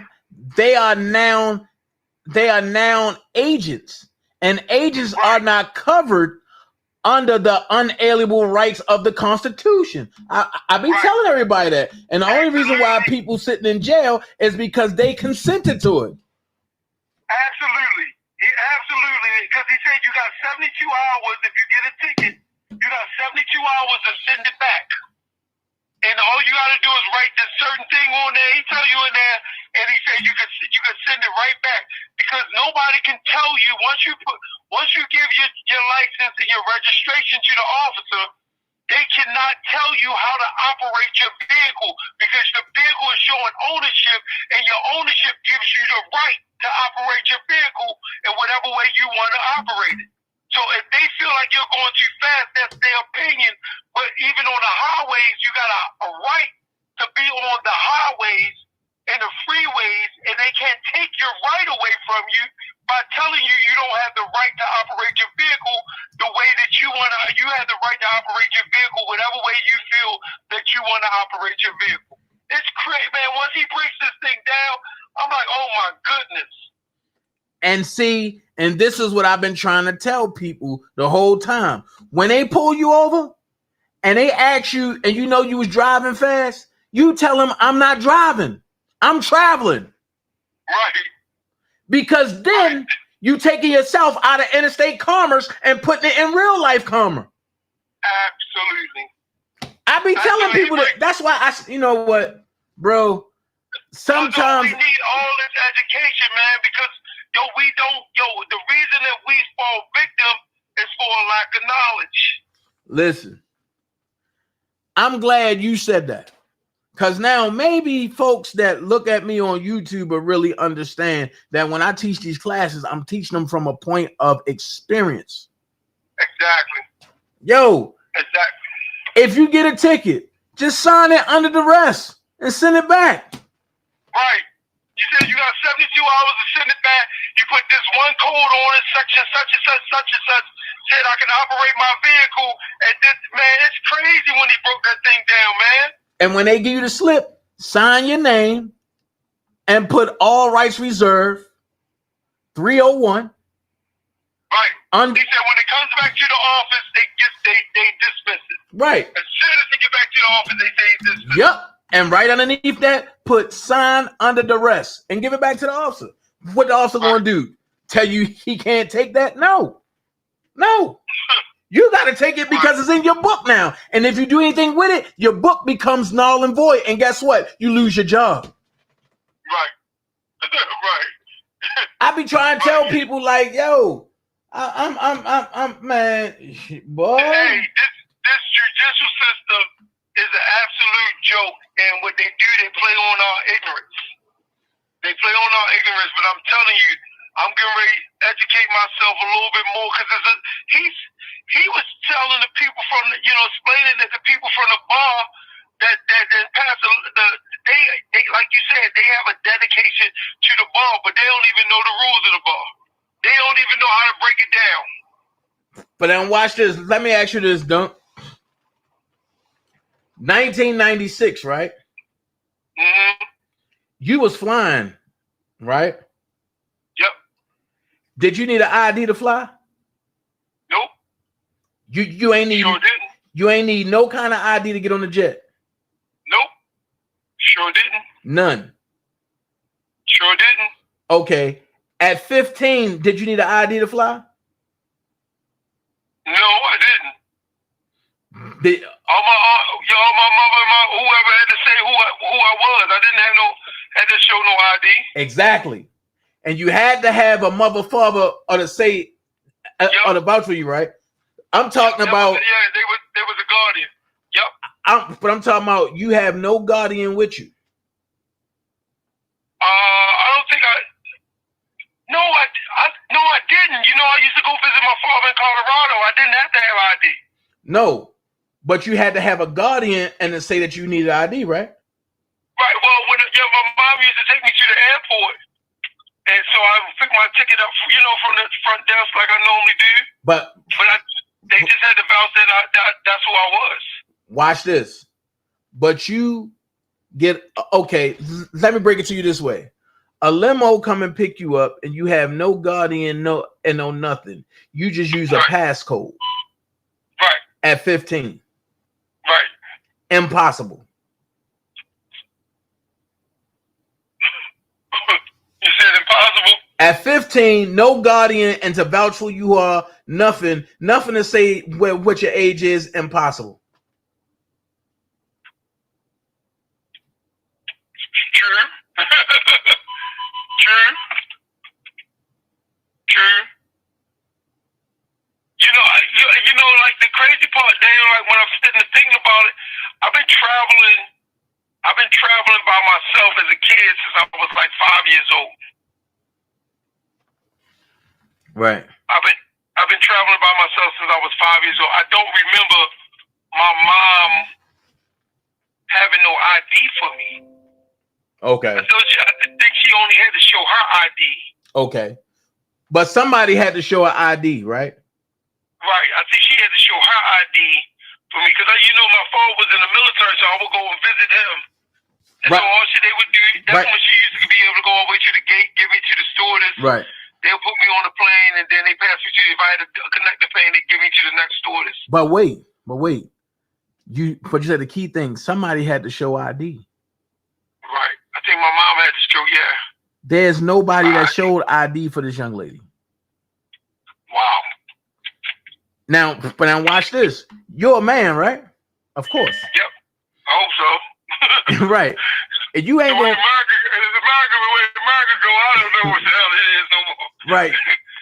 agents, and agents are not covered under the unalienable rights of the Constitution. I be telling everybody that, and the only reason why people sitting in jail is because they consented to it. Absolutely. Absolutely, because he said you got 72 hours. If you get a ticket, you got 72 hours to send it back. And all you got to do is write this certain thing on there. He tell you in there, and he said you can send it right back, because nobody can tell you once you give your license and your registration to the officer, they cannot tell you how to operate your vehicle, because the vehicle is showing ownership, and your ownership gives you the right to operate your vehicle in whatever way you want to operate it. So if they feel like you're going too fast, that's their opinion. But even on the highways, you got a right to be on the highways and the freeways, and they can't take your right away from you by telling you you don't have the right to operate your vehicle the way that you want to. You have the right to operate your vehicle whatever way you feel that you want to operate your vehicle. It's crazy, man. Once he breaks this thing down, I'm like, oh my goodness. And see, and this is what I've been trying to tell people the whole time. When they pull you over and they ask you, and you know you was driving fast, you tell them, I'm not driving. I'm traveling. Right. Because then you taking yourself out of interstate commerce and putting it in real life commerce. Absolutely. I be telling people that. That's why you know what, bro. Sometimes we need all this education, man, because the reason that we fall victim is for a lack of knowledge. Listen, I'm glad you said that. Because now maybe folks that look at me on YouTube will really understand that when I teach these classes, I'm teaching them from a point of experience. Exactly. Yo, exactly. If you get a ticket, just sign it under duress and send it back. Right. You said you got 72 hours to send it back. You put this one code on it, section such and such, such and such, said I can operate my vehicle. And this, man, it's crazy when he broke that thing down, man. And when they give you the slip, sign your name and put all rights reserved, 301. Right. He said when it comes back to the office, they dismiss it. Right. As soon as they get back to the office, they say dismiss it. Yep. And right underneath that, put sign under duress and give it back to the officer. What the officer going to do? Tell you he can't take that? No. You got to take it because it's in your book now. And if you do anything with it, your book becomes null and void. And guess what? You lose your job. Right. Right. I be trying to tell people like, yo, I'm man, boy. Hey, this judicial system is an absolute joke. And what they do, they play on our ignorance. They play on our ignorance. But I'm telling you, I'm getting ready to educate myself a little bit more because he was telling the people from the, explaining that the people from the bar that pass they like you said, they have a dedication to the bar, but they don't even know the rules of the bar. They don't even know how to break it down. But then watch this. Let me ask you this, Dunk. 1996, right? Mm-hmm. You was flying, right? Yep. Did you need an ID to fly? Nope. You ain't need. Sure didn't. You ain't need no kind of ID to get on the jet. Nope. Sure didn't. None. Sure didn't. Okay. At 15, did you need an ID to fly? No, I didn't. My mother, whoever had to say who I was. I didn't had to show no ID. Exactly. And you had to have a mother, father, or to say, or to vouch for you, right? I'm talking about. There was a guardian. Yep. But I'm talking about you have no guardian with you. I don't think No, I didn't. I used to go visit my father in Colorado. I didn't have to have ID. No, but you had to have a guardian and to say that you needed ID, right? Right. Well, my mom used to take me to the airport, and so I would pick my ticket up, from the front desk like I normally do. But they just had to vouch that that's who I was. Watch this. But you get okay. Let me break it to you this way. A limo come and pick you up, and you have no guardian, no nothing. You just use a passcode. Right. At 15. Right. Impossible. You said impossible? At 15, no guardian, and to vouch for you are nothing to say what your age is, impossible. True. Like the crazy part, Daniel, like when I'm sitting and thinking about it, I've been traveling by myself as a kid since I was like 5 years old. Right. I've I've been traveling by myself since I was 5 years old. I don't remember my mom having no ID for me. Okay. I think she only had to show her ID. Okay. But somebody had to show an ID, right? Right. I think she had to show her ID for me because, you know, my father was in the military, so I would go and visit him. And right. so all they would do, that's right. when she used to be able to go all the way to the gate, give me to the stewardess. Right. They'll put me on the plane, and then they pass me to, if I had to connect the plane, they give me to the next stewardess. But wait. But you said the key thing, somebody had to show ID. Right. I think my mom had to show, yeah. There's nobody that showed ID for this young lady. Wow. Now watch this. You're a man, right? Of course. Yep. I hope so. Right. And you ain't going. America go, I don't know what the hell it is no more. Right.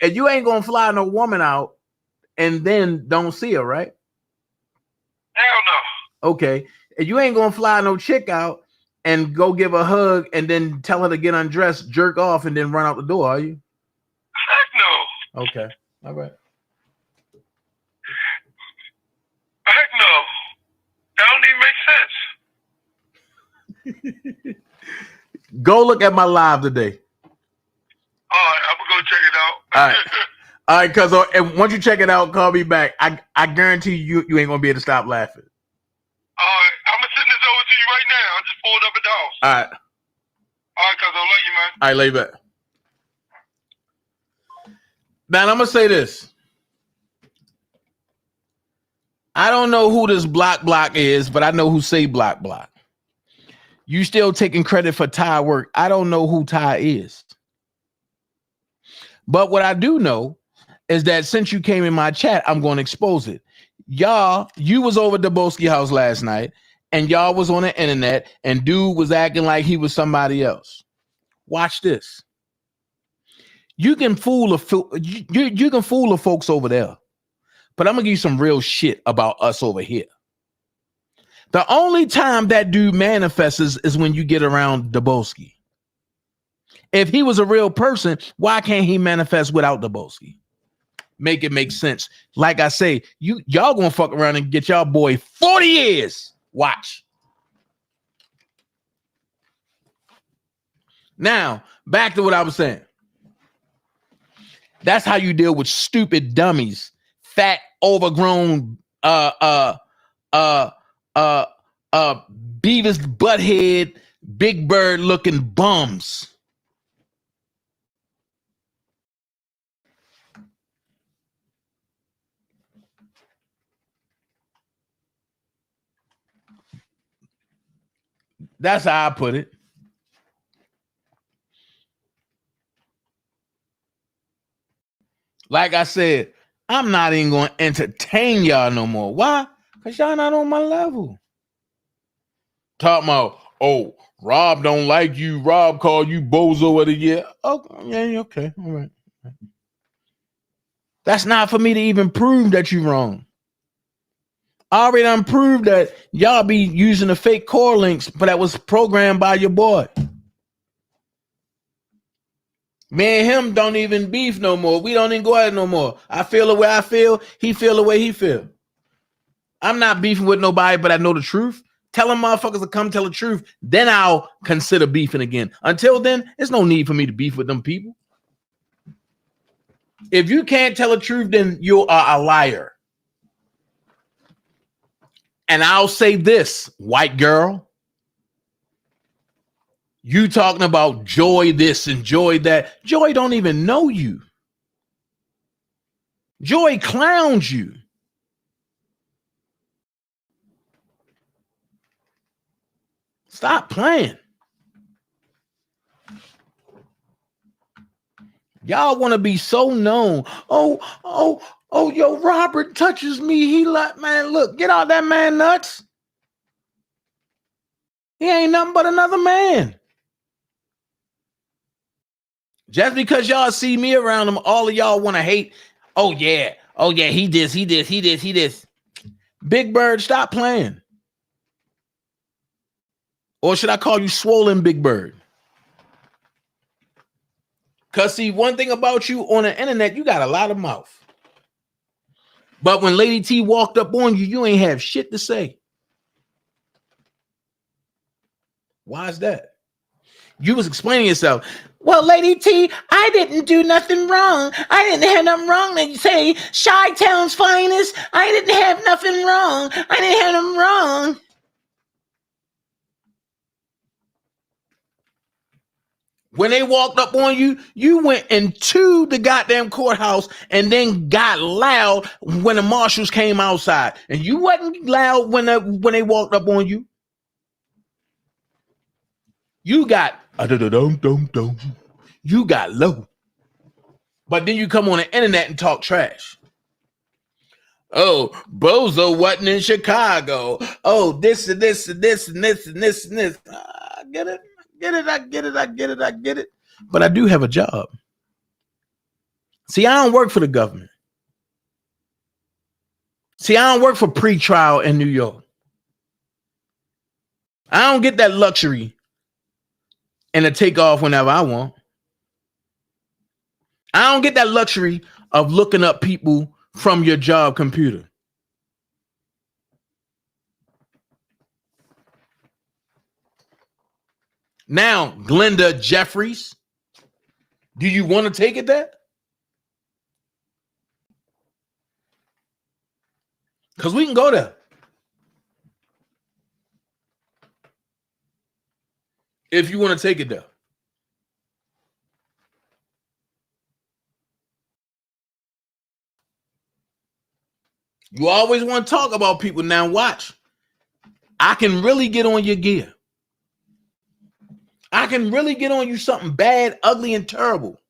And you ain't gonna fly no woman out and then don't see her, right? Hell no. Okay. And you ain't gonna fly no chick out and go give her a hug and then tell her to get undressed, jerk off, and then run out the door, are you? Heck no. Okay. All right. Heck no. That don't even make sense. Go look at my live today. All right, I'm gonna go check it out. All right. All right, cuz and once you check it out, call me back. I guarantee you ain't gonna be able to stop laughing. All right, I'm gonna send this over to you right now. I just pulled up at the house. All right. All right, cuz I love you, man. All right, lay back. Now I'm gonna say this. I don't know who this block is, but I know who say block. You still taking credit for Ty work. I don't know who Ty is. But what I do know is that since you came in my chat, I'm going to expose it. Y'all, you was over at the Boski house last night, and y'all was on the internet, and dude was acting like he was somebody else. Watch this. You can fool you can fool the folks over there, but I'm gonna give you some real shit about us over here. The only time that dude manifests is when you get around Daboski. If he was a real person, why can't he manifest without Daboski? Make it make sense. Like I say, y'all gonna fuck around and get y'all boy 40 years. Watch. Now, back to what I was saying. That's how you deal with stupid dummies, fat, overgrown, Beavis butthead, Big Bird looking bums. That's how I put it. Like I said, I'm not even going to entertain y'all no more. Why? Because y'all not on my level. Talking about, oh, Rob don't like you. Rob called you bozo of the year. Oh, yeah, okay. All right. That's not for me to even prove that you're wrong. I already done proved that y'all be using the fake core links, but that was programmed by your boy. Me and him don't even beef no more. We don't even go at it no more. I feel the way I feel. He feel the way he feel. I'm not beefing with nobody, but I know the truth. Tell them motherfuckers to come tell the truth. Then I'll consider beefing again. Until then, there's no need for me to beef with them people. If you can't tell the truth, then you are a liar. And I'll say this, white girl. You talking about Joy this and Joy that. Joy don't even know you. Joy clowns you. Stop playing. Y'all want to be so known. Oh, yo, Robert touches me. He like, man, look, get out that man nuts. He ain't nothing but another man. Just because y'all see me around him, all of y'all want to hate. Oh yeah, he this. Big Bird, stop playing. Or should I call you Swollen Big Bird? Because see, one thing about you on the internet, you got a lot of mouth. But when Lady T walked up on you, you ain't have shit to say. Why is that? You was explaining yourself. Well, Lady T, I didn't do nothing wrong. I didn't have nothing wrong to say. Chi-Town's finest. I didn't have nothing wrong. I didn't have nothing wrong. When they walked up on you, you went into the goddamn courthouse and then got loud when the marshals came outside. And you wasn't loud when they walked up on you. You got you got low. But then you come on the internet and talk trash. Oh, Bozo wasn't in Chicago. Oh, this and this and this and this and this and this. I get it. I get it. But I do have a job. See, I don't work for the government. See, I don't work for pretrial in New York. I don't get that luxury and to take off whenever I want. I don't get that luxury of looking up people from your job computer. Now, Glenda Jeffries, do you want to take it there? Because we can go there. If you want to take it there. You always want to talk about people. Now watch. I can really get on your gear. I can really get on you something bad, ugly, and terrible.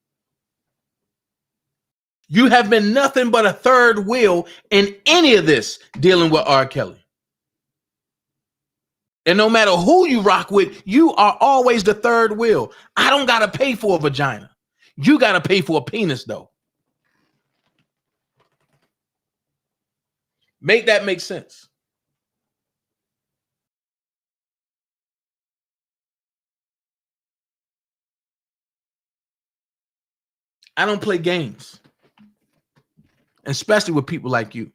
You have been nothing but a third wheel in any of this dealing with R. Kelly. And no matter who you rock with, you are always the third wheel. I don't got to pay for a vagina. You got to pay for a penis, though. Make that make sense. I don't play games, especially with people like you.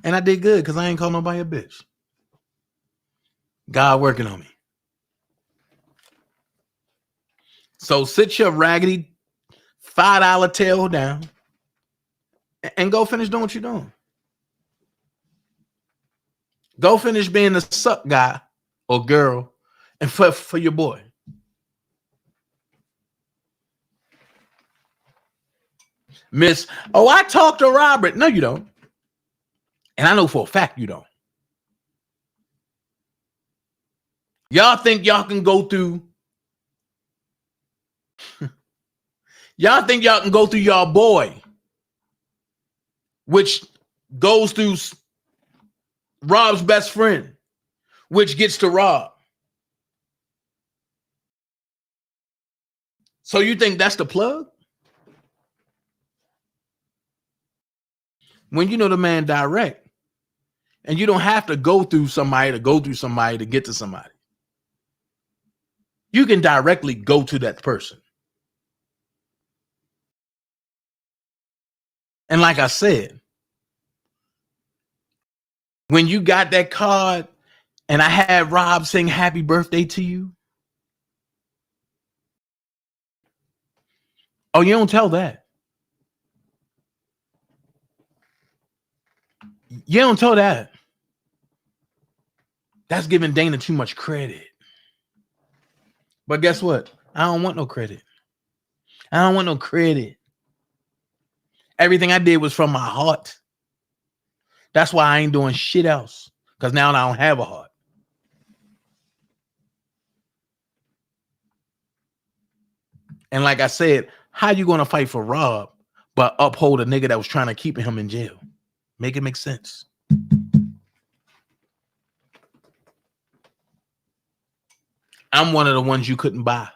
And I did good because I ain't called nobody a bitch. God working on me. So sit your raggedy $5 tail down and go finish doing what you're doing. Go finish being the suck guy or girl and for your boy. Miss, oh, I talked to Robert. No, you don't. And I know for a fact you don't. Y'all think y'all can go through y'all think y'all can go through y'all boy, which goes through Rob's best friend, which gets to Rob. So you think that's the plug? When you know the man direct, and you don't have to go through somebody to get to somebody. You can directly go to that person. And like I said, when you got that card and I had Rob sing happy birthday to you, oh, you don't tell that. You don't tell that. That's giving Dana too much credit. But guess what? I don't want no credit. I don't want no credit. Everything I did was from my heart. That's why I ain't doing shit else. Because now I don't have a heart. And like I said, how you going to fight for Rob but uphold a nigga that was trying to keep him in jail? Make it make sense. I'm one of the ones you couldn't buy.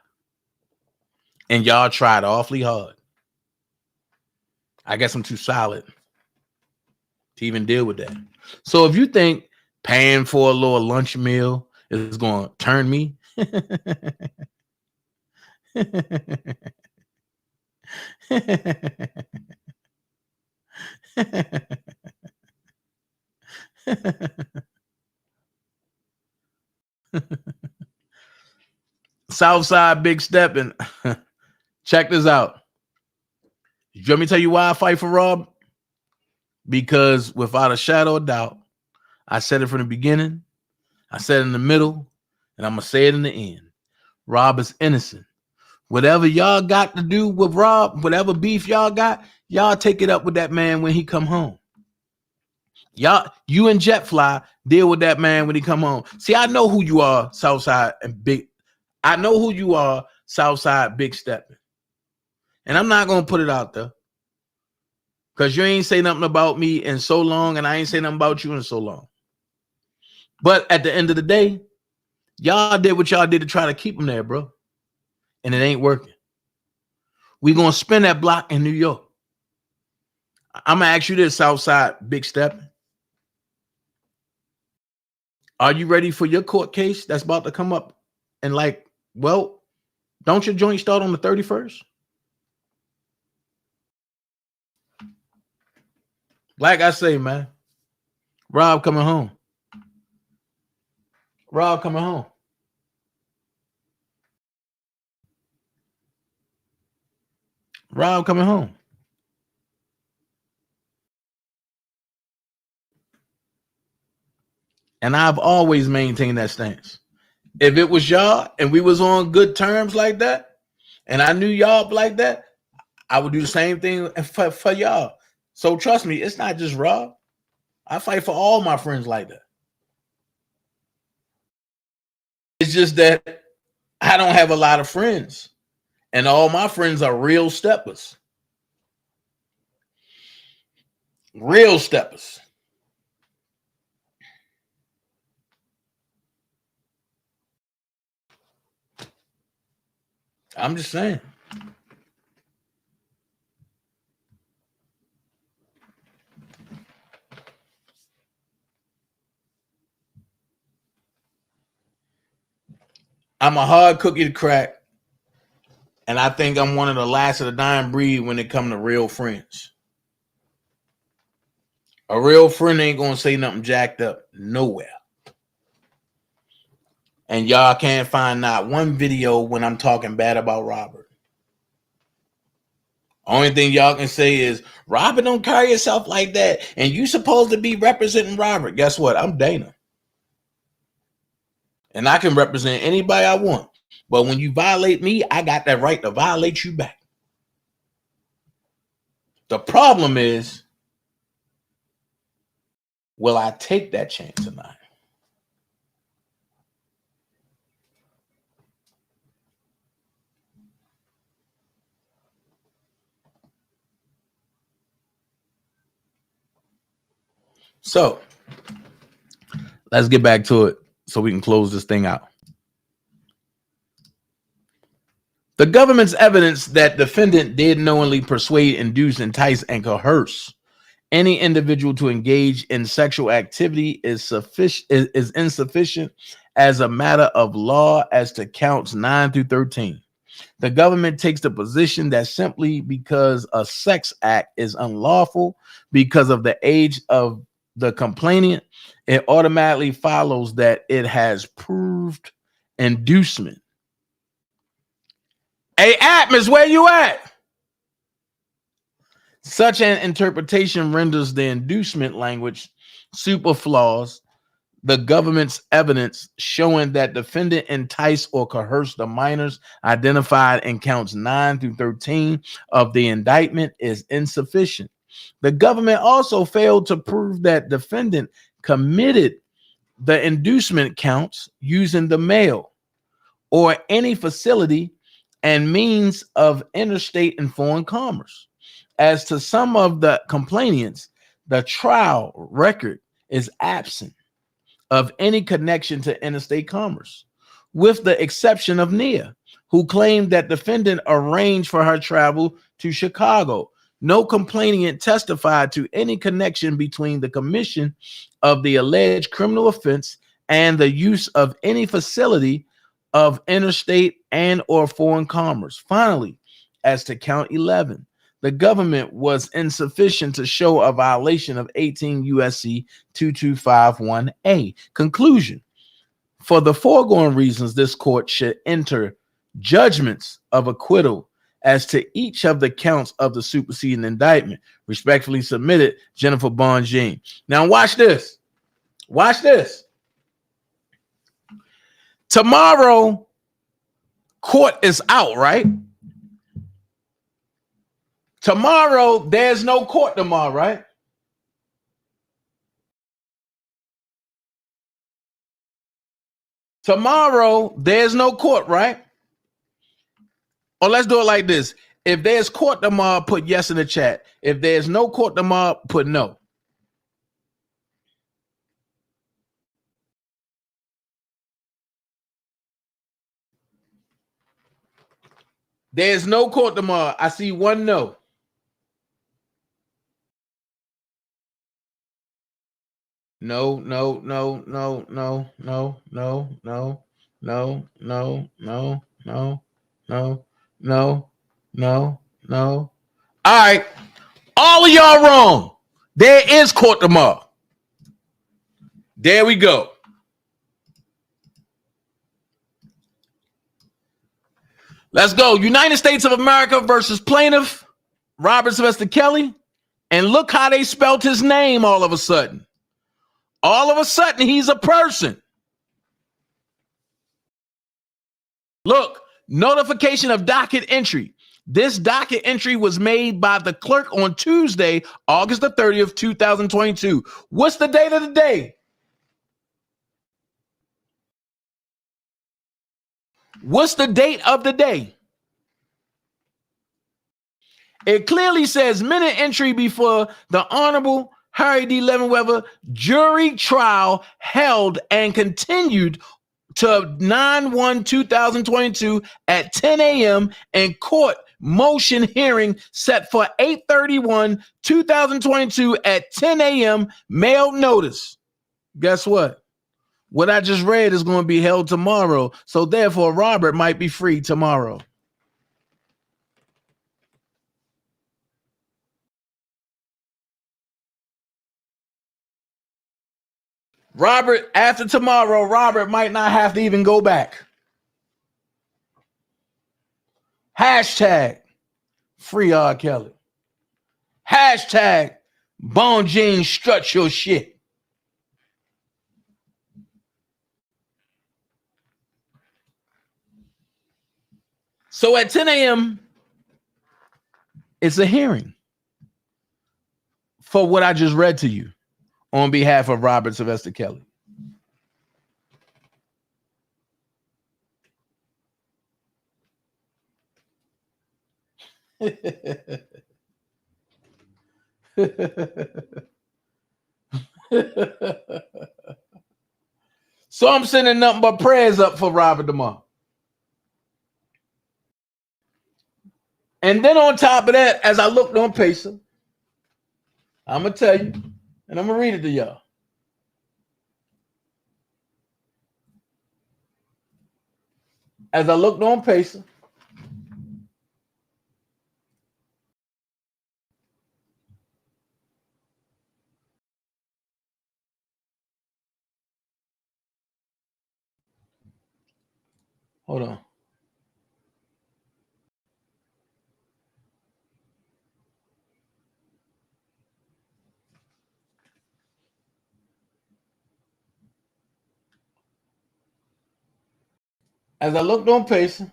And y'all tried awfully hard. I guess I'm too solid to even deal with that. So if you think paying for a little lunch meal is going to turn me, Southside Big Steppin'. Check this out. You want me to tell you why I fight for Rob? Because without a shadow of doubt, I said it from the beginning, I said it in the middle, and I'm going to say it in the end. Rob is innocent. Whatever y'all got to do with Rob, whatever beef y'all got, y'all take it up with that man when he come home. Y'all, you and Jetfly deal with that man when he come home. See, I know who you are, Southside and Big. I know who you are, Southside Big Steppin'. And I'm not going to put it out there. Because you ain't say nothing about me in so long, and I ain't say nothing about you in so long. But at the end of the day, y'all did what y'all did to try to keep him there, bro. And it ain't working. We going to spin that block in New York. I'm going to ask you this, Southside Big Steppin'. Are you ready for your court case that's about to come up? And like, well, don't your joint start on the 31st? Like I say, man, Rob coming home. Rob coming home. Rob coming home. And I've always maintained that stance. If it was y'all and we was on good terms like that, and I knew y'all like that, I would do the same thing for y'all. So trust me, it's not just Rob. I fight for all my friends like that. It's just that I don't have a lot of friends. And all my friends are real steppers. Real steppers. I'm just saying. I'm a hard cookie to crack. And I think I'm one of the last of the dying breed when it comes to real friends. A real friend ain't going to say nothing jacked up nowhere. And y'all can't find not one video when I'm talking bad about Robert. Only thing y'all can say is, Robert, don't carry yourself like that. And you supposed to be representing Robert. Guess what? I'm Dana. And I can represent anybody I want. But when you violate me, I got that right to violate you back. The problem is, will I take that chance or not? So let's get back to it so we can close this thing out. The government's evidence that defendant did knowingly persuade, induce, entice, and coerce any individual to engage in sexual activity is insufficient as a matter of law as to counts 9 through 13. The government takes the position that simply because a sex act is unlawful because of the age of the complainant, it automatically follows that it has proved inducement. Hey, Atmos, where you at? Such an interpretation renders the inducement language superfluous. The government's evidence showing that defendant enticed or coerced the minors identified in counts 9 through 13 of the indictment is insufficient. The government also failed to prove that defendant committed the inducement counts using the mail or any facility and means of interstate and foreign commerce. As to some of the complainants, the trial record is absent of any connection to interstate commerce, with the exception of Nia, who claimed that defendant arranged for her travel to Chicago. No complainant testified to any connection between the commission of the alleged criminal offense and the use of any facility of interstate and or foreign commerce. Finally, As to count 11, the government was insufficient to show a violation of 18 USC 2251A. Conclusion. For the foregoing reasons, this court should enter judgments of acquittal as to each of the counts of the superseding indictment. Respectfully submitted, Jennifer Bonjean. Now watch this. Watch this. Tomorrow, court is out, right? Tomorrow, there's no court tomorrow, right? Tomorrow, there's no court, right? Or let's do it like this. If there's court tomorrow, put yes in the chat. If there's no court tomorrow, put no. There's no court tomorrow. I see one no. No, no, no, no, no, no, no, no, no, no, no, no, no, no, no, no. All right. All of y'all wrong. There is court tomorrow. There we go. Let's go. United States of America versus plaintiff Robert Sylvester Kelly. And look how they spelt his name all of a sudden. All of a sudden, he's a person. Look, notification of docket entry. This docket entry was made by the clerk on Tuesday, August the 30th, 2022. What's the date of the day? What's the date of the day? It clearly says minute entry before the Honorable Harry D. Leavenworth jury trial held and continued to 9/1/2022 at 10 a.m. and court motion hearing set for 8/31/2022 at 10 a.m. mailed notice. Guess what? What I just read is going to be held tomorrow. So therefore, Robert might be free tomorrow. Robert, after tomorrow, Robert might not have to even go back. Hashtag free R. Kelly. Hashtag Bonjean strut your shit. So at 10 a.m., it's a hearing for what I just read to you on behalf of Robert Sylvester Kelly. So I'm sending nothing but prayers up for Robert tomorrow. And then on top of that, as I looked on Pacer, I'm going to tell you, and I'm going to read it to y'all. As I looked on Pacer, hold on. As I looked on Pacer,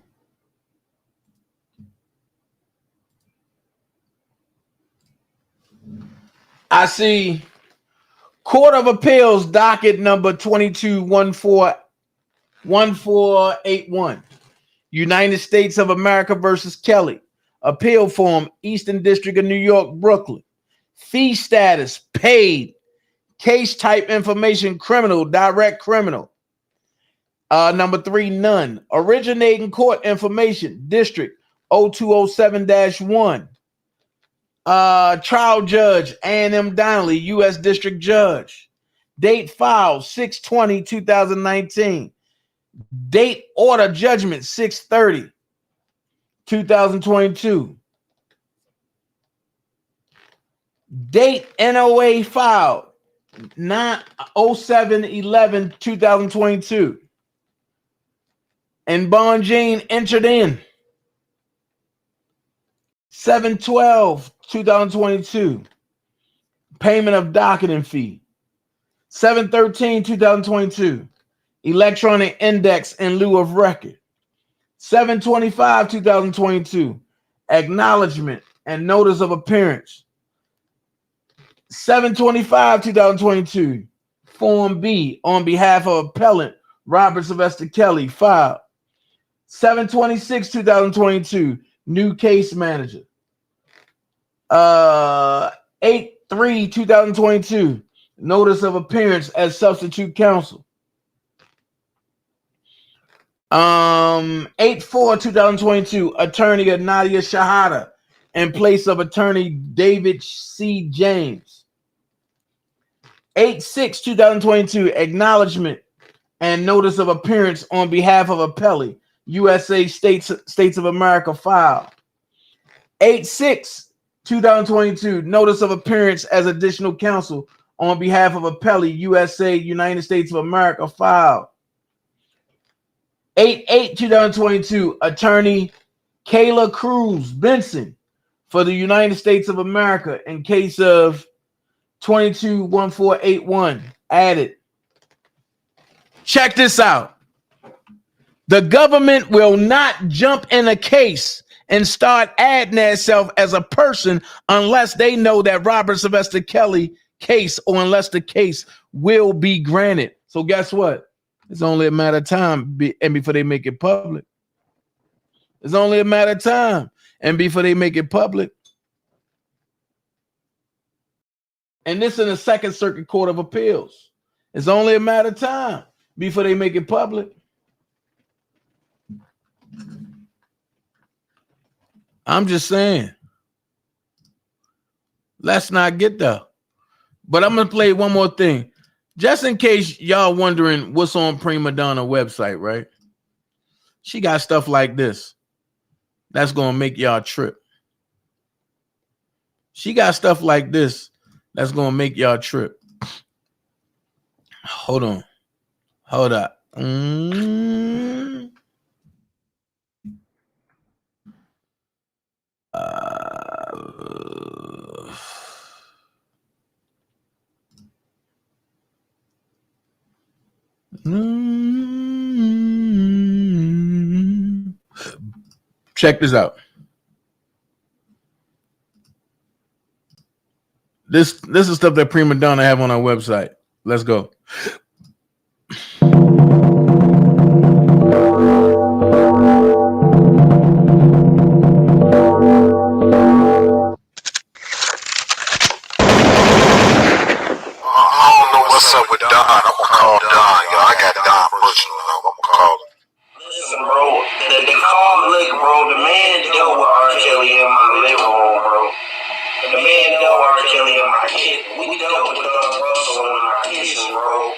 I see Court of Appeals docket number 221481. United States of America versus Kelly. Appeal form, Eastern District of New York, Brooklyn. Fee status, paid. Case type information, criminal, direct criminal. Number 3, none. Originating court information, District 0207-1. Trial judge, A&M Donnelly, U.S. District Judge. Date filed, 6/20/2019. Date order judgment, 6/30. 2022. Date NOA filed 07/11/2022. And Bonjane entered in 7/12/2022. Payment of docketing fee. 7/13/2022. Electronic index in lieu of record. 7/25/2022. Acknowledgement and notice of appearance. 7/25/2022. Form B on behalf of appellant Robert Sylvester Kelly filed. 7/26/2022. New case manager. 8/3/2022. Notice of appearance as substitute counsel. 8/4/2022. Attorney Nadia Shahada in place of attorney David C. James. 8/6/2022. Acknowledgement and notice of appearance on behalf of appellee USA States of America file. 8/6/2022. Notice of appearance as additional counsel on behalf of appellee USA United States of America file. 8/8/2022. Attorney Kayla Cruz Benson for the United States of America in case of 22-1481 added. Check this out. The government will not jump in a case and start adding itself as a person unless they know that Robert Sylvester Kelly case or unless the case will be granted. So guess what? It's only a matter of time and before they make it public. It's only a matter of time and before they make it public. And this in the Second Circuit Court of Appeals. It's only a matter of time before they make it public. I'm just saying. Let's not get there. But I'm going to play one more thing. Just in case y'all wondering what's on Prima Donna website, right? She got stuff like this. That's going to make y'all trip. She got stuff like this. That's going to make y'all trip. Hold on. Hold up. Check this out. This is stuff that Prima Donna have on our website. Let's go. What's up with Don? I'm gonna call Don, yo. I got Don personal. I'm gonna call him. Listen, bro, they call lick, bro. The man dealt with R. Kelly in my living room, bro. The man dealt with R. Kelly in my kitchen. We dealt with Don Russell in our kitchen, bro.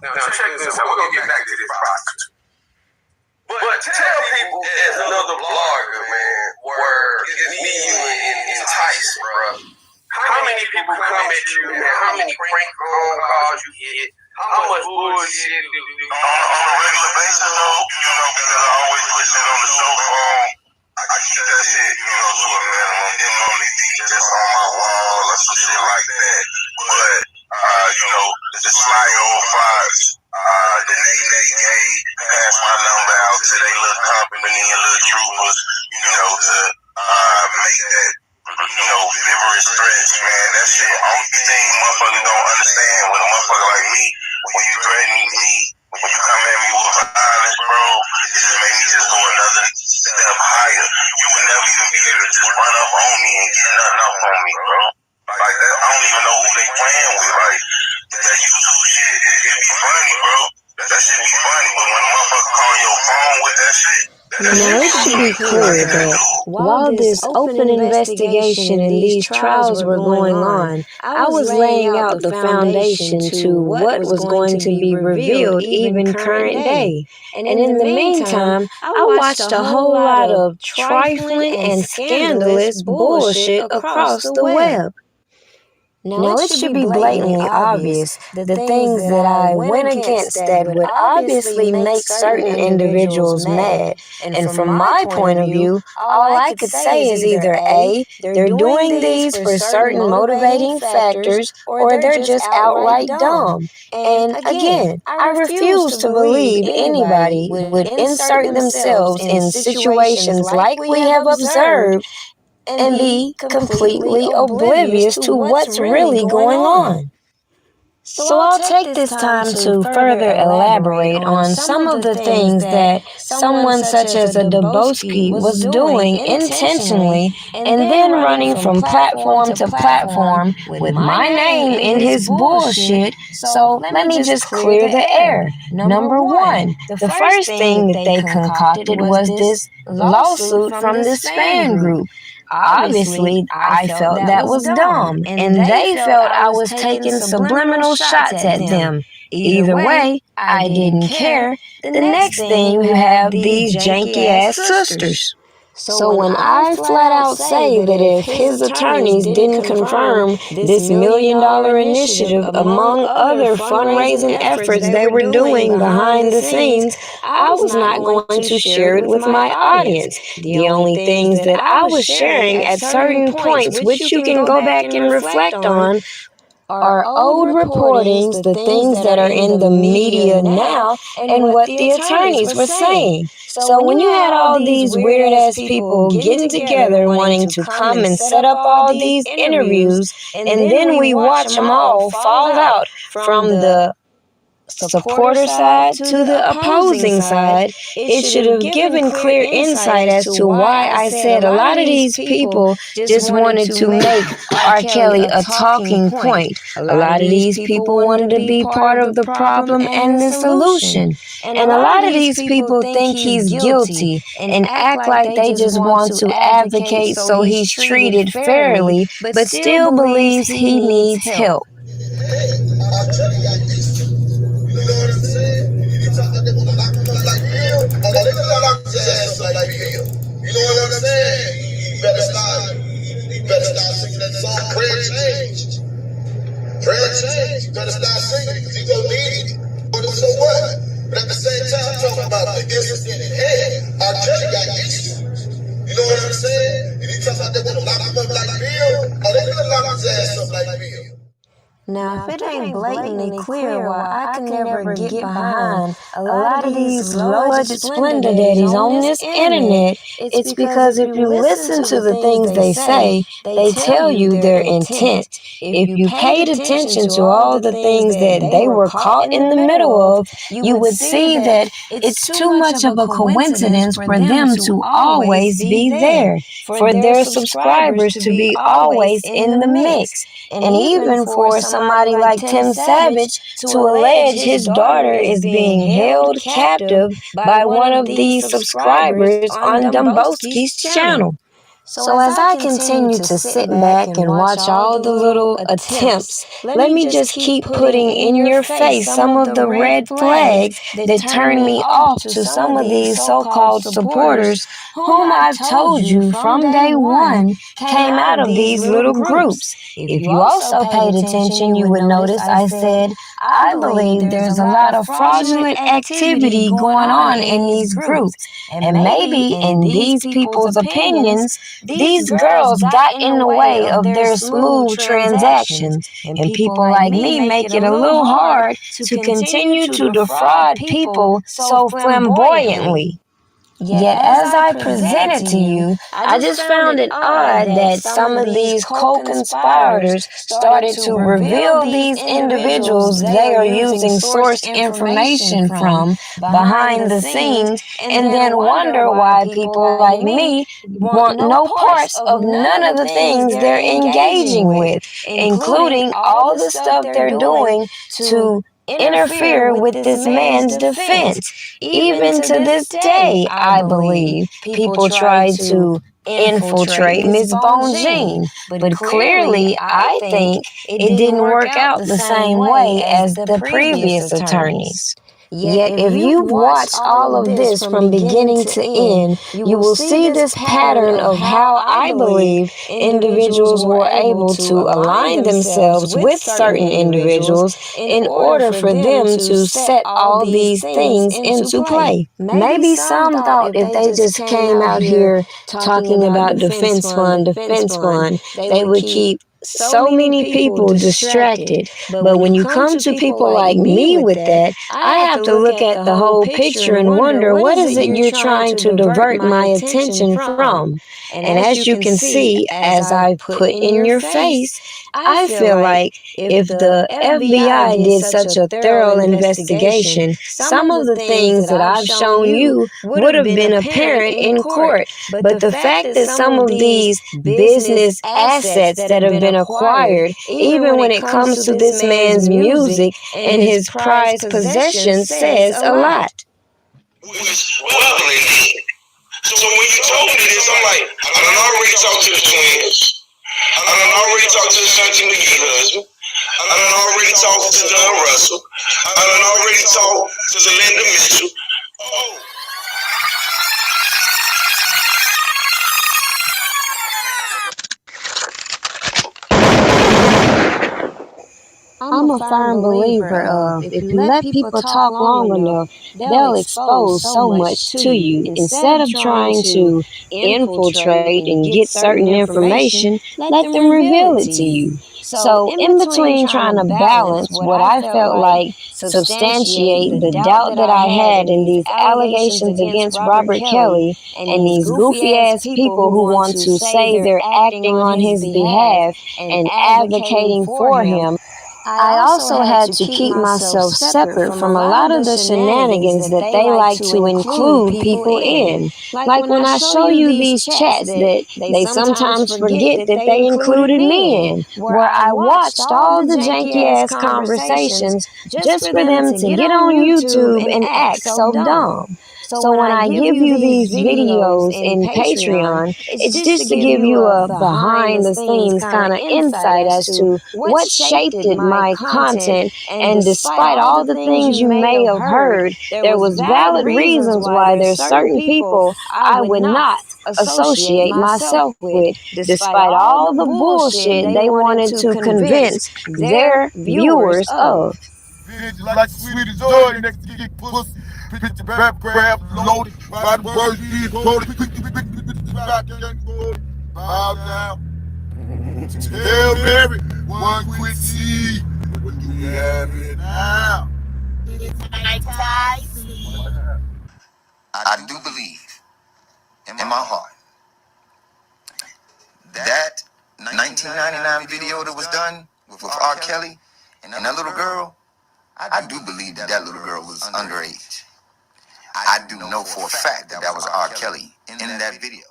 Now check this out. We're gonna get back to this prostitute. But tell people as another blogger, man, where it's me, you, and Tyson, bro. How many people come at you, man? How many prank phone calls you get? How much bullshit do you on a regular basis, though? Because I always put it on the show phone. I keep that shit, to a minimum. It normally be just on my wall or some shit like that. But, the sly old fox, the Nay Gay, pass my number out to their little company and little troopers, to make that, favorite stretch, man. That shit, only thing motherfuckers don't understand with a motherfucker like me, when you threaten me, when you come at me with violence, bro, it just make me just go another step higher. You would never even be able to just run up on me and get nothing up on me, bro. Like that, I don't even know who they playing with. Like, that YouTube shit, it be funny, bro. That shit be funny, but when a motherfucker call your phone with that shit, Now, it should be clear that while this open investigation and these trials were going on, I was laying out the foundation to what was going to be revealed even current day. And in the meantime, I watched a whole lot of trifling and scandalous bullshit across the web. Now, it should be blatantly obvious the things that I went against that would obviously make certain individuals mad. And from my point of view, all I could say is either A, they're doing these for certain motivating factors, or they're just outright dumb. And again, I refuse to believe anybody would insert themselves in situations like we have observed and be completely oblivious to what's really going on. So I'll take this time to further elaborate on some of the things that someone such as a Dubowski was doing intentionally and then running from platform to platform with my name in his bullshit. So let me just clear the air. Number one, the first thing that they concocted was this lawsuit from this fan group. Obviously, I felt that was dumb, and they felt I was taking subliminal shots at them. Either way, I didn't care. The next thing, you have these janky-ass sisters. So when I flat out say that if his attorneys didn't confirm this $1 million initiative among other fundraising efforts they were doing behind the scenes, I was not going to share it with my audience. The only things that I was sharing at certain points, which you can go back and reflect on, are old reportings, the things that are in the media now, and what the attorneys were saying. So when you had all these weird-ass people getting together wanting to come and set up all these interviews, and then we watch them all fall out from the supporter side to the opposing side, it should have given clear insight as to why I said a lot of these people just wanted to make R. Kelly a talking point. A lot of these people wanted to be part of the problem and the solution. And a lot of these people think he's guilty and act like they just want to advocate so he's treated fairly, but still believes he needs help. You know what I'm saying? You talk about them like Bill. Oh, they gonna lock his ass up like Bill. You know what I'm saying? You better start singing that song, Prayer Change. Prayer Change. You better start singing because you gonna need it. But so what? But at the same time, I'm talking about the incident in head. R. Kelly got issues. You know what I'm saying? And you talk about they gonna lock him up like Bill. Oh, they gonna lock his ass up like Bill. Now, if it ain't blatantly clear why I can never get behind a lot of these low-budget splendor daddies on this internet, it's because if you listen to the things they say, they tell you their intent. If you paid attention to all the things that they were caught in the middle of, you would see that it's too much of a coincidence for them to always be there, for their subscribers to be always in the mix. And even for somebody like Tim Savage to allege his daughter is being held captive by one of these subscribers on Dubowski's channel. So as I continue to sit back and watch all the little attempts, let me just keep putting in your face some of the red flags that turn me off to some of these so-called supporters whom I've told you from day one came out of these little groups. If you also paid attention, you would notice I said, I believe there's a lot of fraudulent activity going on in these groups. And maybe in these people's opinions, these girls got in the way of their smooth transactions, and people like me make it a little hard to continue to defraud people so flamboyantly. Yet as I presented to you, I just found it odd that some of these co-conspirators started to reveal these individuals they are using source information from behind the scenes, and then wonder why people like me want no parts of none of the things they're engaging with, including all the stuff they're doing to interfere with this man's defense. Even to this day, I believe, people try to infiltrate Miss Bonjean, but clearly, I think it didn't work out the same way as the previous attorneys. Yet if you've watched all of this from beginning to end, you will see this pattern of how I believe individuals were able to align themselves with certain individuals in order for them to set all these things into play. Maybe some thought if they just came out here talking about defense fund, they would keep so many people distracted. But when you come to people like me with that, I have to look at the whole picture and wonder, what is it you're trying to divert my attention from? And as you can see, as I put in your face, I feel like if the FBI did such a thorough investigation, some of the things that I've shown you would have been apparent in court. But the fact that some of these business assets that have been acquired, even when it comes to this man's music and his prized possessions, says a lot. Well, indeed. So when you told me this, I'm like, I done already talked to the twins. I done already talked to the Shanti McGee husband. I done already talked to Don Russell. I done already talked to Linda Mitchell. Oh. I'm a firm believer of if you let people talk long enough, they'll expose so much to you. Instead of trying to infiltrate and get certain information, let them reveal it to you. So in between trying to balance what I felt like substantiate the doubt that I had in these allegations against Robert Kelly and these goofy ass people who want to say they're acting on his behalf and advocating for him, I also had to keep myself separate from a lot of the shenanigans that they like to include people in. Like when I show you these chats that they sometimes forget that they included me in, where I watched all the janky-ass conversations just for them to get on YouTube and act so dumb. So when I give you these videos in Patreon, it's just to give you a behind-the-scenes kind of insight as to what shaped my content, and despite all the things you may have heard, there was valid reasons why there's certain people I would not associate myself with, despite all the bullshit they wanted to convince their viewers of. Like sweet as joy, next to get pussy. Picture rap, grab, loaded. By the words you quoted. Bow down. Tell Mary, one quick tea. What do we have it now? I do believe in my heart that 1999 video that was done with R. Kelly and that little girl, I do believe that little girl was underage. I do know for a fact that was R. Kelly in that video.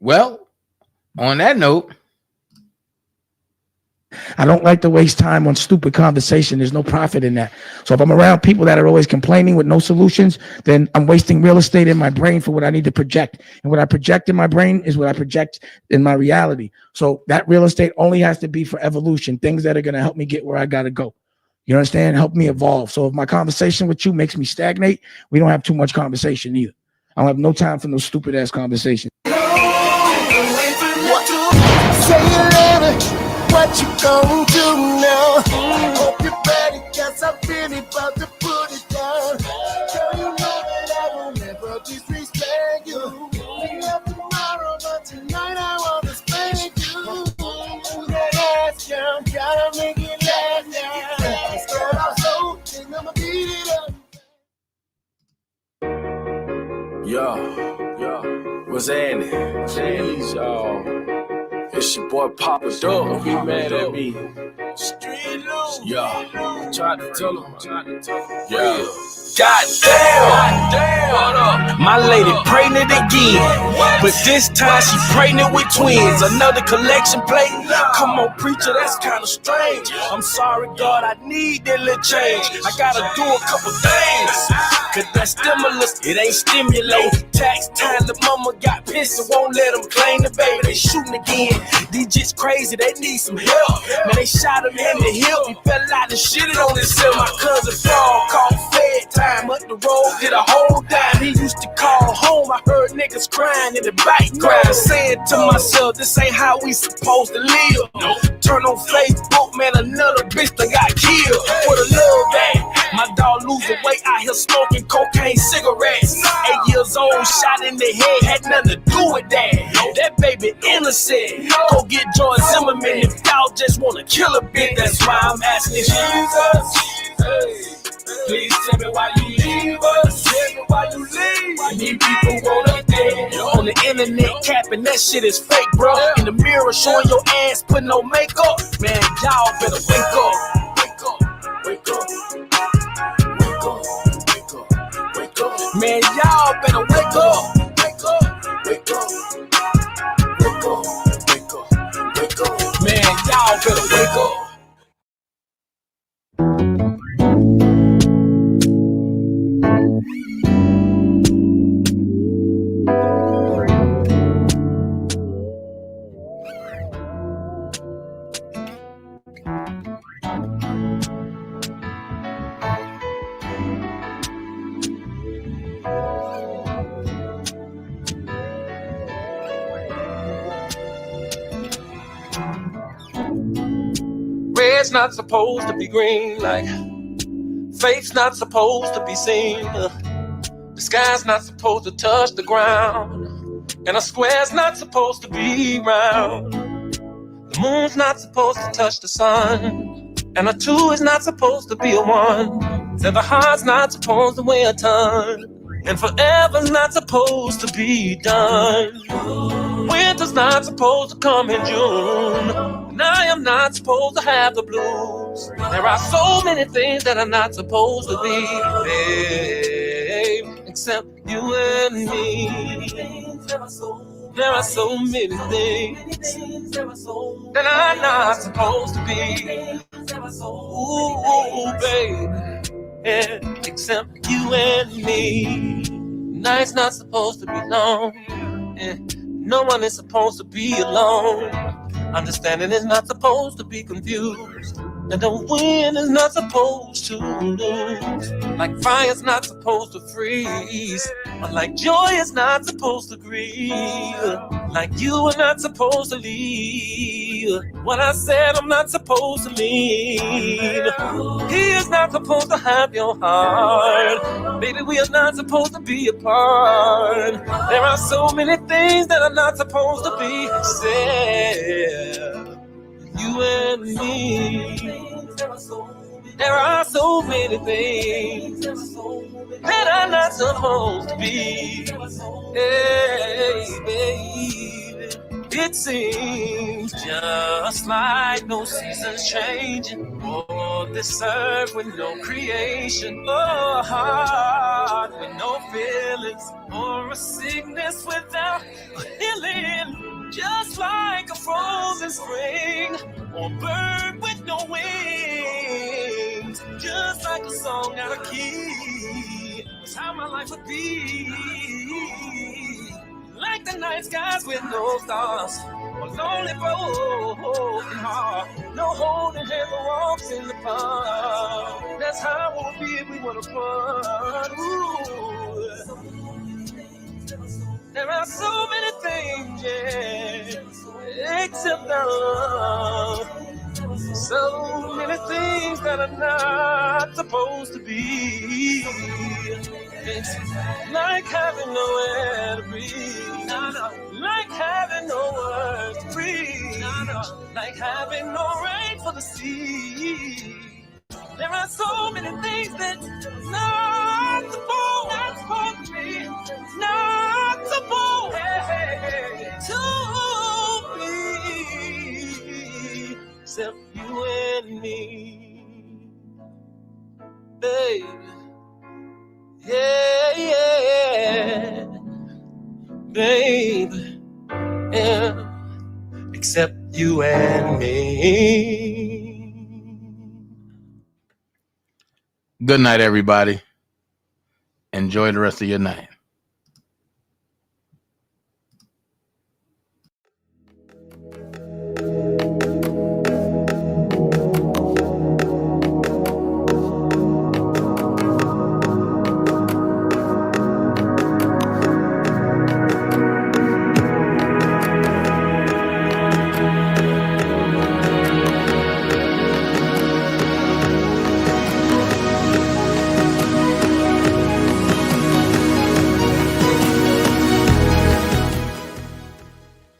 Well, on that note, I don't like to waste time on stupid conversation. There's no profit in that. So if I'm around people that are always complaining with no solutions, then I'm wasting real estate in my brain for what I need to project. And what I project in my brain is what I project in my reality. So that real estate only has to be for evolution, things that are going to help me get where I got to go. You understand? Help me evolve. So if my conversation with you makes me stagnate, we don't have too much conversation either. I don't have no time for no stupid ass conversation. Say you love it, what you gonna do now? Hope you're ready, cause I'm really about to put it down. Girl, you know that I will never disrespect you. We love tomorrow, but tonight I wanna spank you. That ass, girl, gotta make it last now. Start off slow, then I'ma beat it up. Yo, what's happening? Jeez, y'all. It's your boy Papa Dope. Don't be mad at me. Street loose. Yeah. Tried to tell him. Yeah. Goddamn. What up? My lady pregnant again. But this time she pregnant with twins. Another collection plate. Come on, preacher, that's kind of strange. I'm sorry, God, I need that little change. I gotta do a couple things. Cause that stimulus, it ain't stimulate. Tax time, the mama got pissed and won't let them claim the baby. They shooting again. These just crazy, they need some help. Man, they shot him in the hip. He fell out and shitted on himself. My cousin Paul called fed time. Up the road, did a whole dime. He used to call home. I heard niggas crying in the background. Saying to myself, this ain't how we supposed to live. Turn on Facebook, man, another bitch that got killed. For the love that my dog losing weight out here smoking cocaine cigarettes. 8 years old, shot in the head, had nothing to do with that. That baby innocent. Go get George Zimmerman if y'all just wanna kill a bitch. That's why I'm asking Jesus. Hey, please tell me why you leave us. Tell me why you leave. These people wanna dead. On the internet capping, that shit is fake, bro. In the mirror showing your ass, putting no makeup. Man, y'all better wake up. Wake up, wake up. Wake up, wake up, wake up. Man, y'all better wake up. Wake up, wake up. Wake up, wake up, wake up. Man, y'all better wake up. Red's not supposed to be green, like faith's not supposed to be seen. The sky's not supposed to touch the ground, and a square's not supposed to be round. The moon's not supposed to touch the sun, and a 2 is not supposed to be a 1. Said the heart's not supposed to weigh a ton, and forever's not supposed to be done. Winter's not supposed to come in June, and I am not supposed to have the blues. There are so many things that are not supposed to be, babe, except you and me. There are so many things that are not supposed to be. Ooh, babe, yeah, except you and me. Night's not supposed to be long. Yeah. No one is supposed to be alone. Understanding is not supposed to be confused. And the wind is not supposed to lose. Like fire's not supposed to freeze. Or like joy is not supposed to grieve. Like you are not supposed to leave. What I said I'm not supposed to mean. He is not supposed to have your heart. Baby, we are not supposed to be apart. There are so many things that are not supposed to be said. You and me. There are so many things that are not supposed to be. Hey, baby, it seems just like no seasons changing, or this earth with no creation, or a heart with no feelings, or a sickness without a healing. rose in spring, or bird with no wings. Just like a song out of key, that's how my life would be. Like the night skies with no stars, a lonely broken heart, no holding hands or walks in the park. That's how it would be if we were apart. Ooh. There are so many things, yeah, except love. So many things that are not supposed to be. It's like having nowhere to breathe. Like having no words to breathe. Like having no rain for the sea. There are so many things that not supposed to be. Not supposed to be. Except you and me, babe. Yeah, babe. Yeah, except you and me. Good night, everybody. Enjoy the rest of your night.